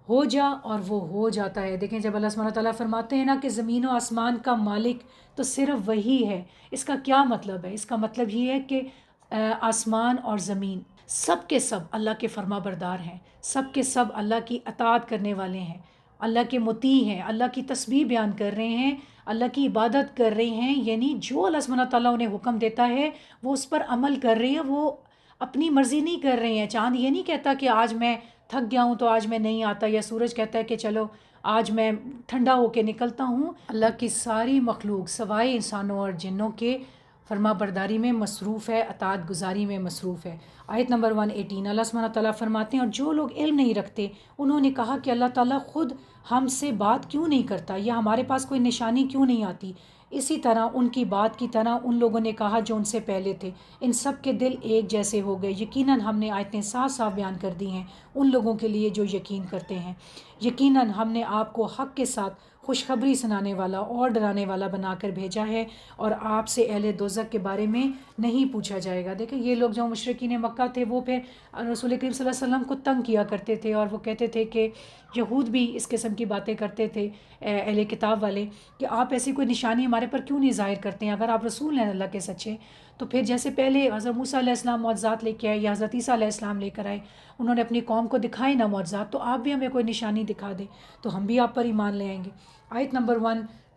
ہو جا، اور وہ ہو جاتا ہے۔ دیکھیں جب اللہ سبحانہ تعالیٰ فرماتے ہیں نا کہ زمین و آسمان کا مالک تو صرف وہی ہے، اس کا کیا مطلب ہے؟ اس کا مطلب یہ ہے کہ آسمان اور زمین سب کے سب اللہ کے فرما بردار ہیں، سب کے سب اللہ کی اطاعت کرنے والے ہیں، اللہ کے مطیع ہیں، اللہ کی تسبیح بیان کر رہے ہیں، اللہ کی عبادت کر رہے ہیں، یعنی جو اللہ سبحانہ تعالیٰ انہیں حکم دیتا ہے وہ اس پر عمل کر رہے ہیں، وہ اپنی مرضی نہیں کر رہے ہیں۔ چاند یہ نہیں کہتا کہ آج میں تھک گیا ہوں تو آج میں نہیں آتا، یا سورج کہتا ہے کہ چلو آج میں ٹھنڈا ہو کے نکلتا ہوں۔ اللہ کی ساری مخلوق سوائے انسانوں اور جنوں کے فرما برداری میں مصروف ہے، اطاعت گزاری میں مصروف ہے۔ آیت نمبر 118 اللہ سبحانہ تعالیٰ فرماتے ہیں اور جو لوگ علم نہیں رکھتے انہوں نے کہا کہ اللہ تعالیٰ خود ہم سے بات کیوں نہیں کرتا، یا ہمارے پاس کوئی نشانی کیوں نہیں آتی؟ اسی طرح ان کی بات کی طرح ان لوگوں نے کہا جو ان سے پہلے تھے، ان سب کے دل ایک جیسے ہو گئے۔ یقیناً ہم نے آیتیں صاف صاف بیان کر دی ہیں ان لوگوں کے لیے جو یقین کرتے ہیں۔ یقیناً ہم نے آپ کو حق کے ساتھ خوشخبری سنانے والا اور ڈرانے والا بنا کر بھیجا ہے، اور آپ سے اہل دوزخ کے بارے میں نہیں پوچھا جائے گا۔ دیکھیں یہ لوگ جو مشرکین مکہ تھے وہ پھر رسول کریم صلی اللہ علیہ وسلم کو تنگ کیا کرتے تھے، اور وہ کہتے تھے کہ یہود بھی اس قسم کی باتیں کرتے تھے اہل کتاب والے کہ آپ ایسی کوئی نشانی ہمارے پر کیوں نہیں ظاہر کرتے ہیں؟ اگر آپ رسول ہیں اللہ کے سچے تو پھر جیسے پہلے حضرت موسیٰ علیہ السلام معجزات لے کے آئے یا حضرت عیسیٰ علیہ السلام لے کر آئے، انہوں نے اپنی قوم کو دکھائے نا معجزات، تو آپ بھی ہمیں کوئی نشانی دکھا دیں تو ہم بھی آپ پر ایمان لے آئیں گے۔ آیت نمبر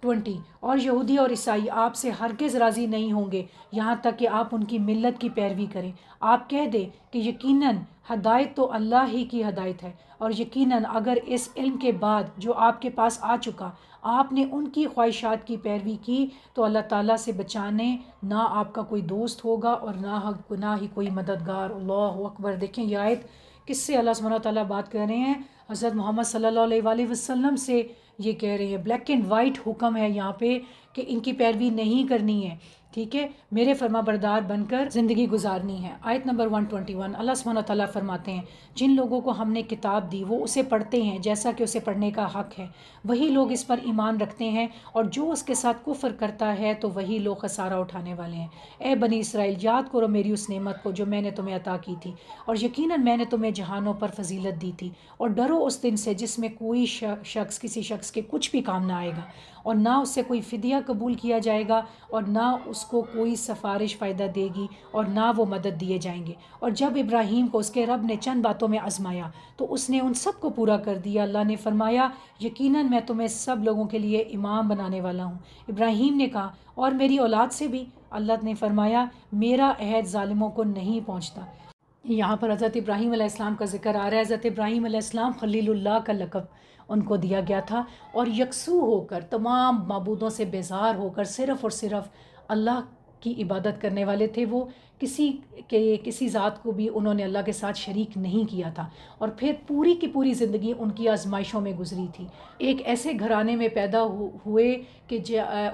20 اور یہودی اور عیسائی آپ سے ہرگز راضی نہیں ہوں گے یہاں تک کہ آپ ان کی ملت کی پیروی کریں۔ آپ کہہ دیں کہ یقیناً ہدایت تو اللہ ہی کی ہدایت ہے، اور یقیناً اگر اس علم کے بعد جو آپ کے پاس آ چکا آپ نے ان کی خواہشات کی پیروی کی تو اللہ تعالیٰ سے بچانے نہ آپ کا کوئی دوست ہوگا اور نہ ہی کوئی مددگار۔ اللہ اکبر! دیکھیں یہ آیت کس سے اللہ سبحانہ تعالیٰ بات کر رہے ہیں؟ حضرت محمد صلی اللہ علیہ وآلہ وسلم سے یہ کہہ رہے ہیں۔ بلیک اینڈ وائٹ حکم ہے یہاں پہ کہ ان کی پیروی نہیں کرنی ہے، ٹھیک ہے، میرے فرما بردار بن کر زندگی گزارنی ہے۔ آیت نمبر 121 اللہ سبحانہ تعالیٰ فرماتے ہیں جن لوگوں کو ہم نے کتاب دی وہ اسے پڑھتے ہیں جیسا کہ اسے پڑھنے کا حق ہے، وہی لوگ اس پر ایمان رکھتے ہیں، اور جو اس کے ساتھ کفر کرتا ہے تو وہی لوگ خسارہ اٹھانے والے ہیں۔ اے بنی اسرائیل یاد کرو میری اس نعمت کو جو میں نے تمہیں عطا کی تھی، اور یقیناً میں نے تمہیں جہانوں پر فضیلت دی تھی، اور ڈرو اس دن سے جس میں کوئی شخص کسی شخص کے کچھ بھی کام نہ آئے گا، اور نہ اس سے کوئی فدیہ قبول کیا جائے گا، اور نہ اس کو کوئی سفارش فائدہ دے گی، اور نہ وہ مدد دیے جائیں گے۔ اور جب ابراہیم کو اس کے رب نے چند باتوں میں آزمایا تو اس نے ان سب کو پورا کر دیا۔ اللہ نے فرمایا یقیناً میں تمہیں سب لوگوں کے لیے امام بنانے والا ہوں۔ ابراہیم نے کہا اور میری اولاد سے بھی؟ اللہ نے فرمایا میرا عہد ظالموں کو نہیں پہنچتا۔ یہاں پر حضرت ابراہیم علیہ السلام کا ذکر آ رہا ہے۔ حضرت ابراہیم علیہ السلام خلیل اللہ کا لقب ان کو دیا گیا تھا، اور یکسو ہو کر تمام معبودوں سے بیزار ہو کر صرف اور صرف اللہ کی عبادت کرنے والے تھے۔ وہ کسی ذات کو بھی انہوں نے اللہ کے ساتھ شریک نہیں کیا تھا، اور پھر پوری کی پوری زندگی ان کی آزمائشوں میں گزری تھی۔ ایک ایسے گھرانے میں پیدا ہوئے کہ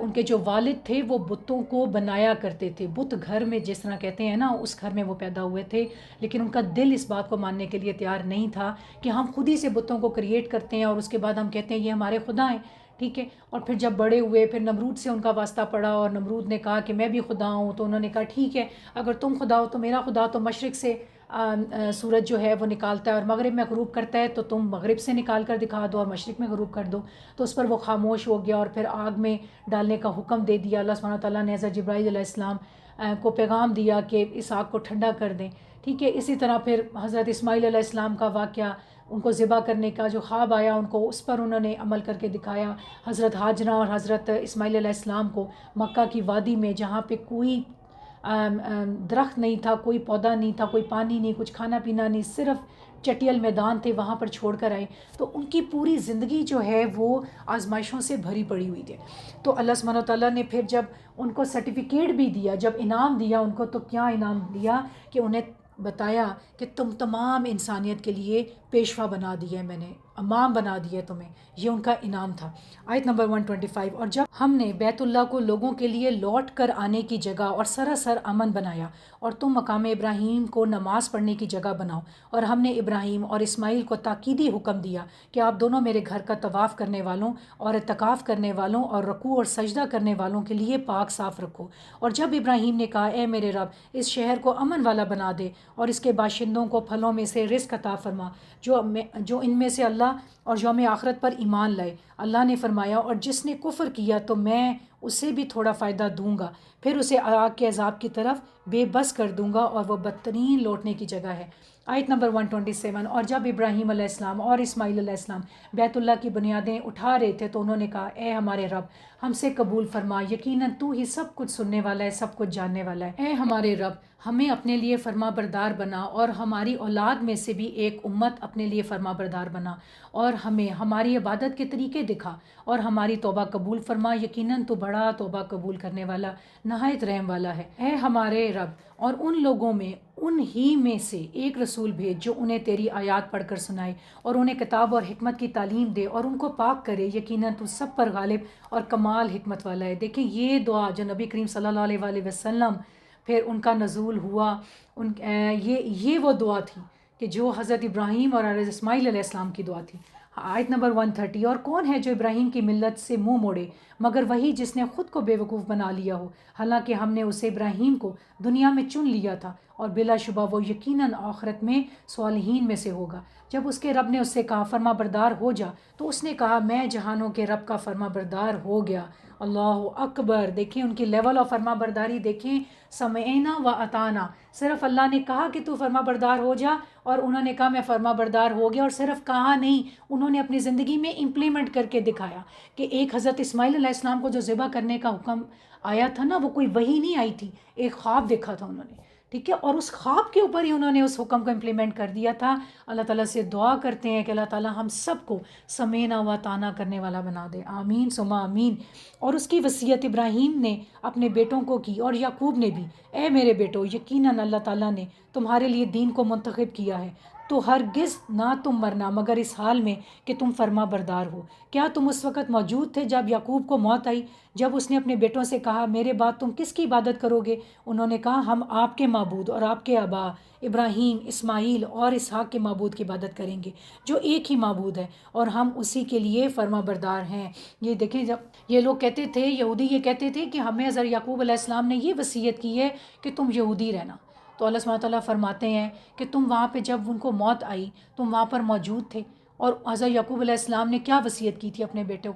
ان کے جو والد تھے وہ بتوں کو بنایا کرتے تھے، بت گھر میں جس طرح کہتے ہیں نا، اس گھر میں وہ پیدا ہوئے تھے، لیکن ان کا دل اس بات کو ماننے کے لیے تیار نہیں تھا کہ ہم خود ہی سے بتوں کو کریٹ کرتے ہیں اور اس کے بعد ہم کہتے ہیں یہ ہمارے خدا ہیں، ٹھیک ہے۔ اور پھر جب بڑے ہوئے پھر نمرود سے ان کا واسطہ پڑا، اور نمرود نے کہا کہ میں بھی خدا ہوں، تو انہوں نے کہا ٹھیک ہے اگر تم خدا ہو تو میرا خدا تو مشرق سے سورج جو ہے وہ نکالتا ہے اور مغرب میں غروب کرتا ہے، تو تم مغرب سے نکال کر دکھا دو اور مشرق میں غروب کر دو۔ تو اس پر وہ خاموش ہو گیا، اور پھر آگ میں ڈالنے کا حکم دے دیا۔ اللہ سبحانہ تعالیٰ نے حضرت جبرائیل علیہ السلام کو پیغام دیا کہ اس آگ کو ٹھنڈا کر دیں، ٹھیک ہے۔ اسی طرح پھر حضرت اسماعیل علیہ السلام کا واقعہ، ان کو ذبح کرنے کا جو خواب آیا ان کو اس پر انہوں نے عمل کر کے دکھایا۔ حضرت ہاجرہ اور حضرت اسماعیل علیہ السلام کو مکہ کی وادی میں جہاں پہ کوئی درخت نہیں تھا، کوئی پودا نہیں تھا، کوئی پانی نہیں، کچھ کھانا پینا نہیں، صرف چٹیل میدان تھے، وہاں پر چھوڑ کر آئے۔ تو ان کی پوری زندگی جو ہے وہ آزمائشوں سے بھری پڑی ہوئی تھی۔ تو اللہ سبحانہ تعالیٰ نے پھر جب ان کو سرٹیفکیٹ بھی دیا، جب انعام دیا ان کو، تو کیا انعام دیا کہ انہیں بتایا کہ تم تمام انسانیت کے لیے پیشوا بنا دیا ہے، میں نے امام بنا دیا تمہیں، یہ ان کا انعام تھا۔ آیت نمبر 125 اور جب ہم نے بیت اللہ کو لوگوں کے لیے لوٹ کر آنے کی جگہ اور سراسر امن بنایا، اور تم مقام ابراہیم کو نماز پڑھنے کی جگہ بناؤ، اور ہم نے ابراہیم اور اسماعیل کو تاکیدی حکم دیا کہ آپ دونوں میرے گھر کا طواف کرنے والوں اور اعتکاف کرنے والوں اور رکوع اور سجدہ کرنے والوں کے لیے پاک صاف رکھو۔ اور جب ابراہیم نے کہا اے میرے رب اس شہر کو امن والا بنا دے اور اس کے باشندوں کو پھلوں میں سے رزق عطا فرما جو ان میں سے اللہ اور یوم آخرت پر ایمان لائے، اللہ نے فرمایا اور جس نے کفر کیا تو میں اسے بھی تھوڑا فائدہ دوں گا، پھر اسے آگ کے عذاب کی طرف بے بس کر دوں گا، اور وہ بدترین لوٹنے کی جگہ ہے۔ آیت نمبر 127 اور جب ابراہیم علیہ السلام اور اسماعیل علیہ السلام بیت اللہ کی بنیادیں اٹھا رہے تھے تو انہوں نے کہا اے ہمارے رب ہم سے قبول فرما، یقیناً تو ہی سب کچھ سننے والا ہے، سب کچھ جاننے والا ہے۔ اے ہمارے رب ہمیں اپنے لیے فرما بردار بنا، اور ہماری اولاد میں سے بھی ایک امت اپنے لیے فرما بردار بنا، اور ہمیں ہماری عبادت کے طریقے دکھا اور ہماری توبہ قبول فرما، یقیناً تو بڑا توبہ قبول کرنے والا نہایت رحم والا ہے۔ اے ہمارے رب اور ان لوگوں میں ان ہی میں سے ایک رسول بھیج جو انہیں تیری آیات پڑھ کر سنائے اور انہیں کتاب اور حکمت کی تعلیم دے اور ان کو پاک کرے، یقیناً تو سب پر غالب اور کمال حکمت والا ہے۔ دیکھیں یہ دعا جو نبی کریم صلی اللہ علیہ وآلہ وسلم پھر ان کا نزول ہوا، یہ وہ دعا تھی کہ جو حضرت ابراہیم اور حضرت اسماعیل علیہ السلام کی دعا تھی۔ آیت نمبر 130 اور کون ہے جو ابراہیم کی ملت سے منہ موڑے مگر وہی جس نے خود کو بے وقوف بنا لیا ہو، حالانکہ ہم نے اسے ابراہیم کو دنیا میں چن لیا تھا، اور بلا شبہ وہ یقیناً آخرت میں صالحین میں سے ہوگا۔ جب اس کے رب نے اس سے کہا فرما بردار ہو جا تو اس نے کہا میں جہانوں کے رب کا فرما بردار ہو گیا۔ اللہ اکبر! دیکھیں ان کی لیول آف فرما برداری دیکھیں، سمعنا و اطعنا، صرف اللہ نے کہا کہ تو فرما بردار ہو جا اور انہوں نے کہا میں فرما بردار ہو گیا، اور صرف کہا نہیں، انہوں نے اپنی زندگی میں امپلیمنٹ کر کے دکھایا کہ ایک حضرت اسماعیل علیہ السلام کو جو ذبح کرنے کا حکم آیا تھا نا، وہ کوئی وحی نہیں آئی تھی، ایک خواب دیکھا تھا انہوں نے، ٹھیک ہے، اور اس خواب کے اوپر ہی انہوں نے اس حکم کو امپلیمنٹ کر دیا تھا۔ اللہ تعالیٰ سے دعا کرتے ہیں کہ اللہ تعالیٰ ہم سب کو سمینا و طانا کرنے والا بنا دے، آمین ثم آمین۔ اور اس کی وصیت ابراہیم نے اپنے بیٹوں کو کی، اور یعقوب نے بھی، اے میرے بیٹو، یقیناً اللہ تعالیٰ نے تمہارے لیے دین کو منتخب کیا ہے، تو ہرگز نہ تم مرنا مگر اس حال میں کہ تم فرما بردار ہو۔ کیا تم اس وقت موجود تھے جب یعقوب کو موت آئی، جب اس نے اپنے بیٹوں سے کہا میرے بعد تم کس کی عبادت کرو گے؟ انہوں نے کہا ہم آپ کے معبود اور آپ کے آبا ابراہیم، اسماعیل اور اسحاق کے معبود کی عبادت کریں گے، جو ایک ہی معبود ہے، اور ہم اسی کے لیے فرما بردار ہیں۔ یہ دیکھیں، جب یہ لوگ کہتے تھے، یہودی یہ کہتے تھے کہ ہمیں حضرت یعقوب علیہ السلام نے یہ وصیت کی ہے کہ تم یہودی رہنا، تو اللہ سبحانہ تعالیٰ فرماتے ہیں کہ تم وہاں پہ جب ان کو موت آئی تم وہاں پر موجود تھے، اور حضرت یعقوب علیہ السلام نے کیا وصیت کی تھی اپنے بیٹوں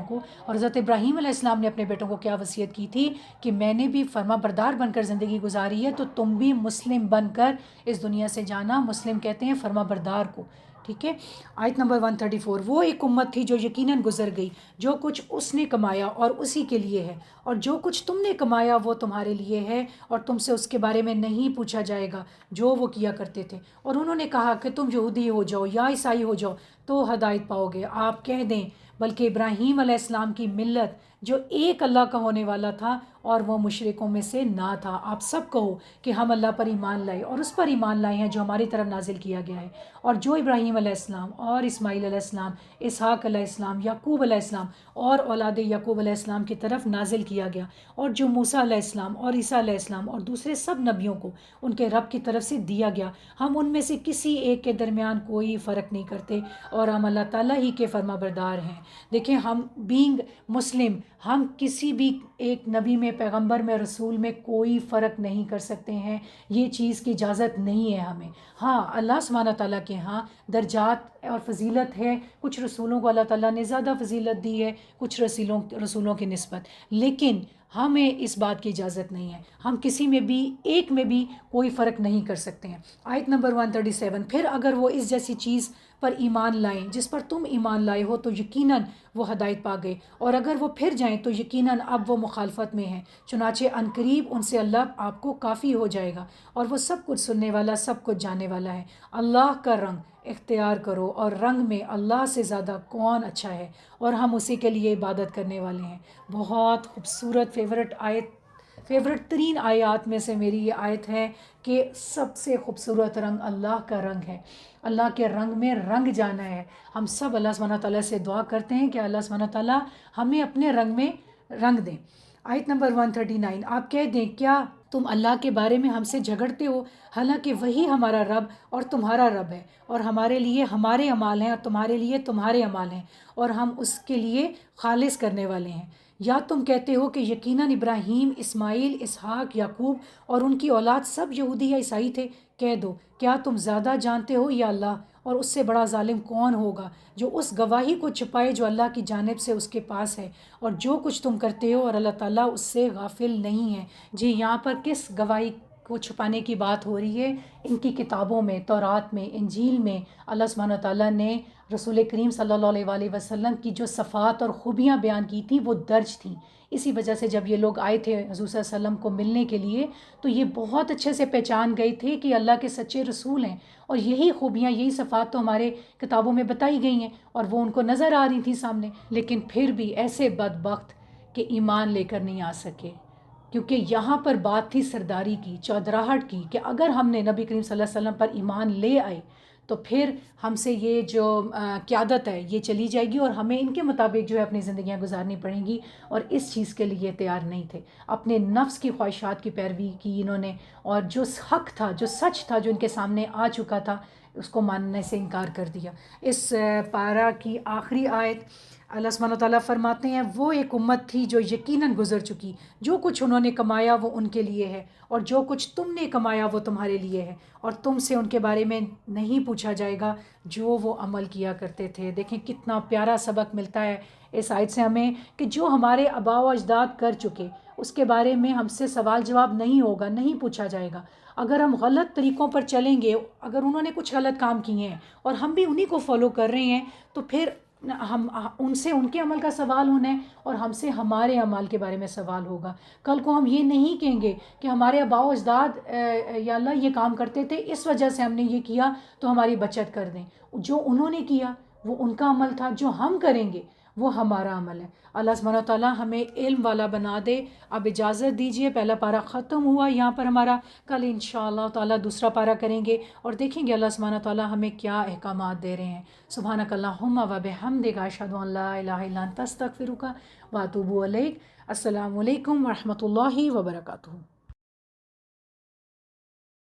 کو، اور حضرت ابراہیم علیہ السلام نے اپنے بیٹوں کو کیا وصیت کی تھی کہ میں نے بھی فرما بردار بن کر زندگی گزاری ہے، تو تم بھی مسلم بن کر اس دنیا سے جانا۔ مسلم کہتے ہیں فرما بردار کو، ٹھیک ہے۔ آیت نمبر 134، وہ ایک امت تھی جو یقیناً گزر گئی، جو کچھ اس نے کمایا اور اسی کے لیے ہے، اور جو کچھ تم نے کمایا وہ تمہارے لیے ہے، اور تم سے اس کے بارے میں نہیں پوچھا جائے گا جو وہ کیا کرتے تھے۔ اور انہوں نے کہا کہ تم یہودی ہو جاؤ یا عیسائی ہو جاؤ تو ہدایت پاؤ گے۔ آپ کہہ دیں بلکہ ابراہیم علیہ السلام کی ملت جو ایک اللہ کا ہونے والا تھا اور وہ مشرکوں میں سے نہ تھا۔ آپ سب کہو کہ ہم اللہ پر ایمان لائے اور اس پر ایمان لائے ہیں جو ہماری طرف نازل کیا گیا ہے، اور جو ابراہیم علیہ السلام اور اسماعیل علیہ السلام، اسحاق علیہ السلام، یعقوب علیہ السلام اور اولاد یعقوب علیہ السلام کی طرف نازل کیا گیا، اور جو موسیٰ علیہ السلام اور عیسیٰ علیہ السلام اور دوسرے سب نبیوں کو ان کے رب کی طرف سے دیا گیا۔ ہم ان میں سے کسی ایک کے درمیان کوئی فرق نہیں کرتے، اور ہم اللہ تعالیٰ ہی کے فرما بردار ہیں۔ دیکھیں، ہم بینگ مسلم، ہم کسی بھی ایک نبی میں، پیغمبر میں، رسول میں کوئی فرق نہیں کر سکتے ہیں، یہ چیز کی اجازت نہیں ہے ہمیں۔ ہاں، اللہ سبحانہ تعالیٰ کے ہاں درجات اور فضیلت ہے، کچھ رسولوں کو اللہ تعالیٰ نے زیادہ فضیلت دی ہے کچھ رسولوں کی نسبت، لیکن ہمیں اس بات کی اجازت نہیں ہے، ہم کسی میں بھی ایک میں بھی کوئی فرق نہیں کر سکتے ہیں۔ آیت نمبر 137، پھر اگر وہ اس جیسی چیز پر ایمان لائیں جس پر تم ایمان لائے ہو تو یقیناً وہ ہدایت پا گئے، اور اگر وہ پھر جائیں تو یقیناً اب وہ مخالفت میں ہیں، چنانچہ عنقریب ان سے اللہ آپ کو کافی ہو جائے گا، اور وہ سب کچھ سننے والا، سب کچھ جاننے والا ہے۔ اللہ کا رنگ اختیار کرو، اور رنگ میں اللہ سے زیادہ کون اچھا ہے، اور ہم اسی کے لیے عبادت کرنے والے ہیں۔ بہت خوبصورت فیورٹ ترین آیات میں سے میری یہ آیت ہے کہ سب سے خوبصورت رنگ اللہ کا رنگ ہے، اللہ کے رنگ میں رنگ جانا ہے۔ ہم سب اللہ سبحانہ تعالیٰ سے دعا کرتے ہیں کہ اللہ سبحانہ تعالیٰ ہمیں اپنے رنگ میں رنگ دیں۔ آیت نمبر 139، آپ کہہ دیں کیا تم اللہ کے بارے میں ہم سے جھگڑتے ہو، حالانکہ وہی ہمارا رب اور تمہارا رب ہے، اور ہمارے لیے ہمارے اعمال ہیں اور تمہارے لیے تمہارے اعمال ہیں، اور ہم اس کے لیے خالص کرنے والے ہیں۔ یا تم کہتے ہو کہ یقیناً ابراہیم، اسماعیل، اسحاق، یعقوب اور ان کی اولاد سب یہودی یا عیسائی تھے؟ کہہ دو کیا تم زیادہ جانتے ہو یا اللہ، اور اس سے بڑا ظالم کون ہوگا جو اس گواہی کو چھپائے جو اللہ کی جانب سے اس کے پاس ہے، اور جو کچھ تم کرتے ہو، اور اللہ تعالیٰ اس سے غافل نہیں ہے۔ جی، یہاں پر کس گواہی کو چھپانے کی بات ہو رہی ہے؟ ان کی کتابوں میں، تورات میں، انجیل میں اللہ سبحانہ تعالیٰ نے رسول کریم صلی اللہ علیہ وآلہ وسلم کی جو صفات اور خوبیاں بیان کی تھیں وہ درج تھیں۔ اسی وجہ سے جب یہ لوگ آئے تھے حضور صلی اللہ علیہ وسلم کو ملنے کے لیے تو یہ بہت اچھے سے پہچان گئے تھے کہ اللہ کے سچے رسول ہیں، اور یہی خوبیاں، یہی صفات تو ہمارے کتابوں میں بتائی گئی ہیں اور وہ ان کو نظر آ رہی تھیں سامنے، لیکن پھر بھی ایسے بدبخت کہ ایمان لے کر نہیں آ سکے، کیونکہ یہاں پر بات تھی سرداری کی، چودراہٹ کی، کہ اگر ہم نے نبی کریم صلی اللہ علیہ وسلم پر ایمان لے آئے تو پھر ہم سے یہ جو قیادت ہے یہ چلی جائے گی، اور ہمیں ان کے مطابق جو ہے اپنی زندگیاں گزارنی پڑیں گی، اور اس چیز کے لیے تیار نہیں تھے۔ اپنے نفس کی خواہشات کی پیروی کی انہوں نے، اور جو حق تھا، جو سچ تھا، جو ان کے سامنے آ چکا تھا، اس کو ماننے سے انکار کر دیا۔ اس پارہ کی آخری آیت اللہ سبحانہ تعالیٰ فرماتے ہیں، وہ ایک امت تھی جو یقیناً گزر چکی، جو کچھ انہوں نے کمایا وہ ان کے لیے ہے، اور جو کچھ تم نے کمایا وہ تمہارے لیے ہے، اور تم سے ان کے بارے میں نہیں پوچھا جائے گا جو وہ عمل کیا کرتے تھے۔ دیکھیں کتنا پیارا سبق ملتا ہے اس آیت سے ہمیں، کہ جو ہمارے آباء و اجداد کر چکے اس کے بارے میں ہم سے سوال جواب نہیں ہوگا، نہیں پوچھا جائے گا۔ اگر ہم غلط طریقوں پر چلیں گے، اگر انہوں نے کچھ غلط کام کیے ہیں اور ہم بھی انہی کو فالو کر رہے ہیں، تو پھر ہم ان سے ان کے عمل کا سوال ہونا ہے اور ہم سے ہمارے عمل کے بارے میں سوال ہوگا۔ کل کو ہم یہ نہیں کہیں گے کہ ہمارے آباء و اجداد یا اللہ یہ کام کرتے تھے، اس وجہ سے ہم نے یہ کیا تو ہماری بچت کر دیں۔ جو انہوں نے کیا وہ ان کا عمل تھا، جو ہم کریں گے وہ ہمارا عمل ہے۔ اللہ سبحانہ و تعالیٰ ہمیں علم والا بنا دے۔ اب اجازت دیجئے، پہلا پارہ ختم ہوا یہاں پر ہمارا، کل انشاءاللہ تعالیٰ دوسرا پارہ کریں گے اور دیکھیں گے اللہ سبحانہ و تعالیٰ ہمیں کیا احکامات دے رہے ہیں۔ سبحانک اللہم و بحمدک، اشہد ان لا الہ الا انت، استغفرک و اتوب الیک۔ السلام علیکم ورحمۃ اللہ وبرکاتہ۔